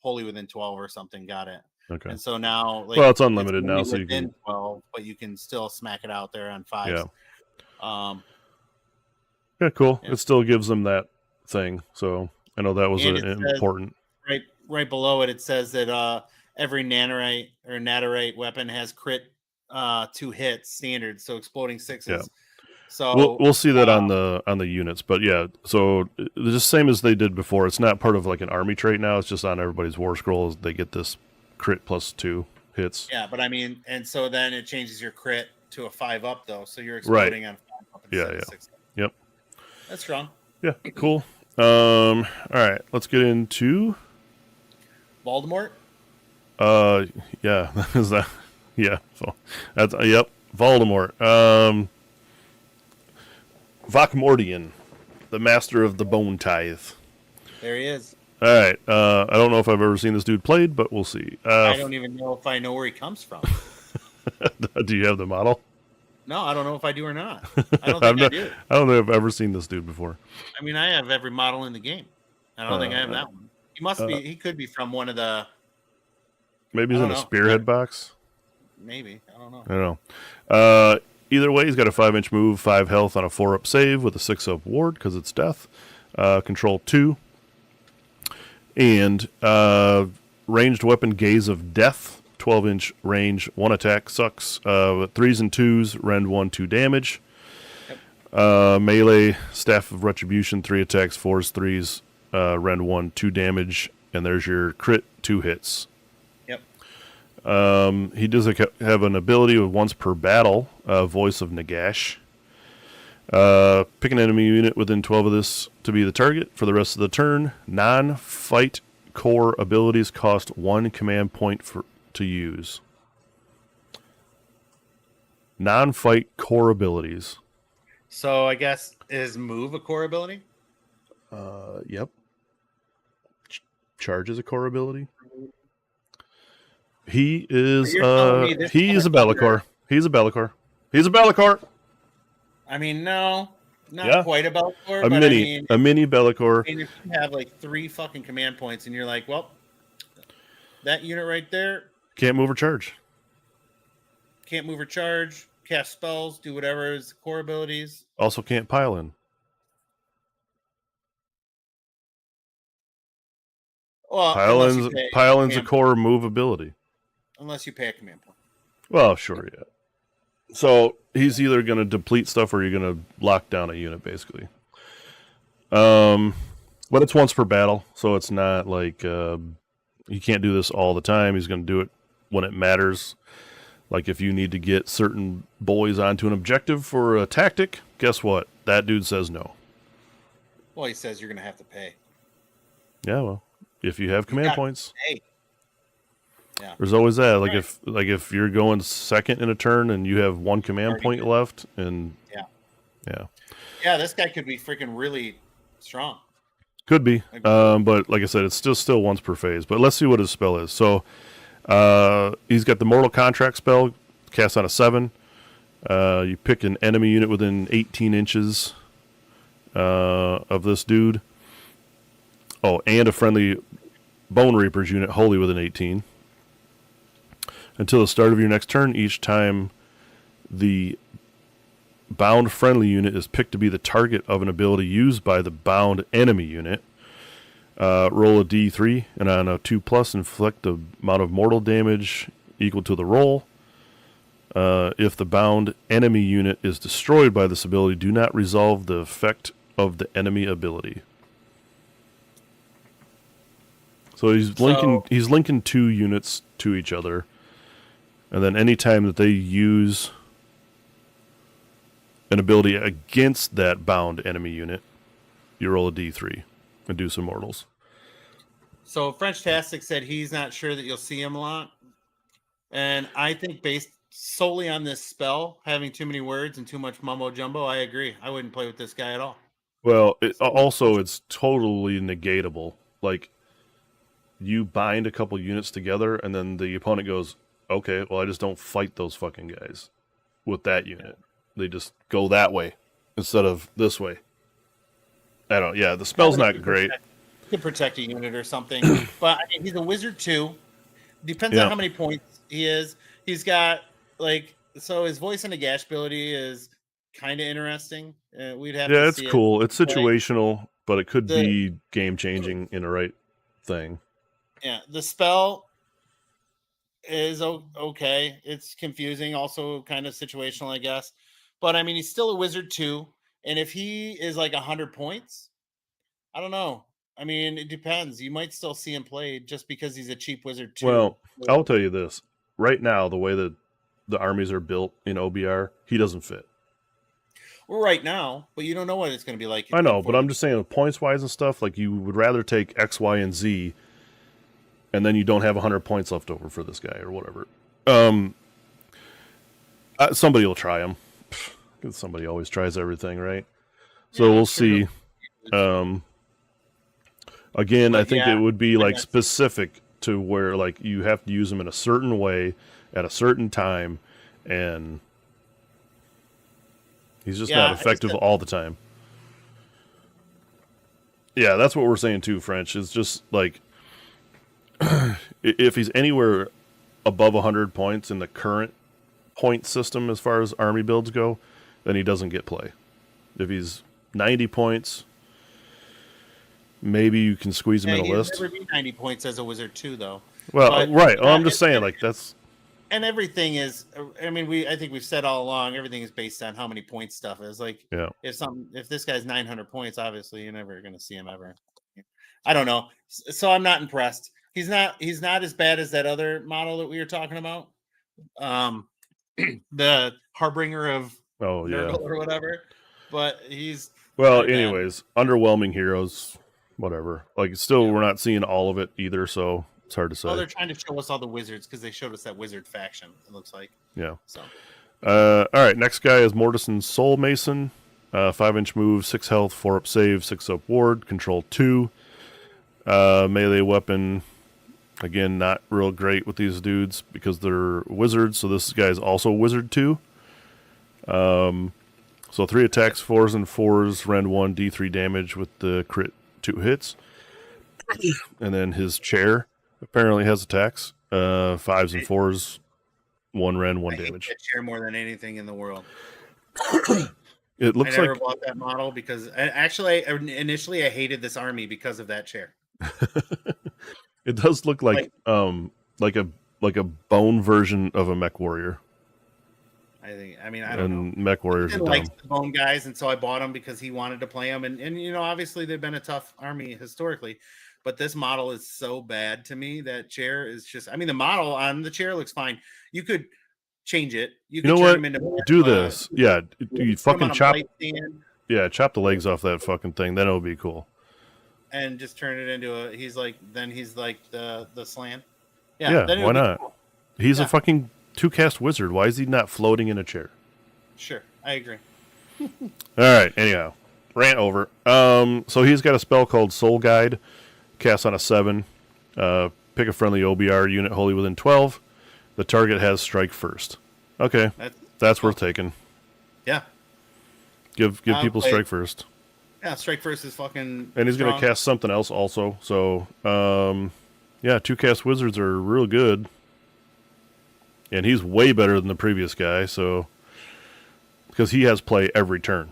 wholly within 12 or something got it. Okay. And so now, well, it's unlimited now, so you can 12, but you can still smack it out there on 5. Yeah. Yeah, cool. Yeah. It still gives them that thing. So I know that was important. Right below it, it says that every nanite or nadirite weapon has crit 2 hits standard, so exploding 6s. Yeah. So we'll see that on the units, but yeah. So the same as they did before. It's not part of like an army trait now. It's just on everybody's war scrolls. They get this crit +2 hits. yeah, but I mean, and so then it changes your crit to a 5 up though, so you're exploding on 5 up instead of 6 up. Yep. That's strong. Yeah. Cool. All right. Let's get into Voldemort. Yeah. Is that? Yeah. So that's yep. Voldemort. Vokmordian, the master of the bone tithe. There he is. All right. I don't know if I've ever seen this dude played, but we'll see. I don't even know if I know where he comes from. Do you have the model? No, I don't know if I do or not. I don't think I do. I don't know if I've ever seen this dude before. I mean, I have every model in the game. I don't think I have that one. He must be. He could be from one of the. Maybe he's in a spearhead box. Maybe. I don't know. I don't know. Either way, he's got a 5-inch move, 5 health on a 4-up save with a 6-up ward because it's death. Control 2. And ranged weapon Gaze of Death, 12-inch range, 1 attack, sucks. 3s and 2s, rend 1, 2 damage. Yep. Melee, Staff of Retribution, 3 attacks, 4s, 3s, rend 1, 2 damage. And there's your crit, 2 hits. He does have an ability of once per battle, Voice of Nagash. Pick an enemy unit within 12 of this to be the target for the rest of the turn. Non-fight core abilities cost 1 command point to use. Non-fight core abilities. So I guess is move a core ability? Yep. Charge is a core ability. He is he's a Bellicor. He's a Bellicor. He's a Bellicor. I mean, no, not quite a Bellicor. A mini Bellicor. I mean, if you have like 3 fucking command points and you're like, well, that unit right there can't move or charge. Can't move or charge, cast spells, do whatever is core abilities. Also can't pile in. Well, pile in's a core move ability. Unless you pay a command point. Well, sure, yeah. So he's either going to deplete stuff or you're going to lock down a unit, basically. But it's once per battle, so it's not like he can't do this all the time. He's going to do it when it matters. Like if you need to get certain boys onto an objective for a tactic, guess what? That dude says no. Well, he says you're going to have to pay. Yeah, well, if you have command points. Pay. Yeah. There's always that. Like if you're going second in a turn and you have 1 command point left, and yeah, this guy could be freaking really strong. Could be, but like I said, it's still once per phase. But let's see what his spell is. So he's got the Mortal Contract spell, cast on a 7. You pick an enemy unit within 18 inches of this dude. Oh, and a friendly Bone Reapers unit wholly within 18. Until the start of your next turn, each time the bound friendly unit is picked to be the target of an ability used by the bound enemy unit, roll a d3, and on a 2+, inflict the amount of mortal damage equal to the roll. If the bound enemy unit is destroyed by this ability, do not resolve the effect of the enemy ability. So he's linking 2 units to each other. And then anytime that they use an ability against that bound enemy unit, you roll a d3 and do some mortals. So French Tastic said he's not sure that you'll see him a lot. And I think based solely on this spell, having too many words and too much mumbo jumbo, I agree. I wouldn't play with this guy at all. Well, it's totally negatable. Like, you bind a couple units together and then the opponent goes, okay, well, I just don't fight those fucking guys with that unit. They just go that way instead of this way. The spell's not great. Could protect a unit or something. But I mean, he's a wizard too. Depends on how many points he is. He's got, so his Voice and Nagash ability is kind of interesting. We'd have to see. Yeah, it's cool. It's situational, but it could be game-changing in the right thing. Yeah, the spell is okay. It's confusing, also kind of situational, I guess. But I mean, he's still a wizard too. And if he is like 100 points, I don't know. I mean, it depends. You might still see him play just because he's a cheap wizard too. Well, I'll tell you this. Right now, the way that the armies are built in OBR, he doesn't fit. Right now, but you don't know what it's going to be like. I know, but I'm just saying, points wise and stuff, like you would rather take X, Y, and Z, and then you don't have 100 points left over for this guy or whatever. Somebody will try him. Somebody always tries everything, right? So we'll see. Again, I think it would be like specific to where like you have to use them in a certain way at a certain time, and he's just not effective all the time. Yeah, that's what we're saying too, French. It's just like if he's anywhere above 100 points in the current point system as far as army builds go, then he doesn't get play. If he's 90 points, maybe you can squeeze him in a list. He'll never be 90 points as a wizard too, though. Well, right. Well, I'm just saying, like that's. And everything is. I mean, I think we've said all along, everything is based on how many points stuff is. Like, if this guy's 900 points, obviously you're never going to see him ever. I don't know. So I'm not impressed. He's not as bad as that other model that we were talking about. The Harbinger of Nurgle or whatever. But he's anyways, underwhelming heroes, whatever. Like still we're not seeing all of it either, so it's hard to say. Well, they're trying to show us all the wizards because they showed us that wizard faction, it looks like. Yeah. So all right, next guy is Mortison's Soul Mason. 5-inch move, 6 health, 4 up save, 6 up ward, control 2. Melee weapon. Again, not real great with these dudes because they're wizards, so this guy's also wizard 2. So 3 attacks, 4s and 4s, rend 1, d3 damage with the crit 2 hits. And then his chair apparently has attacks, 5s and 4s, 1 rend, 1 damage. I hate that chair more than anything in the world. It looks I never bought that model because initially I hated this army because of that chair. It does look like a bone version of a mech warrior. I don't know. Mech warriors are like the bone guys, and so I bought him because he wanted to play them. And you know, obviously they've been a tough army historically, but this model is so bad to me. That chair is just. I mean, the model on the chair looks fine. You could change it. You know turn what? him into Do this. Yeah, you fucking chop. Yeah, chop the legs off that fucking thing. Then it would be cool. And just turn it into a. He's like the slan. Yeah, why not? Cool. He's a fucking 2-cast wizard. Why is he not floating in a chair? Sure, I agree. All right. Anyhow, rant over. So he's got a spell called Soul Guide. Cast on a 7. Pick a friendly OBR unit wholly within 12. The target has strike first. Okay, that's worth taking. Yeah. Give people strike first. Yeah, strike first is fucking. And he's going to cast something else also. So, 2-cast wizards are real good. And he's way better than the previous guy, so. Because he has play every turn.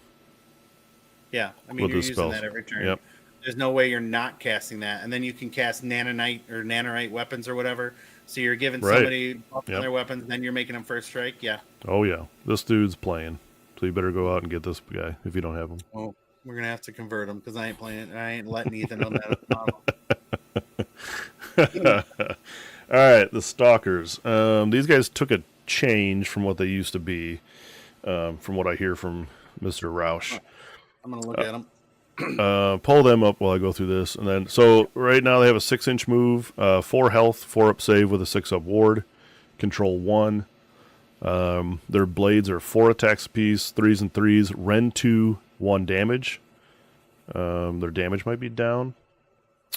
Yeah, I mean, you're using that every turn. Yep. There's no way you're not casting that. And then you can cast nanonite or nanorite weapons or whatever. So you're giving somebody buff on their weapons, and then you're making them first strike. Yeah. Oh, yeah. This dude's playing. So you better go out and get this guy if you don't have him. Well, we're going to have to convert him because I ain't playing it. I ain't letting Ethan on that model. All right, the Stalkers. These guys took a change from what they used to be, from what I hear from Mr. Roush. I'm going to look at them. Pull them up while I go through this. And then, so right now they have a 6-inch move, 4 health, 4 up save with a 6 up ward, control 1. Their blades are 4 attacks apiece, 3s and 3s, rend 2, 1 damage. Their damage might be down.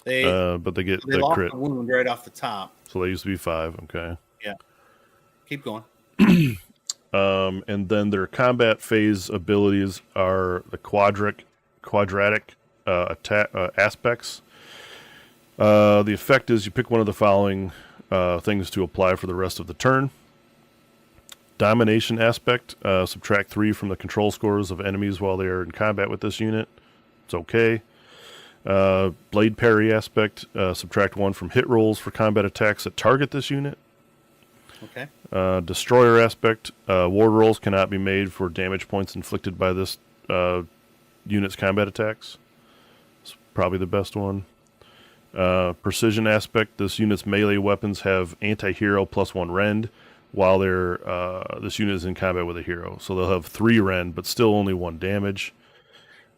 But they get the crit. The wound right off the top. So they used to be 5. Okay. Yeah. Keep going. And then their combat phase abilities are the quadratic attack aspects. The effect is you pick one of the following things to apply for the rest of the turn. Domination aspect, subtract 3 from the control scores of enemies while they are in combat with this unit. It's okay. Blade parry aspect, subtract 1 from hit rolls for combat attacks that target this unit. Okay. Destroyer aspect. Ward rolls cannot be made for damage points inflicted by this unit's combat attacks. It's probably the best one. Precision aspect. This unit's melee weapons have anti-hero +1 rend, while this unit is in combat with a hero. So they'll have 3 rend, but still only 1 damage.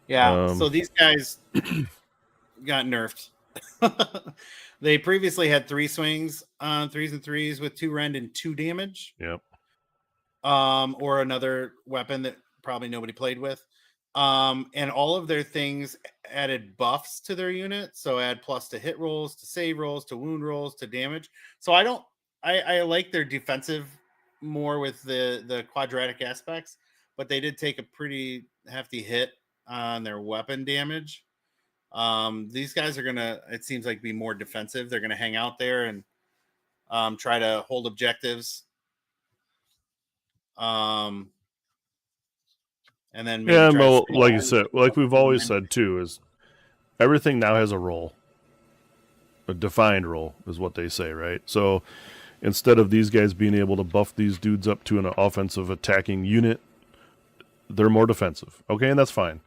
Yeah. So these guys got nerfed. They previously had 3 swings on 3s and 3s with 2 rend and 2 damage. Yep. Or another weapon that probably nobody played with. And all of their things added buffs to their unit. So add plus to hit rolls, to save rolls, to wound rolls, to damage. So I like their defensive more with the quadratic aspects, but they did take a pretty hefty hit on their weapon damage. These guys are gonna, it seems like, be more defensive. They're gonna hang out there and try to hold objectives. And then maybe well, like you said, like we've always said too, is everything now has a role. A defined role is what they say, right? So instead of these guys being able to buff these dudes up to an offensive attacking unit, they're more defensive. Okay, and that's fine.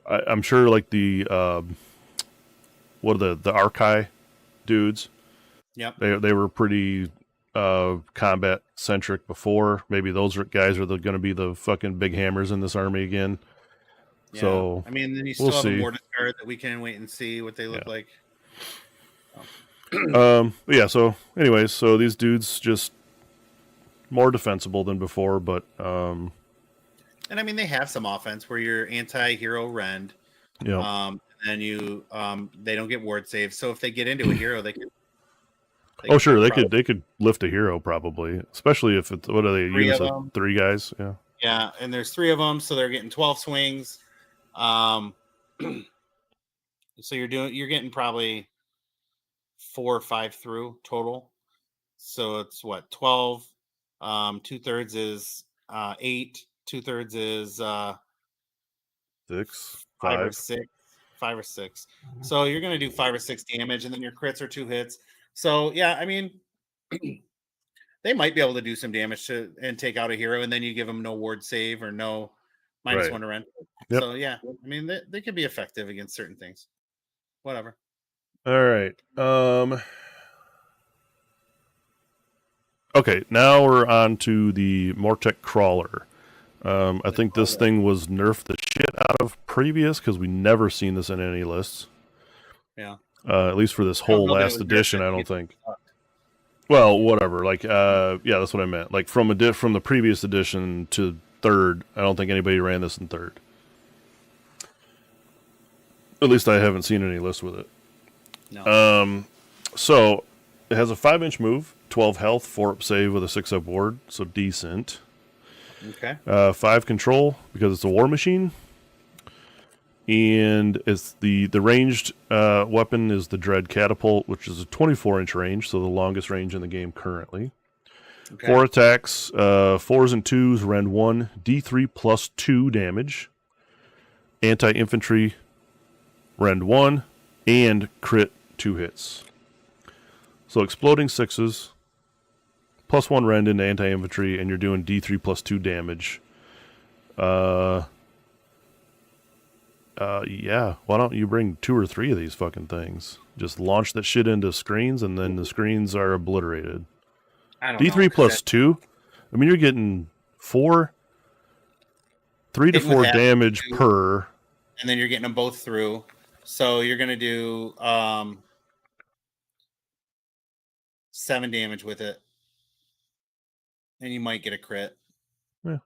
I'm sure like the what are the Archai dudes? Yep. They were pretty combat centric before. Maybe those guys are going to be the fucking big hammers in this army again. Yeah. So I mean, then you still have a Mortis card that we can wait and see what they look like. Yeah. So, anyways, so these dudes just more defensible than before, but and I mean, they have some offense where you're anti-hero rend. Yeah. And then you they don't get ward saves. So if they get into a hero, they can. Oh, sure, they could lift a hero probably, especially if it's what are they units of 3 guys? Yeah. Yeah, and there's 3 of them, so they're getting 12 swings. So you're getting probably 4 or 5 through total. So it's what, 12. 2/3 is 8. 2/3 is 6, 5 or 6. 5 or 6. So you're gonna do 5 or 6 damage, and then your crits are 2 hits. So yeah, I mean, they might be able to do some damage and take out a hero, and then you give them no ward save or no -1 to rend. Yep. So yeah, I mean, they could be effective against certain things. Whatever. All right. Okay, now we're on to the Mortek Crawler. I think this thing was nerfed the shit out of previous because we never seen this in any lists. Yeah. At least for this whole last edition, I don't think. Well, whatever. Like, yeah, that's what I meant. Like from the previous edition to 3rd, I don't think anybody ran this in 3rd. At least I haven't seen any list with it. No. So it has a 5-inch move, 12 health, 4-up save with a 6-up ward, so decent. Okay. 5 control because it's a war machine. And it's the ranged weapon is the Dread Catapult, which is a 24-inch range, so the longest range in the game currently. Okay. 4 attacks, 4s and 2s, rend 1, D3 plus 2 damage. Anti-infantry, rend 1, and crit 2 hits. So exploding 6s, plus 1 rend into anti-infantry, and you're doing D3 plus 2 damage. Yeah, why don't you bring 2 or 3 of these fucking things? Just launch that shit into screens, and then the screens are obliterated. I don't D3 know, plus 2? I mean, you're getting 3 to 4 damage per. And then you're getting them both through. So you're going to do 7 damage with it. And you might get a crit. Yeah.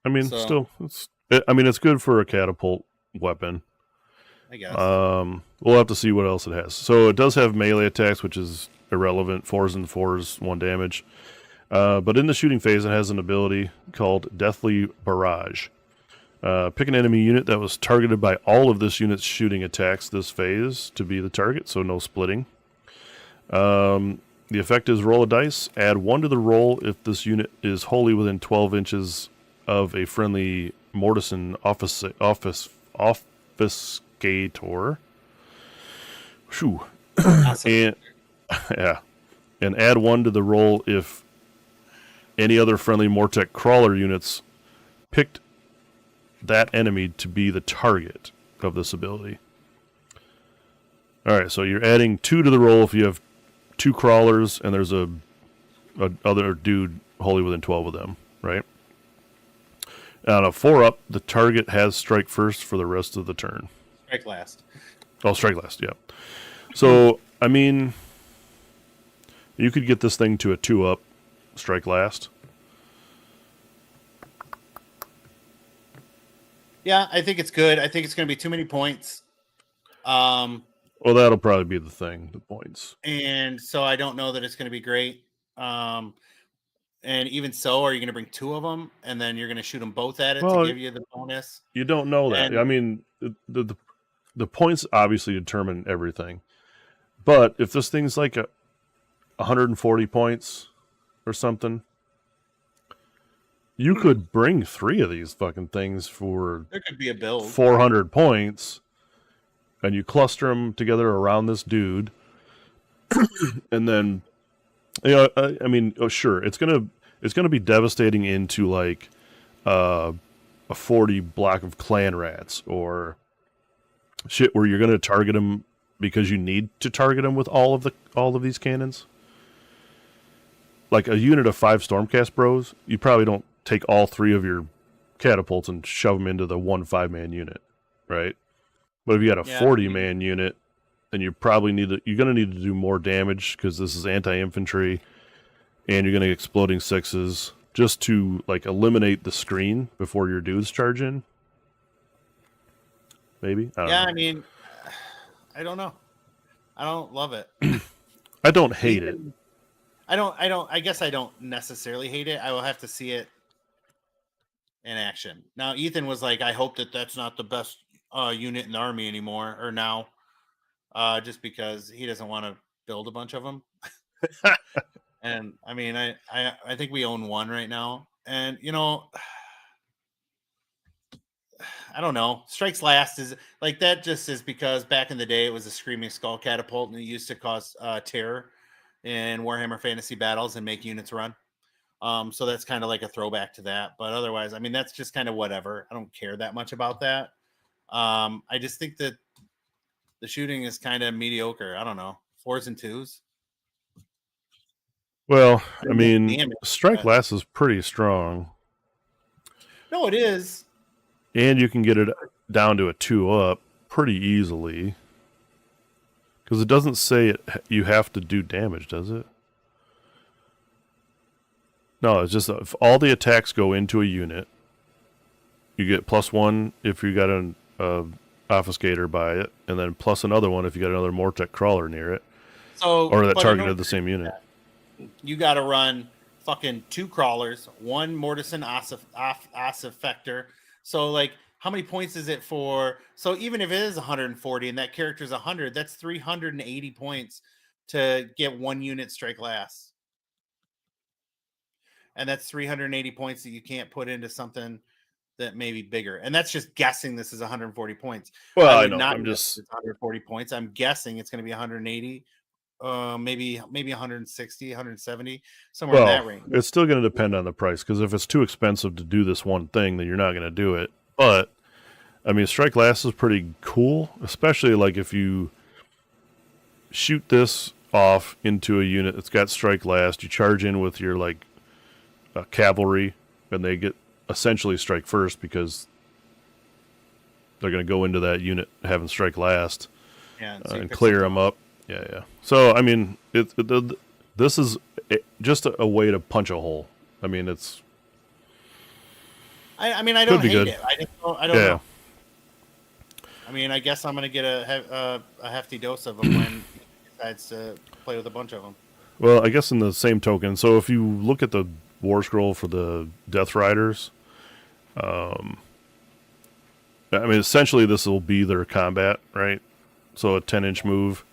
I mean, still, it's good for a catapult weapon. I guess. We'll have to see what else it has. So it does have melee attacks, which is irrelevant. 4s and 4s, 1 damage. But in the shooting phase, it has an ability called Deathly Barrage. Pick an enemy unit that was targeted by all of this unit's shooting attacks this phase to be the target, so no splitting. The effect is roll a dice, add 1 to the roll if this unit is wholly within 12 inches of a friendly Mortison obfuscator. Shoo. Awesome. And add 1 to the roll if any other friendly Mortek crawler units picked that enemy to be the target of this ability. Alright, so you're adding 2 to the roll if you have 2 crawlers and there's a other dude wholly within 12 of them, right? And on a 4-up, the target has strike first for the rest of the turn. Strike last. Oh, strike last, yeah. So, I mean, you could get this thing to a 2-up, strike last. Yeah, I think it's good. I think it's going to be too many points. Well, that'll probably be the thing, the points. And so I don't know that it's going to be great. And even so, are you going to bring 2 of them and then you're going to shoot them both at it to give you the bonus? You don't know that. I mean, the points obviously determine everything. But if this thing's like 140 points or something, you could bring 3 of these fucking things for there could be a build 400 points, and you cluster them together around this dude, and then, you know, I mean, oh, sure, it's gonna be devastating into like a 40 block of clan rats or shit where you're gonna target them because you need to target them with all of these cannons. Like a unit of 5 Stormcast bros, you probably don't take all 3 of your catapults and shove them into the 1 5-man unit, right? But if you got a 40-man unit, then you probably you're going to need to do more damage because this is anti-infantry, and you're going to get exploding 6s just to like eliminate the screen before your dudes charge in. Maybe. I don't know. I mean, I don't know. I don't love it. I don't hate it. I guess I don't necessarily hate it. I will have to see it in action. Now, Ethan was like, I hope that that's not the best unit in the army anymore, or now, just because he doesn't want to build a bunch of them. And I mean, I think we own 1 right now, and you know, I don't know. Strikes last is like that just is because back in the day it was a screaming skull catapult and it used to cause terror in Warhammer Fantasy battles and make units run. So that's kind of like a throwback to that. But otherwise, I mean, that's just kind of whatever. I don't care that much about that. I just think that the shooting is kind of mediocre. I don't know. 4s and 2s. Well, I mean, strike last is pretty strong. No, it is. And you can get it down to a 2-up pretty easily. Because it doesn't say you have to do damage, does it? No, it's just if all the attacks go into a unit, you get +1 if you got an obfuscator by it, and then plus another one if you got another Mortek crawler near it. So, or that targeted the same unit. You got to run fucking 2 crawlers, 1 Mortison Ossifector. So, like, how many points is it for? So, even if it is 140 and that character's 100, that's 380 points to get 1 unit strike last. And that's 380 points that you can't put into something that may be bigger. And that's just guessing this is 140 points. Well, I know. I'm just 140 points. I'm guessing it's going to be 180. Maybe 160, 170, somewhere in that range. It's still going to depend on the price, because if it's too expensive to do this one thing, then you're not going to do it. But I mean, strike last is pretty cool, especially like if you shoot this off into a unit that's got strike last, you charge in with your like cavalry, and they get essentially strike first because they're going to go into that unit having strike last, and clear them up. Yeah. So, I mean, this is just a way to punch a hole. I mean, it's... I mean, I don't hate it. I don't know. I mean, I guess I'm going to get a hefty dose of them when he decides to play with a bunch of them. Well, I guess in the same token, so if you look at the War Scroll for the Death Riders, I mean, essentially this will be their combat, right? So a 10-inch move.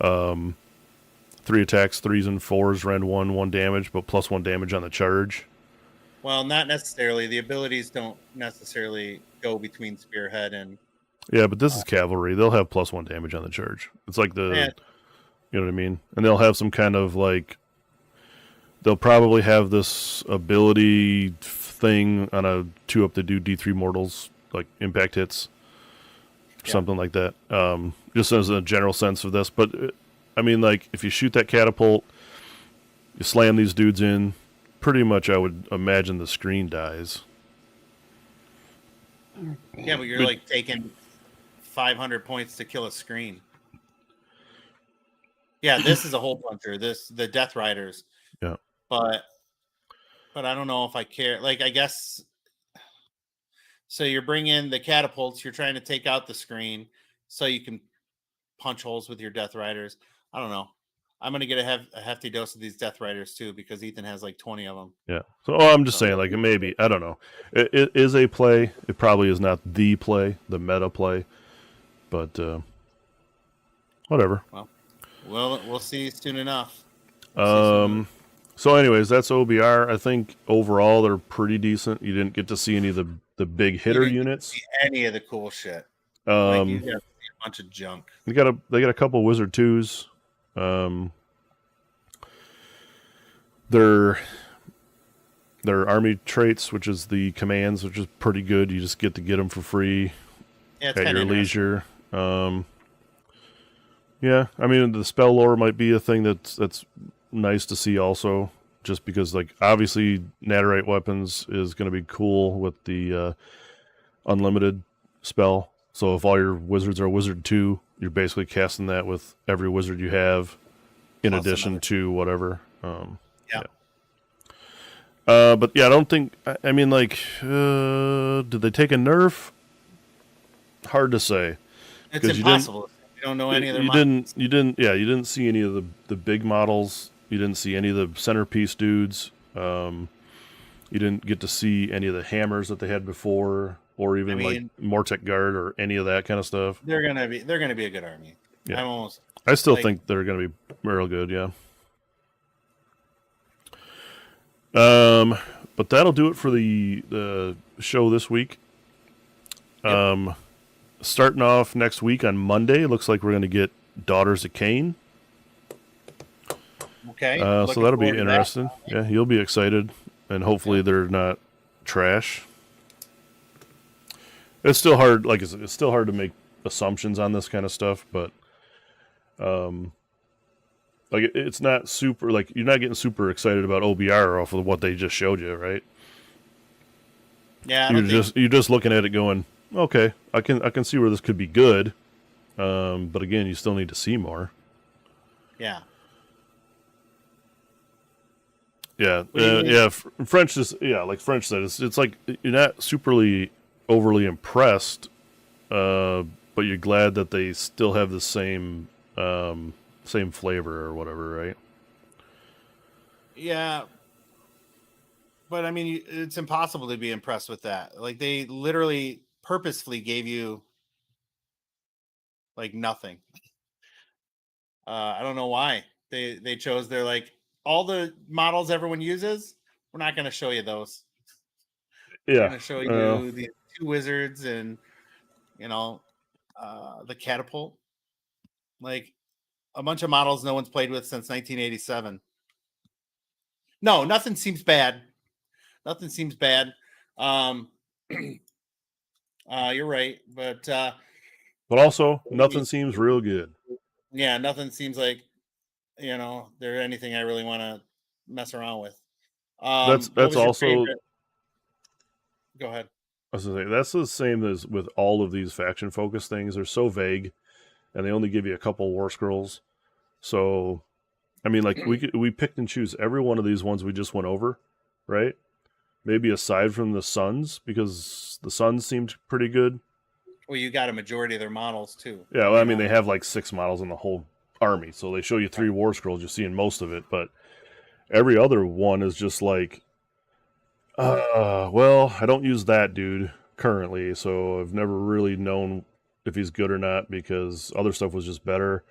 3 attacks, 3s and 4s, rend 1 damage, but +1 damage on the charge. Well, not necessarily. The abilities don't necessarily go between Spearhead and... Yeah, but this is cavalry. They'll have +1 damage on the charge. It's like you know what I mean? And they'll have some kind of like they'll probably have this ability thing on a 2-up to do D3 mortals, like impact hits, something like that. Just as a general sense of this. But, I mean, like, if you shoot that catapult, you slam these dudes in, pretty much I would imagine the screen dies. Yeah, but you're like taking 500 points to kill a screen. Yeah, this is a hole puncher. The Death Riders. Yeah. But I don't know if I care. Like, I guess. So you're bringing the catapults. You're trying to take out the screen so you can punch holes with your Death Riders. I don't know. I'm gonna get a hefty dose of these Death Riders too because Ethan has like 20 of them. Yeah. So I'm just saying, like, maybe, I don't know. It is a play. It probably is not the play, the meta play, but whatever. Well, we'll see soon enough. So anyways, that's OBR. I think overall they're pretty decent. You didn't get to see any of the big hitter units. See any of the cool shit. Like, you got to see a bunch of junk. They got a couple Wizard 2s. Their army traits, which is the commands, which is pretty good. You just get them for free at your leisure. Yeah, I mean, the spell lore might be a thing that's nice to see also, just because, like, obviously Nadirite weapons is going to be cool with the unlimited spell. So if all your wizards are Wizard 2, you're basically casting that with every wizard you have in plus addition to whatever. But yeah, I don't think, I mean, like, did they take a nerf? Hard to say. It's impossible. You don't know any of their models. You didn't see any of the big models. You didn't see any of the centerpiece dudes. You didn't get to see any of the hammers that they had before, or even like Mortec Guard or any of that kind of stuff. They're gonna be a good army. Yeah. I still think they're gonna be real good. Yeah. But that'll do it for the show this week. Yep. Starting off next week on Monday, it looks like we're going to get Daughters of Cain. Okay. So that'll be interesting. Yeah, you'll be excited, and hopefully they're not trash. It's still hard. Like it's still hard to make assumptions on this kind of stuff, but like it's not super. Like you're not getting super excited about OBR off of what they just showed you, right? Yeah. You're just looking at it going, okay, I can see where this could be good, but again, you still need to see more. Yeah. Yeah, yeah. French is like French said. It's like you're not superly overly impressed, but you're glad that they still have the same flavor or whatever, right? Yeah. But I mean, it's impossible to be impressed with that. Like they literally purposefully gave you like nothing. I don't know why they chose. They're like all the models everyone uses. We're not going to show you those. Yeah, we're going to show you the 2 wizards and the catapult. Like a bunch of models no one's played with since 1987. No, nothing seems bad. Nothing seems bad. You're right, but also nothing seems real good. Yeah, nothing seems like there's anything I really want to mess around with. That's also. Go ahead. I was gonna say that's the same as with all of these faction focused things. They're so vague, and they only give you a couple war scrolls. So, I mean, like we picked and choose every one of these ones we just went over, right? Maybe aside from the Suns, because the Suns seemed pretty good. Well, you got a majority of their models too. Yeah, well, I mean, they have like 6 models in the whole army, so they show you 3 war scrolls. You're seeing most of it, but every other one is just like, well, I don't use that dude currently, so I've never really known if he's good or not because other stuff was just better.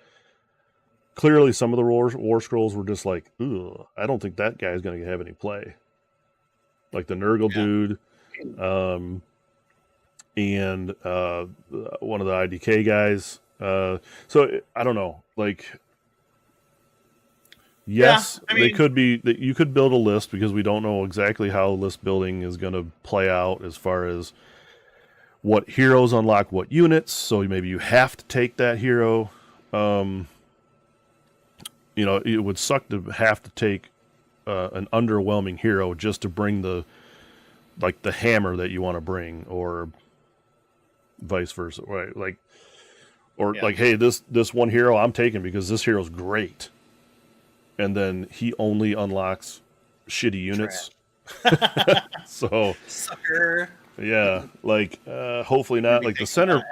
Clearly, some of the war scrolls were just like, ugh, I don't think that guy's going to have any play. Like the Nurgle dude, and one of the IDK guys. So I don't know. Like Yes, I they mean, could be. That you could build a list because we don't know exactly how list building is going to play out as far as what heroes unlock what units. So maybe you have to take that hero. Um, it would suck to have to take an underwhelming hero just to bring the hammer that you want to bring, or vice versa, right? Hey, this one hero I'm taking because this hero's great, and then he only unlocks shitty units. So sucker. yeah, hopefully not. Maybe Like the take some center,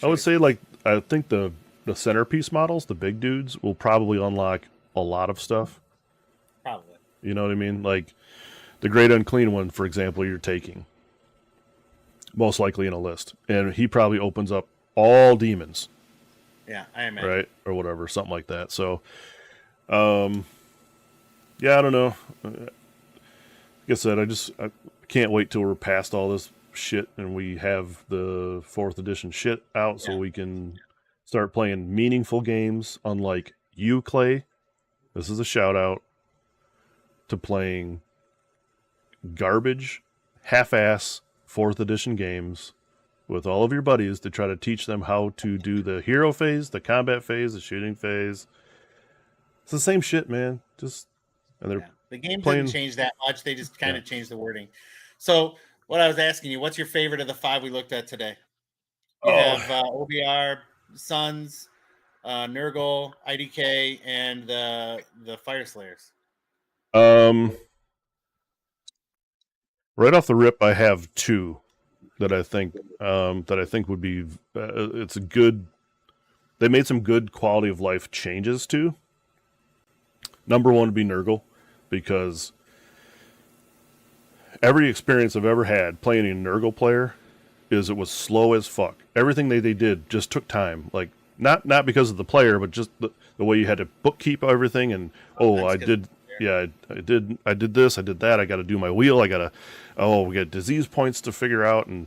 I would choice. say I think the centerpiece models, the big dudes, will probably unlock a lot of stuff. Probably. You know what I mean? Like the Great Unclean one, for example, you're taking most likely in a list, and he probably opens up all demons. Yeah, I imagine. Right, or whatever, something like that. So, yeah, I don't know. Like I said, I can't wait till we're past all this shit and we have the 4th edition shit out, so we can start playing meaningful games. Unlike you, Clay, this is a shout out to playing garbage, half-ass 4th edition games with all of your buddies to try to teach them how to do the hero phase, the combat phase, the shooting phase. It's the same shit, man. The game playing, didn't change that much. They just kind of changed the wording. So what I was asking you, what's your favorite of the 5 we looked at today? You have OBR, Suns, Nurgle, IDK, and the Fire Slayers. Right off the rip, I have 2 that I think would be. It's a good. They made some good quality of life changes to. Number 1 would be Nurgle, because every experience I've ever had playing a Nurgle player is it was slow as fuck. Everything they did just took time. Like not because of the player, but just the way you had to bookkeep everything. And I did this, I did that. I got to do my wheel. We got disease points to figure out, and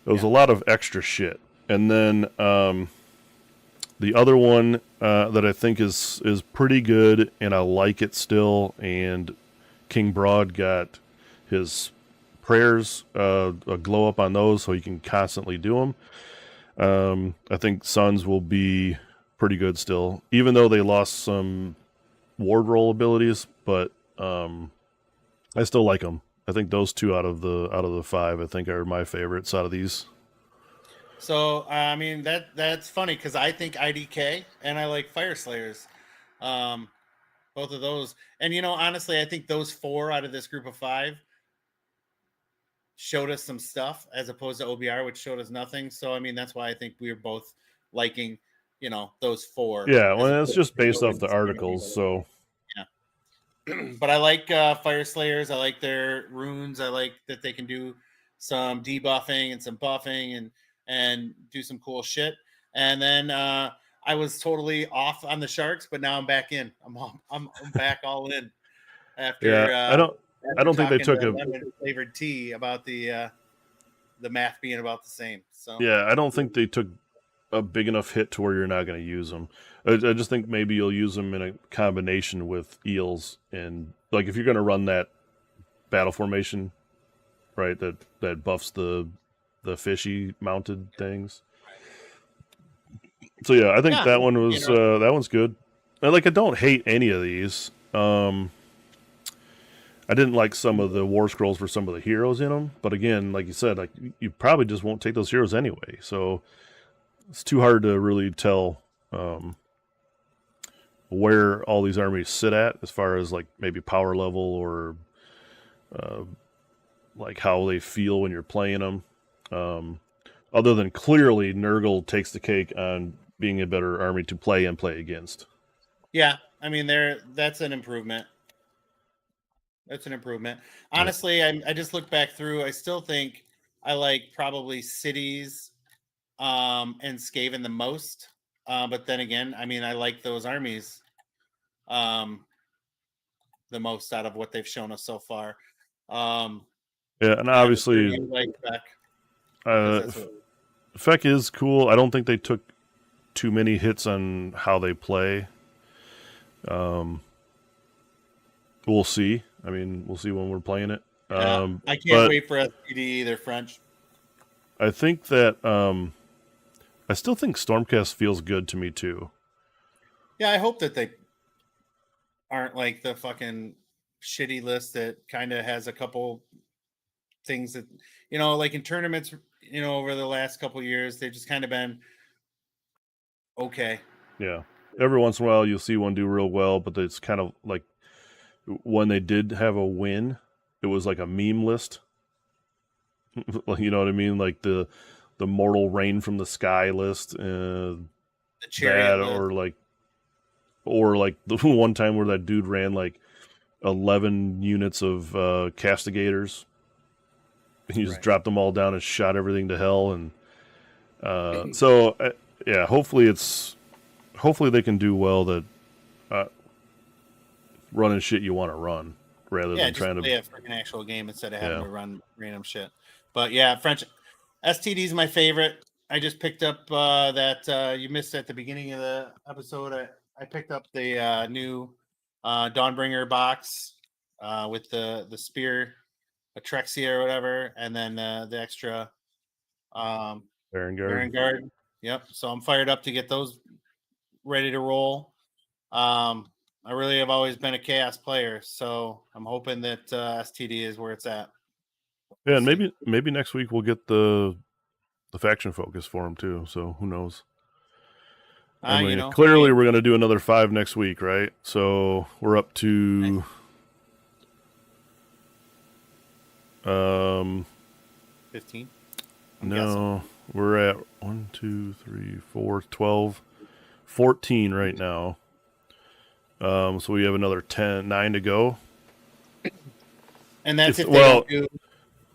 there was a lot of extra shit. And then the other one that I think is pretty good, and I like it still, and King Broad got his prayers a glow up on those, so he can constantly do them. I think Suns will be pretty good still, even though they lost some ward roll abilities, but I still like them. I think those 2 out of the 5 I think are my favorites out of these. So I mean that's funny because I think IDK and I like Fire Slayers, both of those. And honestly, I think those 4 out of this group of 5 showed us some stuff as opposed to OBR, which showed us nothing. So I mean that's why I think we were both liking those 4. Yeah, well, it's just based off the articles. So yeah, but I like Fire Slayers. I like their runes. I like that they can do some debuffing and some buffing and do some cool shit. And then I was totally off on the Sharks, but now I'm back in. I'm back all in after. I don't think they took a flavored tea about the math being about the same. So yeah, I don't think they took a big enough hit to where you're not going to use them. I just think maybe you'll use them in a combination with eels, and like if you're going to run that battle formation, right? That buffs the fishy mounted things. So yeah, I think that one was that one's good. I don't hate any of these. I didn't like some of the war scrolls for some of the heroes in them, but again, like you said, like you probably just won't take those heroes anyway. So it's too hard to really tell where all these armies sit at as far as like maybe power level or like how they feel when you're playing them. Other than clearly Nurgle takes the cake on being a better army to play and play against. Yeah, I mean that's an improvement. That's an improvement. Honestly, I just looked back through. I still think I like probably cities and Skaven the most. But then again, I mean, I like those armies the most out of what they've shown us so far. Yeah, and obviously, Feck is cool. I don't think they took too many hits on how they play. We'll see. I mean, we'll see when we're playing it. Yeah, I can't But wait for STD either, French. I think that I still think Stormcast feels good to me too. Yeah, I hope that they aren't like the fucking shitty list that kind of has a couple things that, like in tournaments, over the last couple of years, they've just kind of been okay. Yeah. Every once in a while, you'll see one do real well, but it's kind of like when they did have a win, it was like a meme list. You know what I mean? Like the mortal rain from the sky list, The chariot list. or like the one time where that dude ran like 11 units of castigators. He just dropped them all down and shot everything to hell. And yeah, hopefully they can do well that running shit you want to run rather than just trying play to a freaking actual game instead of having to run random shit. But yeah, French STD is my favorite. I just picked up that you missed at the beginning of the episode. I picked up the new Dawnbringer box with the spear, Atrexia or whatever, and then the extra Baron Guard. Yep. So I'm fired up to get those ready to roll. I really have always been a chaos player, so I'm hoping that STD is where it's at. Yeah, and maybe next week we'll get the faction focus for him too. So who knows? I mean, clearly we're going to do another 5 next week, right? So we're up to 15. No, we're at 1, 2, 3, 4, 12, 14 right now. So we have another 9 to go. And that's if they don't do...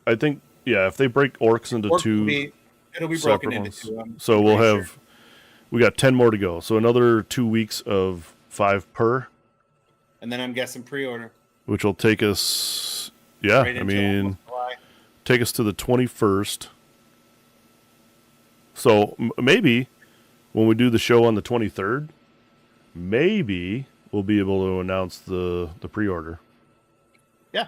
I think, yeah, if they break orcs into two, it'll be broken into two. So we'll have, we got 10 more to go. So another 2 weeks of 5 per. And then I'm guessing pre-order. Which will take us, take us to the 21st. So maybe when we do the show on the 23rd, maybe we'll be able to announce the pre-order. Yeah,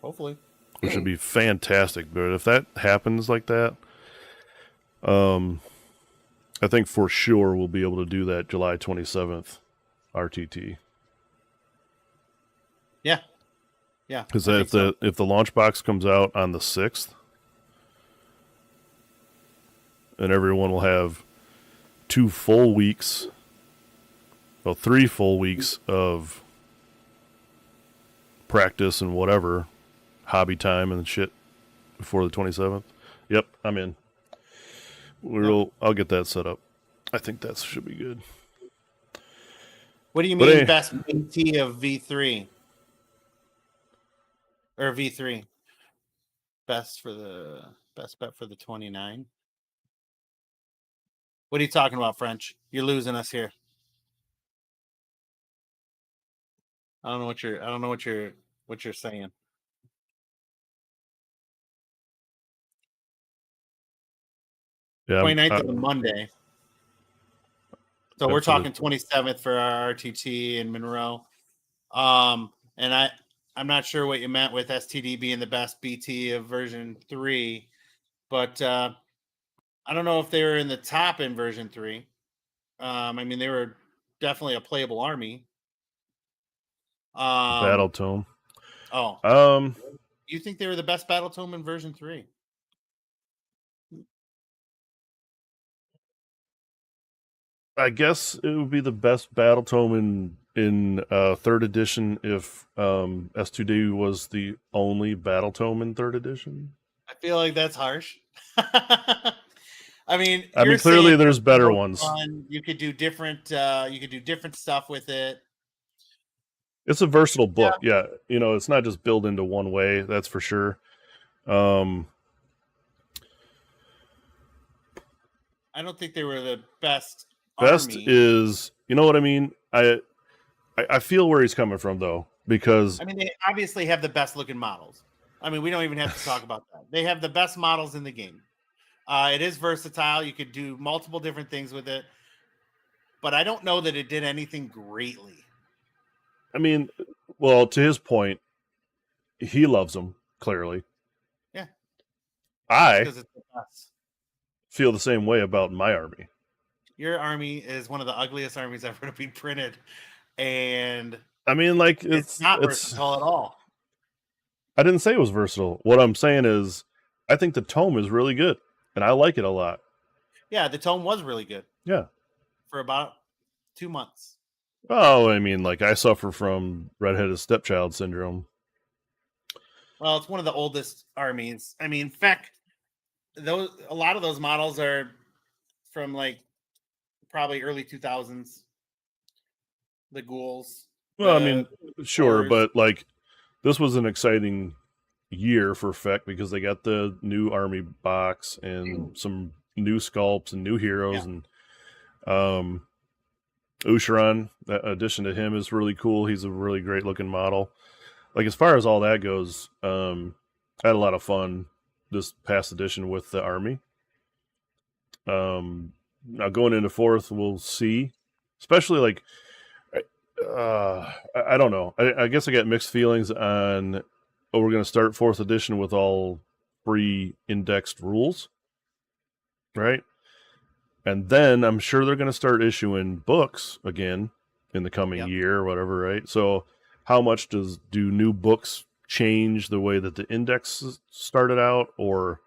hopefully. Which would be fantastic. But if that happens like that, I think for sure we'll be able to do that July 27th RTT. Yeah. Yeah. Because if the launch box comes out on the 6th, and everyone will have 3 full weeks of practice and whatever, hobby time and shit before the 27th. Yep, I'm in. I'll get that set up. I think that should be good. What do you mean best BT of V3? Or V3? Best bet for the 29? What are you talking about, French? You're losing us here. I don't know what you're saying. Yeah, 29th is a Monday. So we're talking 27th for our RTT in Monroe. And I'm not sure what you meant with STD being the best BT of version 3, but I don't know if they were in the top in version 3. I mean, they were definitely a playable army. Battle Tome. Oh. You think they were the best Battle Tome in version 3? I guess it would be the best Battle Tome in 3rd edition if S2D was the only Battle Tome in 3rd edition. I feel like that's harsh. I mean, clearly there's better ones. You could do different stuff with it. It's a versatile book. Yeah. It's not just built into one way, that's for sure. I don't think they were the best. Best army. Is, you know what I mean? I feel where he's coming from though, because they obviously have the best looking models. We don't even have to talk about that. They have the best models in the game. It is versatile. You could do multiple different things with it, but I don't know that it did anything greatly. Well, to his point, he loves them, clearly. Yeah. I Because it's the best. feel the same way about my army. Your army is one of the ugliest armies ever to be printed, and I mean, like it's not versatile at all. I didn't say it was versatile. What I'm saying is, I think the tome is really good, and I like it a lot. Yeah, the tome was really good. Yeah. For about 2 months. Oh, I mean, like I suffer from redheaded stepchild syndrome. Well, it's one of the oldest armies. I mean, in fact, a lot of those models are from like probably early 2000s. The ghouls. Well, I mean, sure, horrors. but like this was an exciting year for Feck because they got the new army box and some new sculpts and new heroes, and Usharan, that addition to him is really cool. He's a really great looking model. Like as far as all that goes, I had a lot of fun this past edition with the army. Now going into fourth, we'll see. Especially like, I don't know. I guess I got mixed feelings on. Oh, we're going to start fourth edition with all free indexed rules, right? And then I'm sure they're going to start issuing books again in the coming year or whatever, right? So how much do new books change the way that the index started out, or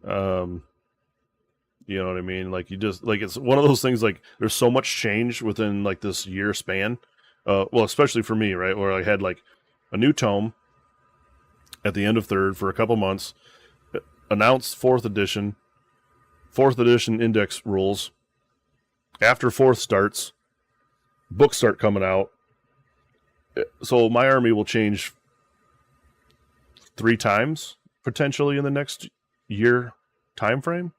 you know what I mean? Like you just like it's one of those things. Like there's so much change within like this year span. Well, especially for me, right, where I had like a new tome at the end of third for a couple months, announced fourth edition index rules. After fourth starts, books start coming out. So my army will change 3 times potentially in the next year time frame.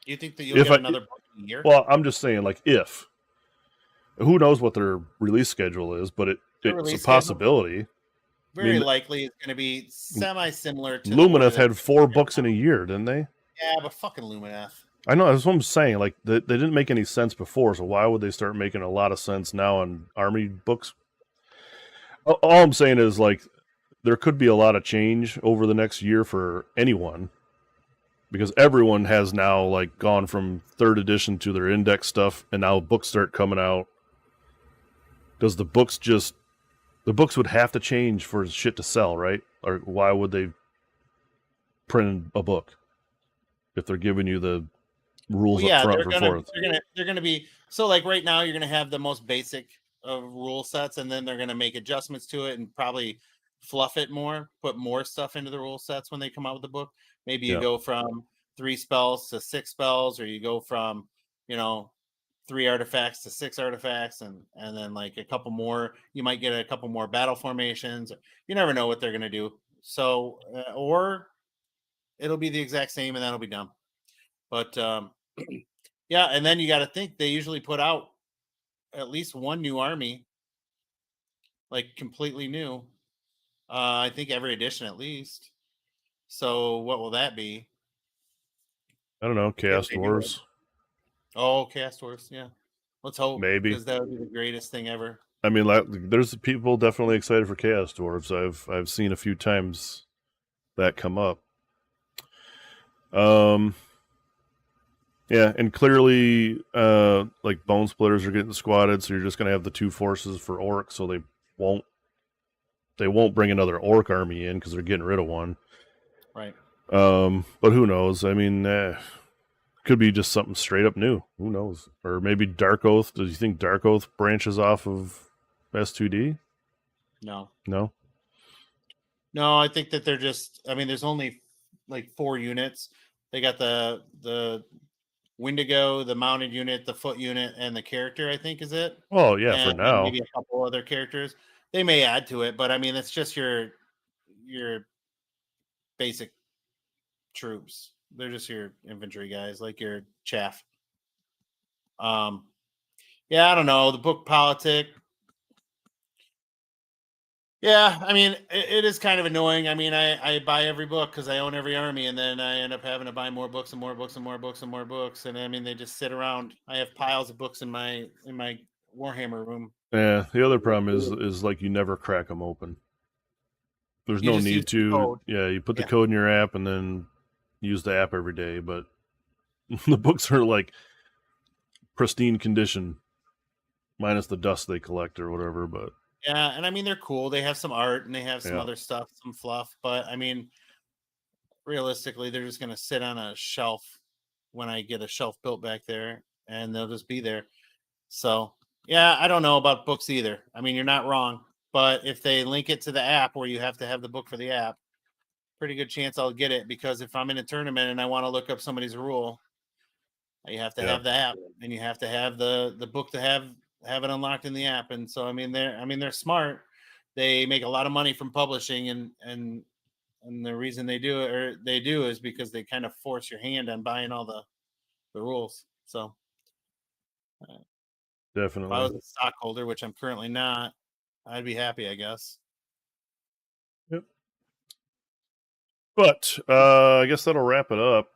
Do you think that you'll get another book in a year? Well, I'm just saying, like, if. Who knows what their release schedule is, but it's a possibility. Very likely it's going to be semi-similar to Lumineth had 4 books in a year, didn't they? Yeah, but fucking Lumineth. I know, that's what I'm saying. Like, they didn't make any sense before, so why would they start making a lot of sense now on army books? All I'm saying is, like, there could be a lot of change over the next year for anyone, because everyone has now, like, gone from third edition to their index stuff, and now books start coming out. Does the books would have to change for shit to sell, right? Or why would they print a book if they're giving you the rules up front for fourth? They're gonna be so, like, right now you're gonna have the most basic of rule sets, and then they're gonna make adjustments to it and probably fluff it more, put more stuff into the rule sets when they come out with the book. Maybe you go from 3 spells to 6 spells, or you go from 3 artifacts to 6 artifacts, and then like a couple more. You might get a couple more battle formations. You never know what they're gonna do. So or it'll be the exact same, and that'll be dumb. But yeah, and then you got to think they usually put out at least one new army, like completely new. I think every edition at least. So what will that be? I don't know. Chaos Dwarves. Oh, Chaos Dwarves. Yeah, let's hope. Maybe, because that would be the greatest thing ever. I mean, like, there's people definitely excited for Chaos Dwarves. I've seen a few times that come up. Yeah, and clearly, like Bone Splitters are getting squatted, so you're just gonna have the 2 forces for Orc, so they won't bring another Orc army in because they're getting rid of one. Right. But who knows? I mean, could be just something straight up new. Who knows? Or maybe Dark Oath. Do you think Dark Oath branches off of S2D? No. No, I think that they're just. I mean, there's only like 4 units. They got the Wendigo, the mounted unit, the foot unit, and the character, I think, is it. Oh yeah, and for now. Maybe a couple other characters. They may add to it, but I mean, it's just your basic troops. They're just your infantry guys, like your chaff. Yeah, I don't know. The book politic. Yeah, I mean, it is kind of annoying. I mean, I buy every book because I own every army, and then I end up having to buy more books and more books and more books and more books. And I mean, they just sit around. I have piles of books in my Warhammer room. Yeah, the other problem is like you never crack them open. There's You no just use need the to. code. Yeah, you put the Yeah. code in your app and then use the app every day. But the books are like pristine condition, minus the dust they collect or whatever. But Yeah, and I mean they're cool. They have some art and they have some yeah, other stuff, some fluff. But I mean, realistically, they're just gonna sit on a shelf when I get a shelf built back there, and they'll just be there. So yeah, I don't know about books either. I mean, you're not wrong, but if they link it to the app where you have to have the book for the app, pretty good chance I'll get it, because if I'm in a tournament and I want to look up somebody's rule, you have to yeah, have the app and you have to have the book to have it unlocked in the app. And so they're smart. They make a lot of money from publishing, and the reason they do is because they kind of force your hand on buying all the rules. So if I definitely. was a stockholder, which I'm currently not, I'd be happy, I guess. Yep. But I guess that'll wrap it up.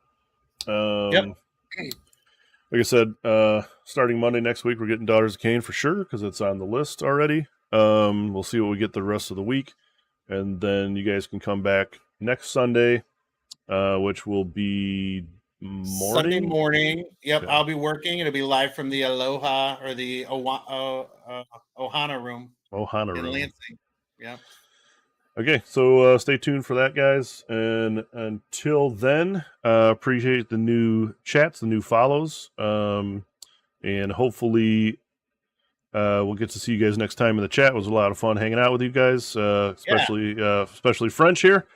Yep. Like I said, starting Monday next week, we're getting Daughters of Cain for sure because it's on the list already. We'll see what we get the rest of the week, and then you guys can come back next Sunday, which will be Sunday morning. morning. Yep, Yeah. I'll be working. It'll be live from the Aloha or the Ohana room Ohana in room. Lansing. Yep. Okay, so stay tuned for that, guys. And until then, appreciate the new chats, the new follows, and hopefully we'll get to see you guys next time in the chat. It was a lot of fun hanging out with you guys, especially French here.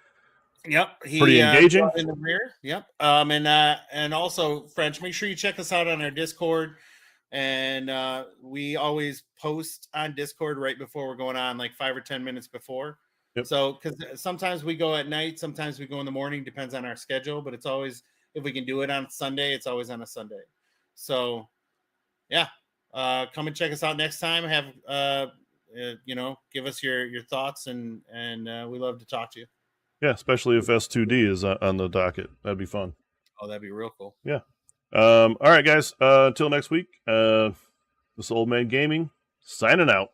Yep. Pretty engaging. In the rear. Yep. And also French. Make sure you check us out on our Discord. And we always post on Discord right before we're going on, like 5 or 10 minutes before. Yep. So, because sometimes we go at night, sometimes we go in the morning, depends on our schedule. But it's always, if we can do it on Sunday, it's always on a Sunday. So, yeah, come and check us out next time. Have give us your thoughts, and we love to talk to you. Yeah, especially if S2D is on the docket. That'd be fun. Oh, that'd be real cool. Yeah. All right, guys. Until next week, this Old Man Gaming signing out.